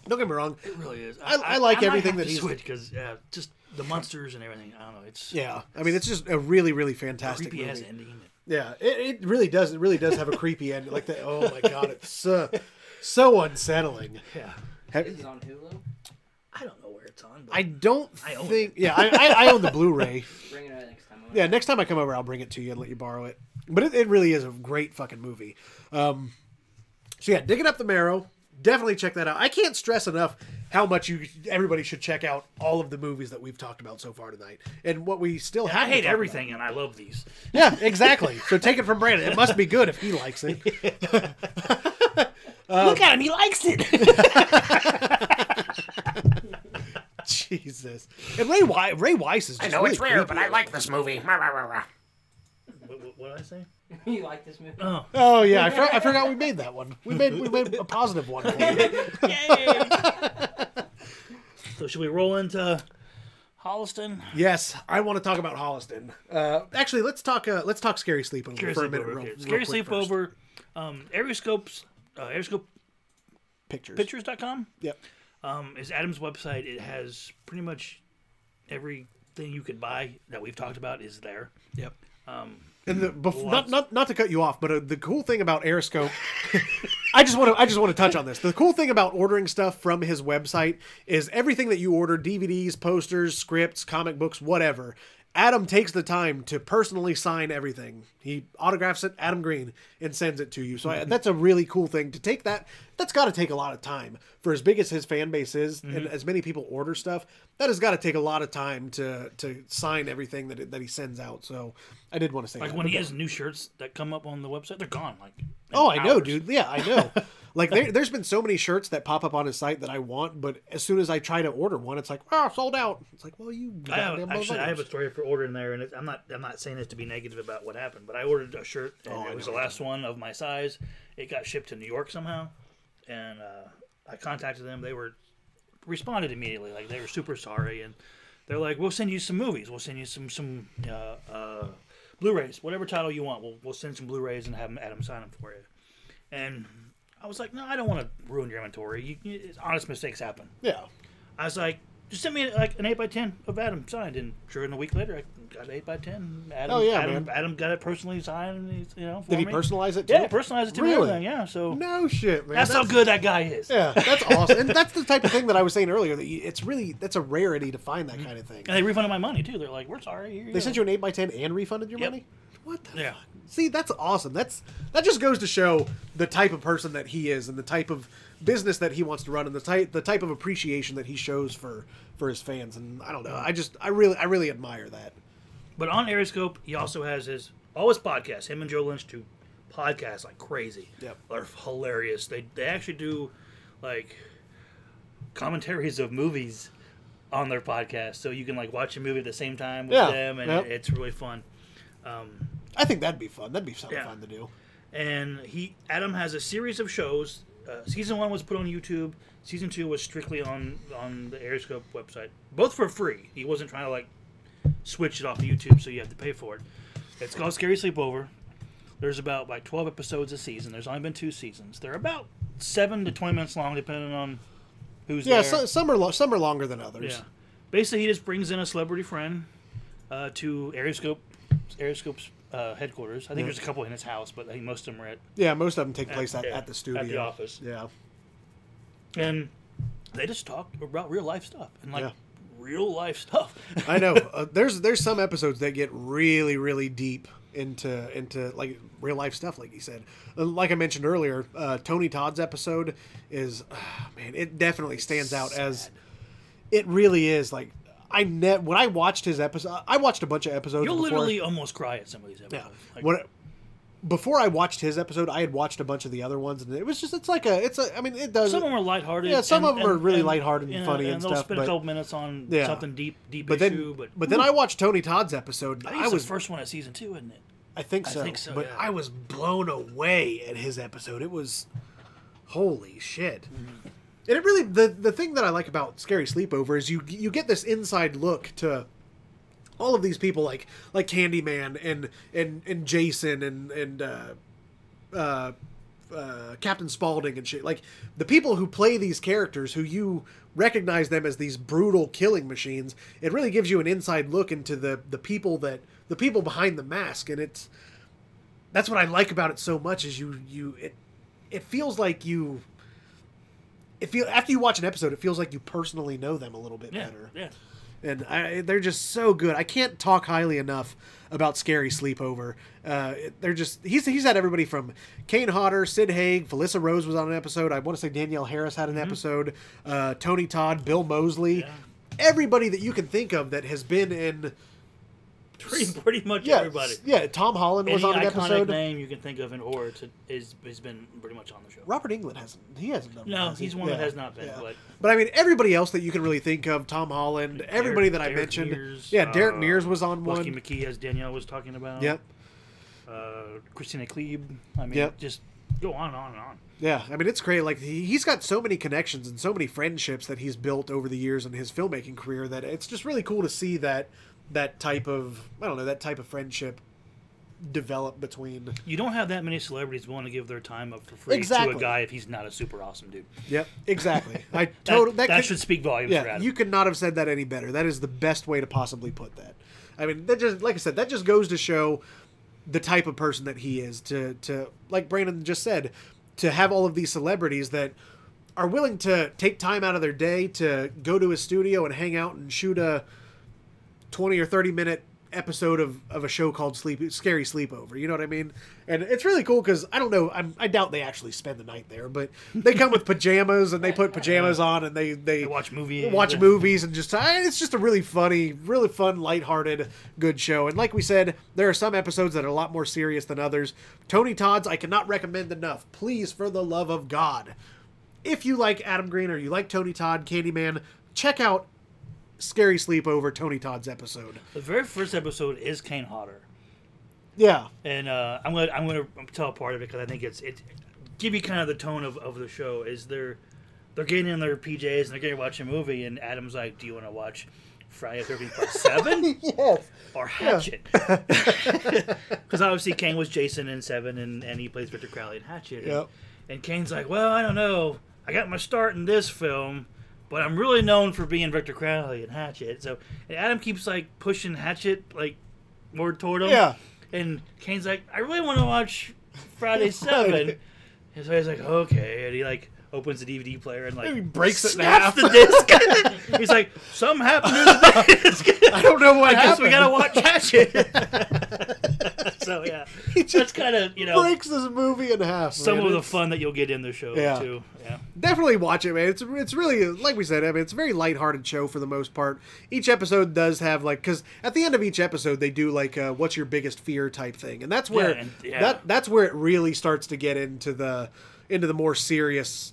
Don't get me wrong. It really is. I like everything that he's... switch because just the monsters and everything. I don't know. It's I mean, it's just a really, really fantastic creepy movie. ass ending. Yeah, it really does. It really does have a creepy ending. Like that. Oh my god, it's so unsettling. Yeah. Is it on Hulu? I don't know where it's on. I don't own think. it. Yeah, I own the Blu-ray. Bring it out next time. Yeah, next time I come over, I'll bring it to you and let you borrow it. But it really is a great fucking movie. So yeah, Digging Up the Marrow. Definitely check that out. I can't stress enough how much everybody should check out all of the movies that we've talked about so far tonight, and what we still have. I hate to talk everything, and I love these. Yeah, exactly. So take it from Brandon. It must be good if he likes it. Look at him; he likes it. Jesus. And Ray Weiss is. Just I know really it's rare, creepy. but I like this movie. What did I say? You like this movie? Oh yeah, I forgot we made that one. We made a positive one. For you. Yay! So should we roll into Holliston? Yes, I want to talk about Holliston. Actually, let's talk Scary Sleepover for a minute. Okay. Real Scary quick first. Sleepover. Aeroscope's Pictures. Pictures.com. Yep. Is Adam's website. It has pretty much everything you could buy that we've talked about is there. Yep. And not to cut you off, but the cool thing about Aeroscope, I just want to touch on this. The cool thing about ordering stuff from his website is everything that you order, DVDs, posters, scripts, comic books, whatever, Adam takes the time to personally sign everything. He autographs it, Adam Green, and sends it to you. So that's a really cool thing to take that. That's got to take a lot of time. For as big as his fan base is, and as many people order stuff, that has got to take a lot of time to sign everything that he sends out. So I did want to say like that. when he has new shirts that come up on the website, they're gone. Like I know, dude. Yeah, I know. Like there's been so many shirts that pop up on his site that I want, but as soon as I try to order one, it's like, sold out. It's like, well, you. I have a story for ordering there, and I'm not saying this to be negative about what happened, but I ordered a shirt, and it was the last one of my size. It got shipped to New York somehow, and I contacted them. They responded immediately, like they were super sorry, and they're like, we'll send you some movies, we'll send you some Blu-rays, whatever title you want. We'll send some Blu-rays and have Adam sign them for you. And I was like, no, I don't want to ruin your inventory. Honest mistakes happen. Yeah. I was like, just send me like an 8x10 of Adam signed, and sure, in a week later, I got an 8x10. Adam got it personally signed. For Did he me. personalize it too? Yeah, personalize it to Really? everything. Yeah, so no shit, man. That's how good that guy is. Yeah, that's awesome, and that's the type of thing that I was saying earlier. That's a rarity to find that kind of thing. And they refunded my money too. They're like, we're sorry. Here you They go. sent you an 8x10 and refunded your money. What the? Yeah. Fuck? See, that's awesome. That just goes to show the type of person that he is, and the type of business that he wants to run, and the type of appreciation that he shows for his fans. And I don't know. I really admire that. But on Aeroscope, he also has all his podcasts. Him and Joe Lynch do podcasts like crazy. Yep. They're hilarious. They actually do like commentaries of movies on their podcast, so you can like watch a movie at the same time with them, and it's really fun. I think that'd be fun. That'd be something fun to do. And Adam has a series of shows. Season 1 was put on YouTube. Season 2 was strictly on the Aeroscope website, both for free. He wasn't trying to like switch it off to YouTube, so you have to pay for it. It's called Scary Sleepover. There's about like 12 episodes a season. There's only been 2 seasons. They're about 7 to 20 minutes long, depending on who's there. Yeah, some are longer than others. Yeah. Basically, he just brings in a celebrity friend to Aeroscope's headquarters. I think there's a couple in his house, but I think most of them are at... Yeah, most of them take place at the studio. At the office. Yeah. And they just talk about real life stuff. And real life stuff. I know. There's some episodes that get really, really deep into like real life stuff, like you said. Like I mentioned earlier, Tony Todd's episode is, man, it definitely stands out as... It really is. Like, when I watched his episode, I watched a bunch of episodes. You'll literally almost cry at some of these episodes. Yeah. Before I watched his episode, I had watched a bunch of the other ones, and it was just, I mean, it does. Some of them are lighthearted. Yeah, some of them are really lighthearted and funny and they'll stuff. spend a couple minutes on something deep issue. But then I watched Tony Todd's episode. I think it's the first one of season 2, isn't it? I think so. But yeah. I was blown away at his episode. It was, holy shit. Mm-hmm. And it really, the thing that I like about Scary Sleepover is you get this inside look to all of these people like Candyman and Jason and Captain Spaulding and shit. Like, the people who play these characters, who you recognize them as these brutal killing machines, it really gives you an inside look into the people behind the mask. And that's what I like about it so much, is it feels like after you watch an episode, it feels like you personally know them a little bit better. Yeah. And they're just so good. I can't talk highly enough about Scary Sleepover. They're just, he's had everybody from Kane Hodder, Sid Haig, Felissa Rose was on an episode. I want to say Danielle Harris had an episode. Tony Todd, Bill Moseley. Yeah. Everybody that you can think of that has been in... Pretty much everybody. Yeah, Tom Holland was on an episode. Any iconic name you can think of in horror has been pretty much on the show. Robert Englund hasn't done No, that, he's one that has not been. Yeah. But I mean, everybody else that you can really think of, Tom Holland, everybody that I mentioned. Mears, Derek Mears was on one. Lucky McKee, as Danielle was talking about. Yep. Christina Klebe. I mean, just go on and on and on. Yeah, I mean, it's great. Like, he's got so many connections and so many friendships that he's built over the years in his filmmaking career that it's just really cool to see that type of friendship develop between... You don't have that many celebrities willing to give their time up for free to a guy if he's not a super awesome dude. Yep, exactly. That should speak volumes for Adam. You could not have said that any better. That is the best way to possibly put that. I mean, that just, like I said, that just goes to show the type of person that he is. To like Brandon just said, to have all of these celebrities that are willing to take time out of their day to go to his studio and hang out and shoot a 20 or 30 minute episode of a show called Scary Sleepover. You know what I mean? And it's really cool because I don't know. I doubt they actually spend the night there, but they come with pajamas and they put pajamas on and they watch movies. And just it's just a really fun, lighthearted, good show. And like we said, there are some episodes that are a lot more serious than others. Tony Todd's I cannot recommend enough. Please, for the love of God, if you like Adam Green or you like Tony Todd, Candyman, check out Scary Sleepover, Tony Todd's episode. The very first episode is Kane Hodder. Yeah, and I'm gonna tell part of it because I think it's give you kind of the tone of the show. Is they're getting in their PJs and they're getting to watch a movie, and Adam's like, "Do you want to watch Friday the 13th Part 7? Yes, or Hatchet?" Because obviously Kane was Jason in 7, and he plays Victor Crowley in Hatchet. Yep. And Kane's like, "Well, I don't know. I got my start in this film, but I'm really known for being Victor Crowley in Hatchet." So and Adam keeps like pushing Hatchet like more toward him. Yeah. And Kane's like, "I really want to watch Friday 7." And so he's like, "Okay." And he like opens the DVD player and like he breaks it in snaps half. the disc. He's like, "Something happened to the disc." I don't know what I guess happened. we gotta watch Hatchet. So yeah, that's kind of breaks this movie in half. Some man. of the fun that you'll get in the show too. Yeah, definitely watch it, man. It's really, like we said, I mean, it's a very lighthearted show for the most part. Each episode does have like, because at the end of each episode they do like what's your biggest fear type thing, and that's where that's where it really starts to get into the more serious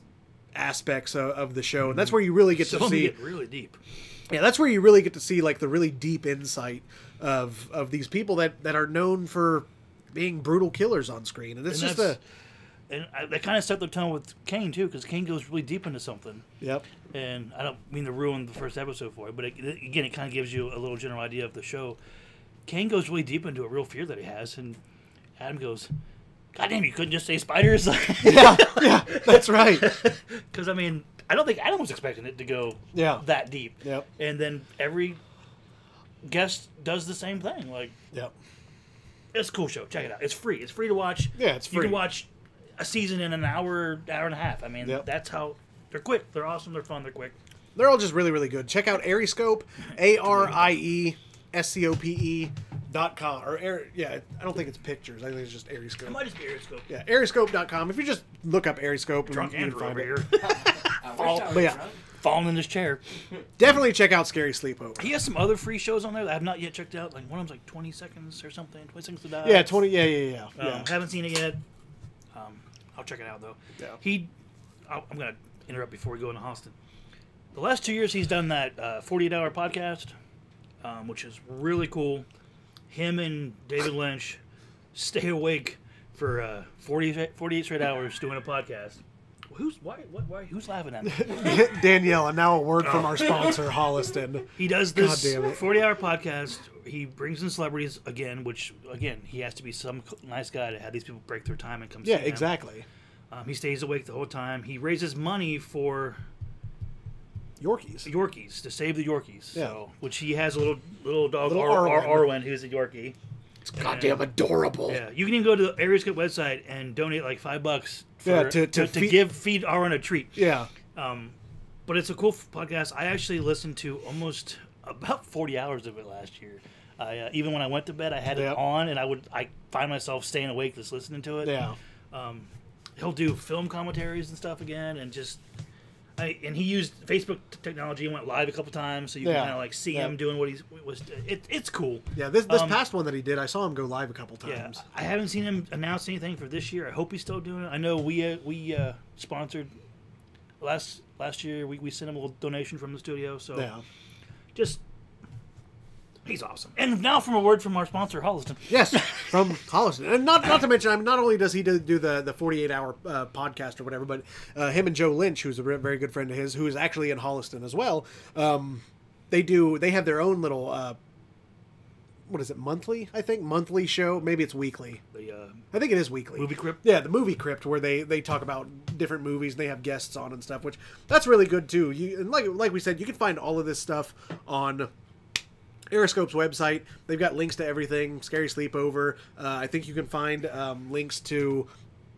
aspects of the show, and that's where you really get to see get really deep. Yeah, that's where you really get to see like the really deep insight of these people that are known for being brutal killers on screen, and it's they kind of set the tone with Kane too, because Kane goes really deep into something. Yep. And I don't mean to ruin the first episode for you, but again, it kind of gives you a little general idea of the show. Kane goes really deep into a real fear that he has, and Adam goes, goddamn, you couldn't just say spiders. yeah, that's right. Because I mean, I don't think Adam was expecting it to go that deep. Yep. And then every guest does the same thing. Like, yep. It's a cool show. Check it out. It's free. It's free to watch. Yeah, it's free. You can watch a season in an hour, hour and a half. I mean, Yep. that's how they're quick. They're awesome. They're fun. They're quick. They're all just really, really good. Check out Ariescope, ARIESCOPE.com. Or I don't think it's pictures. I think it's just Ariescope. It might just be Ariescope. Yeah, Ariescope.com. If you just look up Ariescope, Drunk you can Andrew find over it. here. But yeah, falling in his chair. Definitely check out Scary Sleepover. He has some other free shows on there that I have not yet checked out. Like one of them's like 20 seconds or something. 20 seconds to die. Yeah, 20. Yeah. Haven't seen it yet. I'll check it out though. Yeah. I'm gonna interrupt before we go into Austin. The last 2 years he's done that 48-hour podcast, which is really cool. Him and David Lynch stay awake for 48 straight hours doing a podcast. Who's laughing at me? Danielle, and now a word from our sponsor, Holliston. He does this God damn it. 40-hour podcast. He brings in celebrities again, which again he has to be some nice guy to have these people break their time and come see him. Yeah, exactly. He stays awake the whole time. He raises money for Yorkies to save the Yorkies. Yeah. So, which he has a little dog, Little Arwen, who's a Yorkie. It's goddamn adorable. Yeah, you can even go to the Ariescope website and donate like $5 for, to feed Arwen a treat. Yeah. But it's a cool podcast. I actually listened to almost about 40 hours of it last year. Even when I went to bed, I had it on, and I find myself staying awake just listening to it. Yeah. He'll do film commentaries and stuff again, and just. And he used Facebook technology and went live a couple times, so you can kind of like see him doing what he was. It's cool. Yeah, this past one that he did, I saw him go live a couple times. Yeah, I haven't seen him announce anything for this year. I hope he's still doing it. I know we sponsored last year. We sent him a little donation from the studio, so just he's awesome. And now from a word from our sponsor, Holliston. Yes, from Holliston. And not to mention, not only does he do the 48-hour podcast or whatever, but him and Joe Lynch, who's a very good friend of his, who is actually in Holliston as well, they have their own little, what is it, monthly, I think? Monthly show. Maybe it's weekly. I think it is weekly. Movie Crypt? Yeah, the Movie Crypt, where they talk about different movies, and they have guests on and stuff, which that's really good too. And like we said, you can find all of this stuff on Ariescope's website. They've got links to everything. Scary Sleepover. I think you can find links to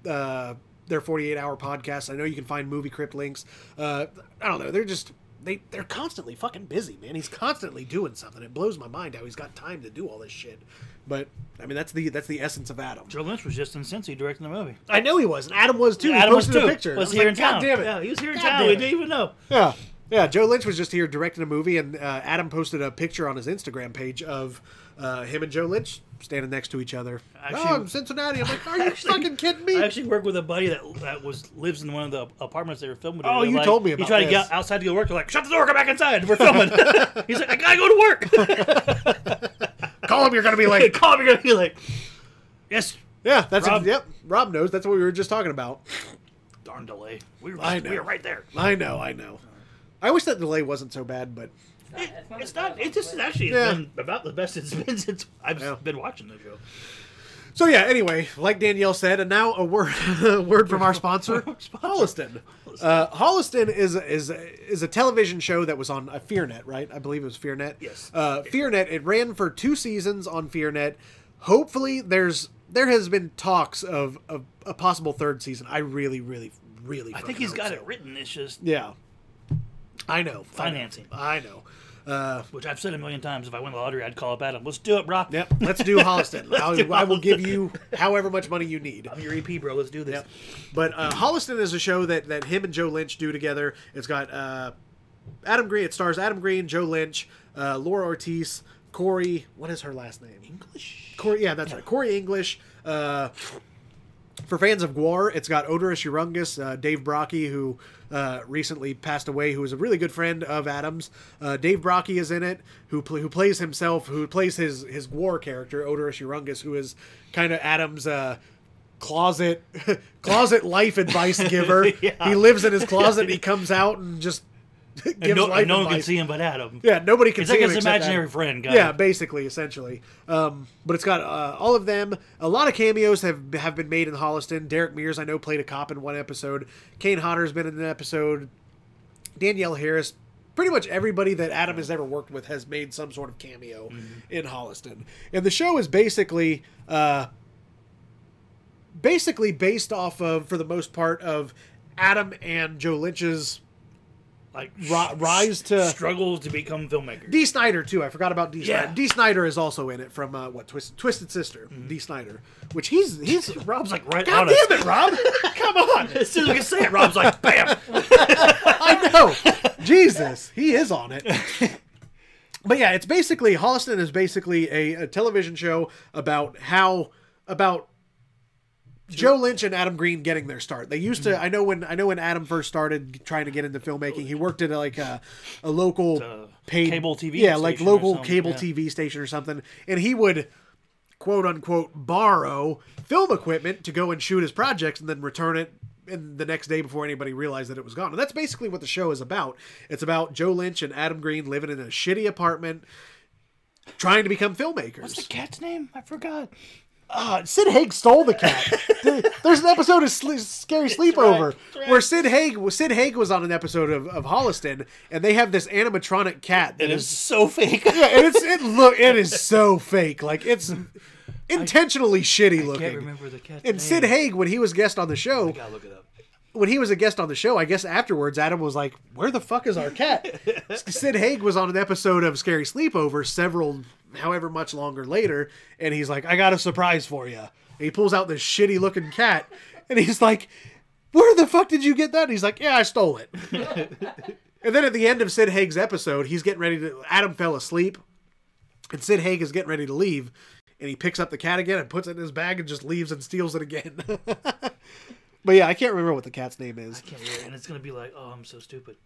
their 48-hour podcast. I know you can find Movie Crypt links. I don't know. They're constantly fucking busy, man. He's constantly doing something. It blows my mind how he's got time to do all this shit. But I mean, that's the essence of Adam. Joe Lynch was just in Cincy directing the movie. I know he was, and Adam was too. Adam he posted was too. a picture. Was I here like, in town. God damn it! Yeah, he was here in God town. damn We it. didn't even know. Yeah. Yeah, Joe Lynch was just here directing a movie, and Adam posted a picture on his Instagram page of him and Joe Lynch standing next to each other. I'm Cincinnati. I'm like, are you fucking kidding me? I actually work with a buddy that lives in one of the apartments they were filming. Oh, you told me about He tried to get outside to go to work. They're like, shut the door, come back inside. We're filming. He's like, I gotta go to work. Call him, you're gonna be late. Call him, you're gonna be late. Yes. Yeah, that's Rob. Yep, Rob knows. That's what we were just talking about. Darn delay. We were right there. I know. I wish that delay wasn't so bad, but it's not. It just actually has been about the best it's been since I've been watching the show. So yeah. Anyway, like Danielle said, and now a word from our sponsor, Holliston. Holliston is a television show that was on FearNet, right? I believe it was FearNet. Yes. FearNet. It ran for 2 seasons on FearNet. Hopefully, there has been talks of a possible 3rd season. I really I think he's got it written. It's just I know. Financing. I know. Which I've said a million times. If I win the lottery, I'd call up Adam. Let's do it, bro. Yep. Let's do Holliston. I will give you however much money you need. I'm your EP, bro. Let's do this. Yep. But Holliston is a show that him and Joe Lynch do together. It's got Adam Green. It stars Adam Green, Joe Lynch, Laura Ortiz, Corey. What is her last name? English. Corey. Yeah, that's right. Corey English. For fans of Gwar, it's got Odorous Urungus, Dave Brocky, who recently passed away, who was a really good friend of Adam's. Dave Brocky is in it, who plays himself, who plays his Gwar character, Odorous Urungus, who is kind of Adam's closet life advice giver. Yeah. He lives in his closet and he comes out and just gives life no one can advice. see him but Adam. Yeah, nobody can It's see like him his except imaginary Adam. friend guy. Yeah, basically, essentially. But it's got all of them. A lot of cameos have been made in Holliston. Derek Mears, I know, played a cop in one episode. Kane Hodder's been in an episode. Danielle Harris. Pretty much everybody that Adam has ever worked with has made some sort of cameo in Holliston. And the show is basically based off of, for the most part, of Adam and Joe Lynch's like rise to struggle to become filmmakers. Dee Snider too. I forgot about Dee Yeah. Snider. Dee Snider is also in it from Twisted Sister. Dee Snider, which he's Rob's like right God on damn it, Rob! Come on! As soon as we can say it, Rob's like, bam! I know. Jesus, he is on it. But yeah, it's basically Holliston is basically a television show about Joe Lynch and Adam Green getting their start. They used to. I know when Adam first started trying to get into filmmaking, he worked at a local paid cable TV like station or local something, cable yeah. TV station or something, and he would quote unquote borrow film equipment to go and shoot his projects and then return it in the next day before anybody realized that it was gone. And that's basically what the show is about. It's about Joe Lynch and Adam Green living in a shitty apartment trying to become filmmakers. What's the cat's name? I forgot. Sid Haig stole the cat. There's an episode of Scary Sleepover where Sid Haig was on an episode of Holliston, and they have this animatronic cat that It is so fake. Yeah, and it is so fake. Like it's intentionally shitty looking. I can't remember the cat's and name. Sid Haig, when he was guest on the show, I gotta look it up. when he was a guest on the show, I guess afterwards, Adam was like, "Where the fuck is our cat?" Sid Haig was on an episode of Scary Sleepover however much longer later, and he's like, "I got a surprise for you." And he pulls out this shitty looking cat, and he's like, "Where the fuck did you get that?" And he's like, "Yeah, I stole it." And then at the end of Sid Haig's episode, he's getting ready to. Adam fell asleep, and Sid Haig is getting ready to leave, and he picks up the cat again and puts it in his bag and just leaves and steals it again. But yeah, I can't remember what the cat's name is. I can't hear it, and it's gonna be like, oh, I'm so stupid.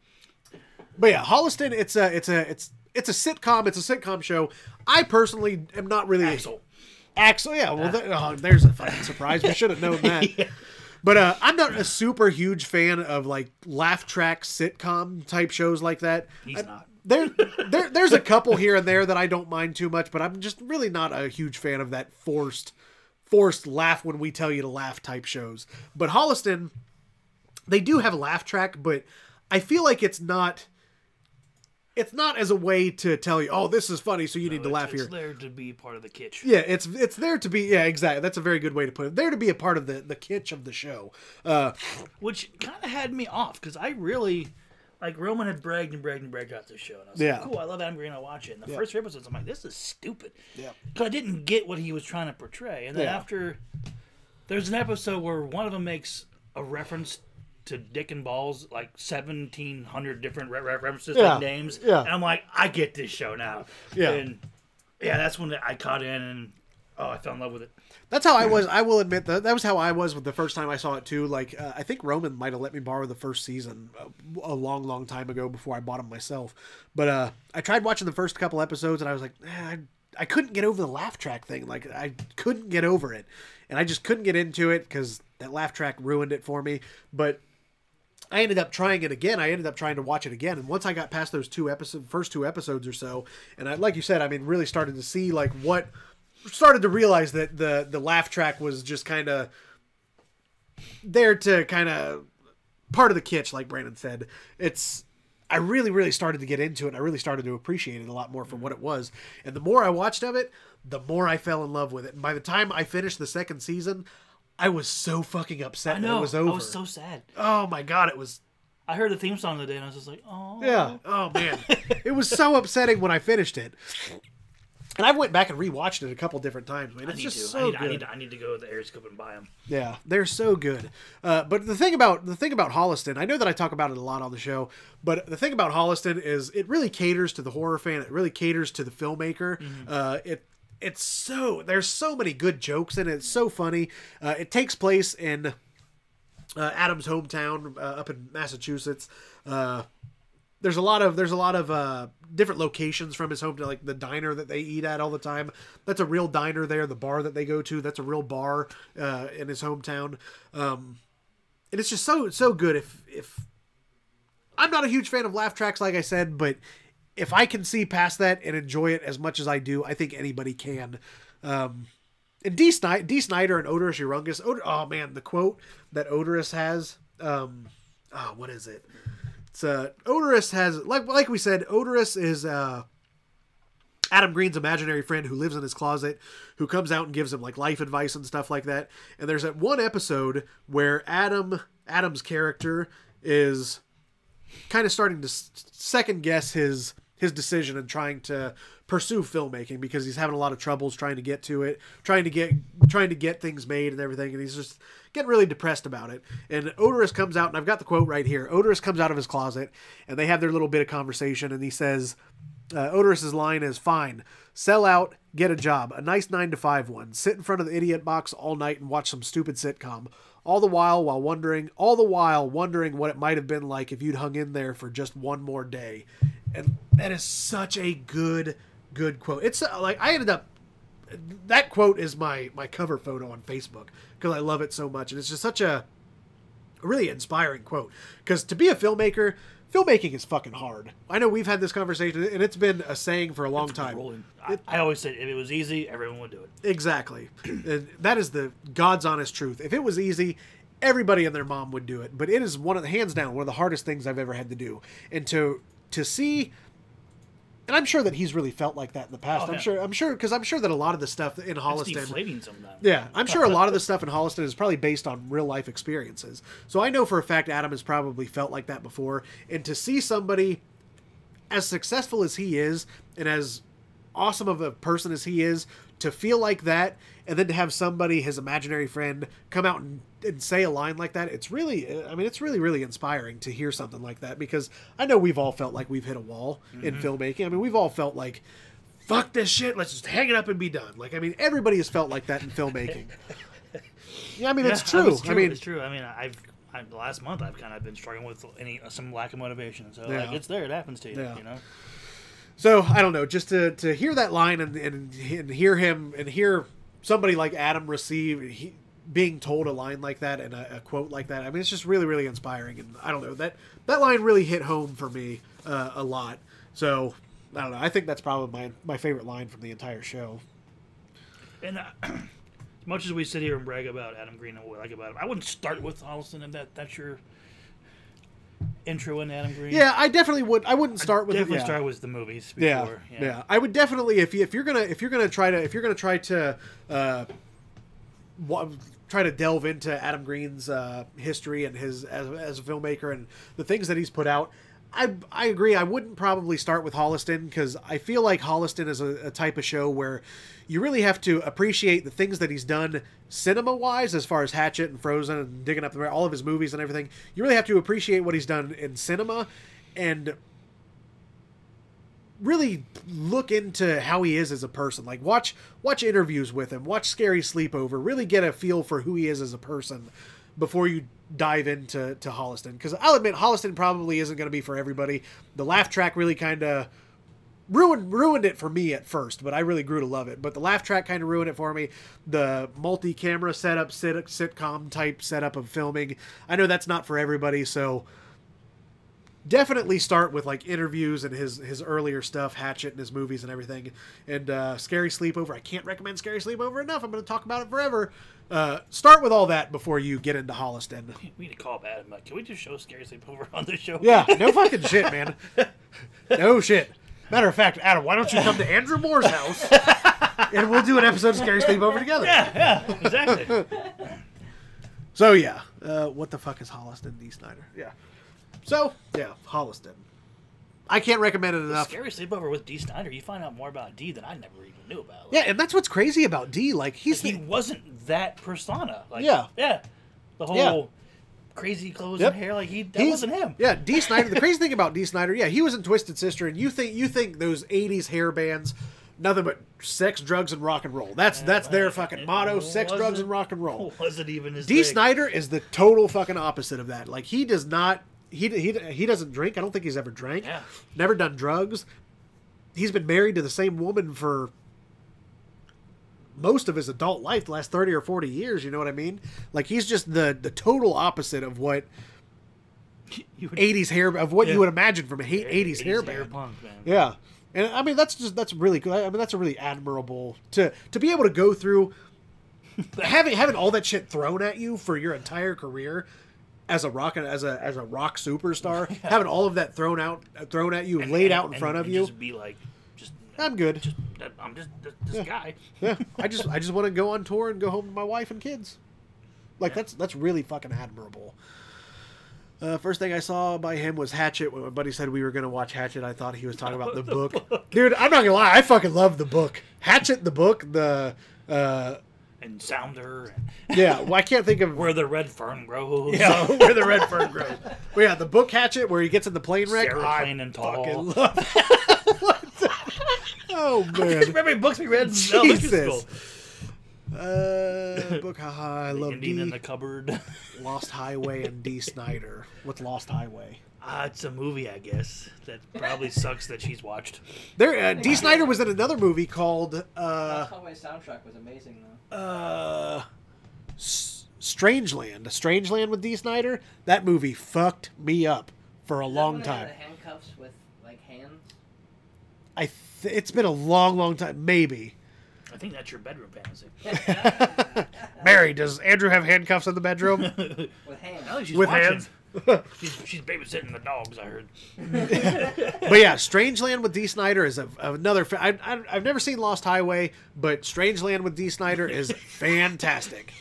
But yeah, Holliston, it's a sitcom. It's a sitcom show. I personally am not really Axel. Yeah, well, there's a fucking surprise. We should have known that. Yeah. But I'm not a super huge fan of like laugh track sitcom type shows like that. He's not. There's a couple here and there that I don't mind too much, but I'm just really not a huge fan of that forced laugh when we tell you to laugh type shows. But Holliston, they do have a laugh track, but I feel like it's not as a way to tell you, oh, this is funny, so you need to laugh here. It's there to be part of the kitsch. Yeah, it's there to be, yeah, exactly. That's a very good way to put it. There to be a part of the kitsch of the show. Which kind of had me off, because I really, like, Roman had bragged about this show. And I was Yeah. like, cool, I love Adam Green, I'll watch it. And the first three episodes, I'm like, this is stupid. Yeah. Because I didn't get what he was trying to portray. And then after, there's an episode where one of them makes a reference to Dick and Balls, like 1,700 different references, like names. Yeah. And I'm like, I get this show now. Yeah. And yeah, that's when I caught in, and I fell in love with it. That's how I was. I will admit that was how I was with the first time I saw it too. Like I think Roman might have let me borrow the first season a long time ago before I bought them myself. But I tried watching the first couple episodes and I was like, I couldn't get over the laugh track thing. Like I couldn't get over it, and I just couldn't get into it because that laugh track ruined it for me. But I ended up trying it again. I ended up trying to watch it again, and once I got past those first two episodes or so, and I, like you said, I mean, really started to see like started to realize that the laugh track was just kind of there to kind of part of the kitsch, like Brandon said. I really started to get into it, and I really started to appreciate it a lot more for what it was. And the more I watched of it, the more I fell in love with it. And by the time I finished the second season, I was so fucking upset that it was over. I was so sad. Oh my God, it was... I heard the theme song the day, and I was just like, oh. Yeah. Oh, man. It was so upsetting when I finished it. And I went back and rewatched it a couple different times, man. It's just so good. I need to go to the Aeroskop and buy them. Yeah, they're so good. But the thing about Holliston, I know that I talk about it a lot on the show, but the thing about Holliston is it really caters to the horror fan. It really caters to the filmmaker. Mm-hmm. There's so many good jokes in it. It's so funny. It takes place in Adam's hometown up in Massachusetts. There's a lot of different locations from his hometown, like the diner that they eat at all the time. That's a real diner there. The bar that they go to, that's a real bar in his hometown. And it's just so good. I'm not a huge fan of laugh tracks, like I said, but if I can see past that and enjoy it as much as I do, I think anybody can. And D. Snyder and Odorous Urungus. Oh man, the quote that Odorous has. What is it? It's Odorous has, like we said, Odorous is Adam Green's imaginary friend who lives in his closet, who comes out and gives him like life advice and stuff like that. And there's that one episode where Adam's character is kind of starting to second guess his decision and trying to pursue filmmaking because he's having a lot of troubles trying to get to it, trying to get things made and everything, and he's just getting really depressed about it. And Odorous comes out, and I've got the quote right here. Odorous comes out of his closet, and they have their little bit of conversation, and he says, Odorous's line is, "Fine, sell out, get a job, a nice 9-to-5 one, sit in front of the idiot box all night and watch some stupid sitcom. All the while wondering what it might have been like if you'd hung in there for just one more day." And that is such a good quote. It's like that quote is my cover photo on Facebook because I love it so much, and it's just such a really inspiring quote. Because to be a filmmaker, filmmaking is fucking hard. I know we've had this conversation, and it's been a saying for a long time. I always said if it was easy, everyone would do it. Exactly. And that is the God's honest truth. If it was easy, everybody and their mom would do it. But it is hands down one of the hardest things I've ever had to do. And to see, and I'm sure that he's really felt like that in the past. Oh, yeah. I'm sure that a lot of the stuff in Holliston, it's deflating sometimes. Yeah, I'm sure a lot of the stuff in Holliston is probably based on real life experiences. So I know for a fact Adam has probably felt like that before. And to see somebody as successful as he is and as awesome of a person as he is to feel like that, and then to have somebody, his imaginary friend, come out and say a line like that, it's really really inspiring to hear something like that, because I know we've all felt like we've hit a wall in filmmaking. I mean, we've all felt like, fuck this shit, let's just hang it up and be done. Like, I mean, everybody has felt like that in filmmaking. Yeah, I mean, it's true. I mean, it's true. I mean, the last month I've kind of been struggling with some lack of motivation. So yeah. like, it's there, it happens to you, Yeah. you know. So I don't know, just to hear that line and hear him and hear somebody like Adam being told a line like that and a quote like that. I mean, it's just really, really inspiring. And I don't know, that line really hit home for me a lot. So I don't know. I think that's probably my favorite line from the entire show. And as much as we sit here and brag about Adam Green and what we like about him, I wouldn't start with Holliston if that's your intro into Adam Green. Yeah, I definitely would. I wouldn't start with definitely it. Yeah. start with the movies before. Yeah. I would definitely if you're gonna try to delve into Adam Green's history and his as a filmmaker and the things that he's put out. I agree. I wouldn't probably start with Holliston, because I feel like Holliston is a type of show where you really have to appreciate the things that he's done cinema-wise, as far as Hatchet and Frozen and Digging Up the all of his movies and everything. You really have to appreciate what he's done in cinema and really look into how he is as a person. Like, watch interviews with him, watch Scary Sleepover, really get a feel for who he is as a person before you dive into Holliston. Because I'll admit, Holliston probably isn't going to be for everybody. The laugh track really kind of ruined it for me at first, but I really grew to love it. But the laugh track kind of ruined it for me. The multi-camera setup, sitcom type setup of filming, I know that's not for everybody, so definitely start with like interviews and his earlier stuff, Hatchet and his movies and everything. And Scary Sleepover, I can't recommend Scary Sleepover enough. I'm going to talk about it forever. Start with all that before you get into Holliston. We need to call Adam. Like, can we just show Scary Sleepover on the show? Yeah, no fucking shit, man. No shit. Matter of fact, Adam, why don't you come to Andrew Moore's house and we'll do an episode of Scary Sleepover together? Yeah, exactly. So yeah, what the fuck is Holliston, D. Snyder? Yeah. So yeah, Holliston. I can't recommend it enough. Scary Sleepover with D. Snyder, you find out more about D than I never even knew about. Yeah, and that's what's crazy about D. Like, he wasn't that persona. Like, yeah. The whole crazy clothes and hair, like that wasn't him. Yeah, D. Snyder. The crazy thing about D. Snyder, he was in Twisted Sister, and you think those '80s hair bands, nothing but sex, drugs, and rock and roll. That's their fucking motto: sex, drugs, and rock and roll. Wasn't even his D. thing. Snyder is the total fucking opposite of that. Like, he does not. He doesn't drink. I don't think he's ever drank. Yeah. Never done drugs. He's been married to the same woman for most of his adult life, the last 30 or 40 years. You know what I mean? Like, he's just the total opposite of what '80s hair of what you would imagine from an '80s hair band. Punk, man. Yeah, and I mean that's really good. I mean that's a really admirable to be able to go through having all that shit thrown at you for your entire career as a rock superstar, having all of that thrown at you, laid out in front of you. Just be like, I'm good. I'm just this guy. Yeah, I just want to go on tour and go home to my wife and kids. Like that's really fucking admirable. First thing I saw by him was Hatchet. When my buddy said we were going to watch Hatchet, I thought he was talking about the book. Dude, I'm not going to lie. I fucking love the book. Hatchet, the book, and Sounder. Yeah, well, I can't think of... Where the Red Fern Grows. Yeah, Where the Red Fern Grows. Well, yeah, the book Hatchet, where he gets in the plane wreck. Airplane and Tall. Fucking love Oh, man. I just remember books we read in elementary school. Book, haha, I love Indian in the Cupboard. Lost Highway and D. Snyder. What's Lost Highway? It's a movie, I guess. That probably sucks that she's watched. D. Snyder was in another movie called... Lost Highway soundtrack was amazing, though. Strangeland. Strangeland with D. Snyder. That movie fucked me up for a long time. The handcuffs with, like, hands? It's been a long time. Maybe. I think that's your bedroom fantasy. Mary, does Andrew have handcuffs in the bedroom? With hands. I think she's with watching. hands? She's babysitting the dogs, I heard. But yeah, Strangeland with D. Snyder is another... I've never seen Lost Highway, but Strangeland with D. Snyder is fantastic.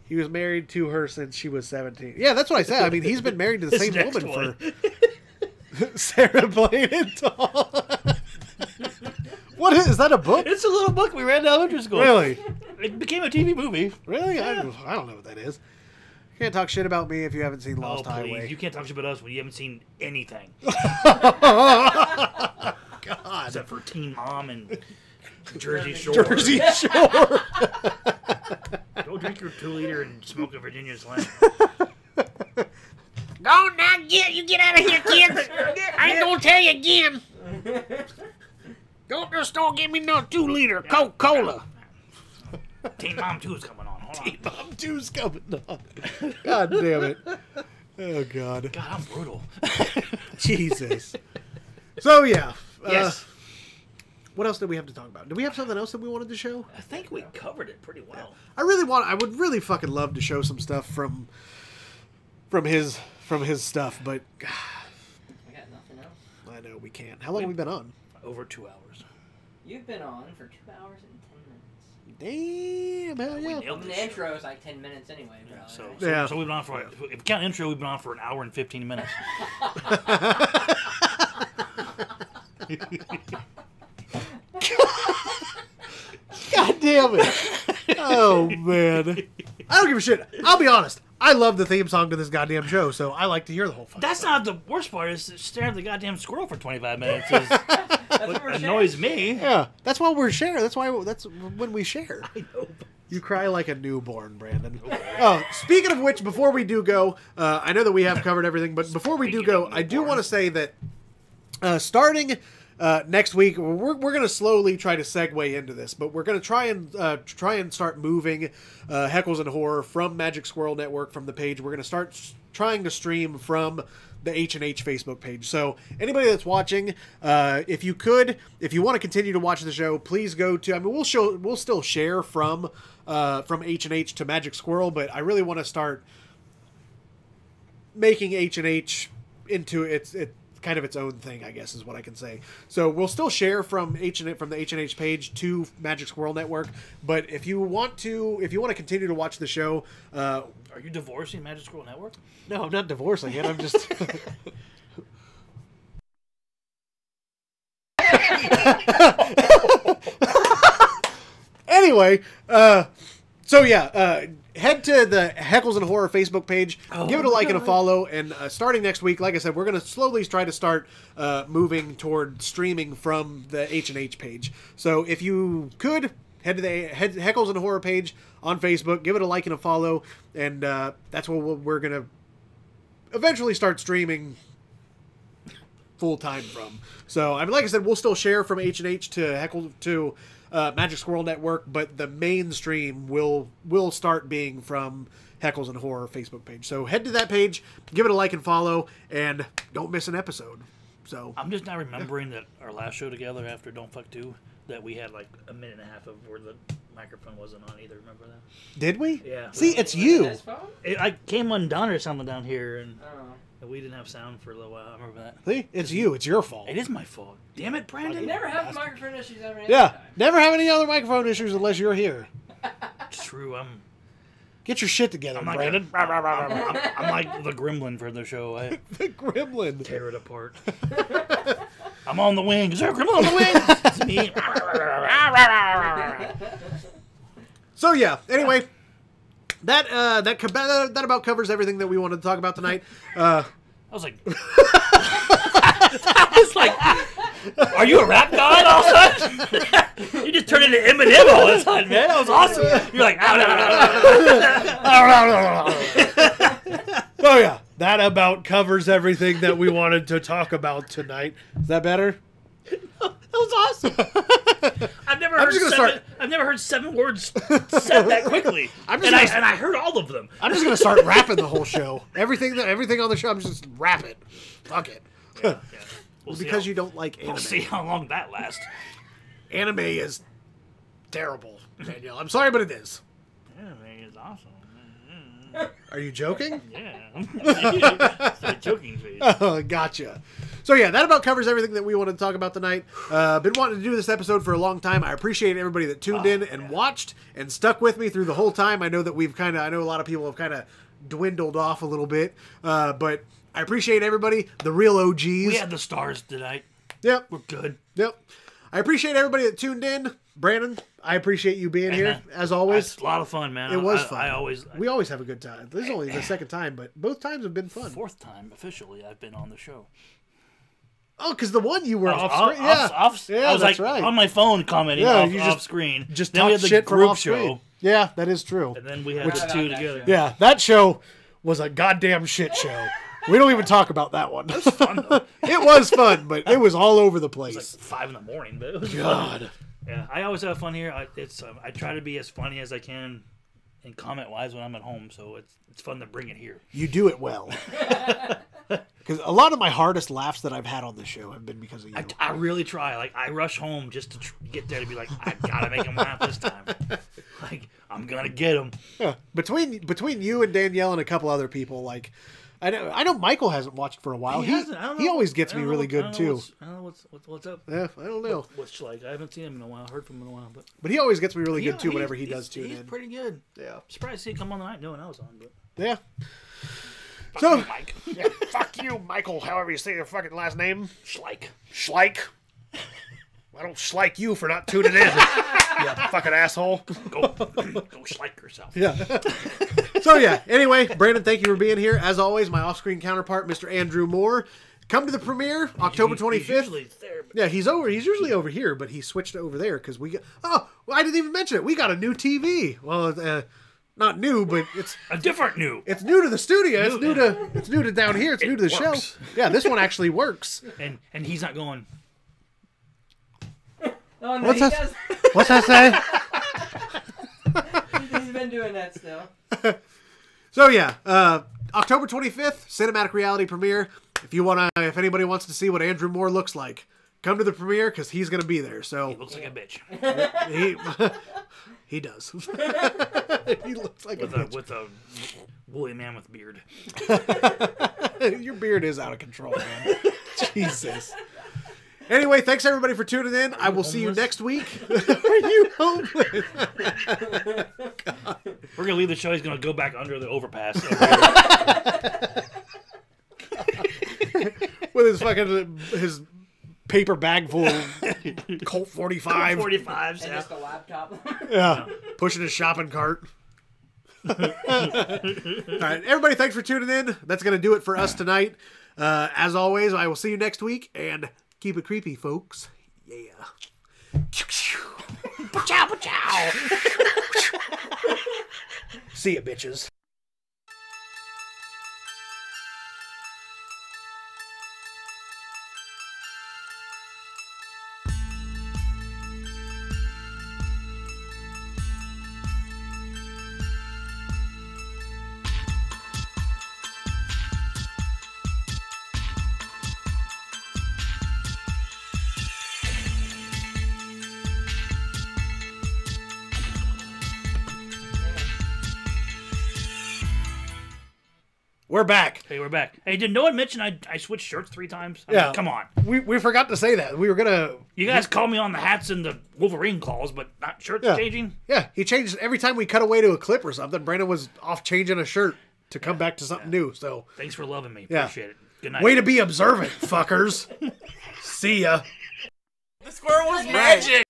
He was married to her since she was 17. Yeah, that's what I said. I mean, he's been married to the same woman for... Sarah Blaine Tall. What is that, a book? It's a little book we read in elementary school. Really? It became a TV movie. Really? I don't know what that is. You can't talk shit about me if you haven't seen Lost Highway. You can't talk shit about us when you haven't seen anything. God. Except for Teen Mom and Jersey Shore. Jersey Shore. Go drink your 2-liter and smoke a Virginia Slim. Go now, get out of here, kids. I ain't gonna tell you again. Go to the store, get me another 2-liter Coca-Cola. Teen Mom 2 is coming on. Hold on. Teen Mom 2's coming on. God damn it. Oh, God. God, I'm brutal. Jesus. So, yeah. Yes. What else did we have to talk about? Do we have something else that we wanted to show? I think we covered it pretty well. I would really fucking love to show some stuff from his stuff, but I got nothing else. I know we can't. How long have we been on? Over 2 hours. You've been on for 2 hours and 10 minutes. Damn, hell yeah. The intro is like 10 minutes anyway, bro. So we've been on for, if you count intro, we've been on for 1 hour and 15 minutes. God damn it. Oh, man. I don't give a shit. I'll be honest. I love the theme song to this goddamn show, so I like to hear the whole fucking That's not the worst part, is staring at the goddamn squirrel for 25 minutes. What annoys me. Yeah, that's why we're sharing. That's when we share. I know. You cry like a newborn, Brandon. Oh, speaking of which, before we do go, I know that we have covered everything, but before we do go, I do want to say that starting next week, we're going to slowly try to segue into this, but we're going to try and start moving Heckles and Horror from Magic Squirrel Network, from the page. We're going to start trying to stream from the H&H Facebook page. So anybody that's watching, if you want to continue to watch the show, please go to, I mean, we'll still share from H&H to Magic Squirrel, but I really want to start making H&H into its kind of its own thing, I guess is what I can say. So we'll still share from the H&H page to Magic Squirrel Network, but if you want to continue to watch the show, are you divorcing Magic Squirrel Network? No, I'm not divorcing it. I'm just anyway, so yeah, head to the Heckles and Horror Facebook page, give it a like and a follow, and starting next week, like I said, we're going to slowly try to start moving toward streaming from the H&H page. So if you could, head to the Heckles and Horror page on Facebook, give it a like and a follow, and that's what we're going to eventually start streaming full-time from. So, I mean, like I said, we'll still share from H&H to Heckles to Magic Squirrel Network, but the mainstream will start being from Heckles and Horror Facebook page. So head to that page, give it a like and follow, and don't miss an episode. So I'm just not remembering that our last show together after Don't Fuck 2, that we had like a minute and a half of where the microphone wasn't on either. Remember that? Did we? Yeah. See, it's you. I came undone or something down here, and we didn't have sound for a little while. I remember that. See, it's you. It's your fault. It is my fault. Damn it, Brandon. You never have microphone issues ever. Yeah, never have any other microphone issues unless you're here. It's true. Get your shit together, Brandon. I'm like the gremlin for the show. The gremlin. Tear it apart. I'm on the wing. Is there a gremlin on the wing? It's me. So yeah. Anyway, that about covers everything that we wanted to talk about tonight. I was like, are you a rap god all of a sudden? You just turned into Eminem all of a sudden, man. That was awesome. You're like, oh yeah, that about covers everything that we wanted to talk about tonight. Is that better? That was awesome. I've never heard 7 words said that quickly. And I heard all of them. I'm just gonna start rapping the whole show. Everything on the show, I'm just rapping. Fuck it. Yeah. We'll because you don't like anime. We'll see how long that lasts. Anime is terrible, Danielle. I'm sorry, but it is. Anime is awesome. Are you joking? Yeah. Joking face. Oh, gotcha. So yeah, that about covers everything that we wanted to talk about tonight. Been wanting to do this episode for a long time. I appreciate everybody that tuned in and watched and stuck with me through the whole time. I know that I know a lot of people have kind of dwindled off a little bit, but I appreciate everybody, the real OGs. We had the stars tonight. Yep. We're good. Yep. I appreciate everybody that tuned in. Brandon, I appreciate you being here, as always. It's a lot of fun, man. It was fun. We always have a good time. This is only the second time, but both times have been fun. 4th time, officially, I've been on the show. Oh, because the one you were off screen. I was that's like right. on my phone commenting off screen. Just then we had the shit group off show. Screen. Yeah, that is true. And then we had the 2 together. Yeah, that show was a goddamn shit show. We don't even talk about that one. It was fun, though. It was fun, but it was all over the place. It was like 5 in the morning, but it was God. fun. Yeah, I always have fun here. I try to be as funny as I can, and comment-wise when I'm at home, so it's fun to bring it here. You do it well. Because a lot of my hardest laughs that I've had on the show have been because of you. I really try. Like, I rush home just to get there to be like, I gotta make him laugh this time. Like, I'm gonna get him. Yeah. Between you and Danielle and a couple other people, like, I know Michael hasn't watched for a while. He always gets me really good too. I don't know what's up. Yeah, I don't know. What's like? I haven't seen him in a while. Heard from him in a while, but he always gets me really good too. Whenever he does tune in, he's pretty good. Yeah, I'm surprised to see him come on the night knowing I was on, but yeah. Fuck So, you, Mike. Yeah, fuck you, Michael. However you say your fucking last name, Schleich. I don't slike you for not tuning in. You fucking asshole. Go Schleich yourself. Yeah. So yeah. Anyway, Brandon, thank you for being here. As always, my off-screen counterpart, Mr. Andrew Moore. Come to the premiere, October 25th. He's usually there, Yeah, he's usually over here, but he switched over there because we got. Oh, well, I didn't even mention it. We got a new TV. Well, not new, but it's a different new. It's new to the studio. It's new to down here. It's new to the show. Works. This one actually works. And he's not going. Oh no, What's he that? does. What's that say? He's been doing that still. So yeah, October 25th, cinematic reality premiere. If anybody wants to see what Andrew Moore looks like, come to the premiere because he's gonna be there. So He looks like a bitch. He does. He looks like with a woolly man with beard. Your beard is out of control, man. Jesus. Anyway, thanks everybody for tuning in. I will see you next week. Are you homeless? We're gonna leave the show. He's gonna go back under the overpass. With his paper bag full of Colt 45. Colt 45s. And just a laptop. Yeah. Pushing his shopping cart. All right, everybody, thanks for tuning in. That's going to do it for us tonight. As always, I will see you next week, and keep it creepy, folks. Yeah. Pachow, pachow. See ya, bitches. We're back. Hey, we're back. Hey, did no one mention I switched shirts 3 times? I mean, come on. We forgot to say that. We were gonna. You guys call me on the hats and the Wolverine claws, but not shirts changing. Yeah, he changed every time we cut away to a clip or something. Brandon was off changing a shirt to come back to something new. So thanks for loving me. Yeah. Appreciate it. Good night. Way to be observant, fuckers. See ya. The squirrel was magic.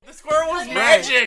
The squirrel was magic.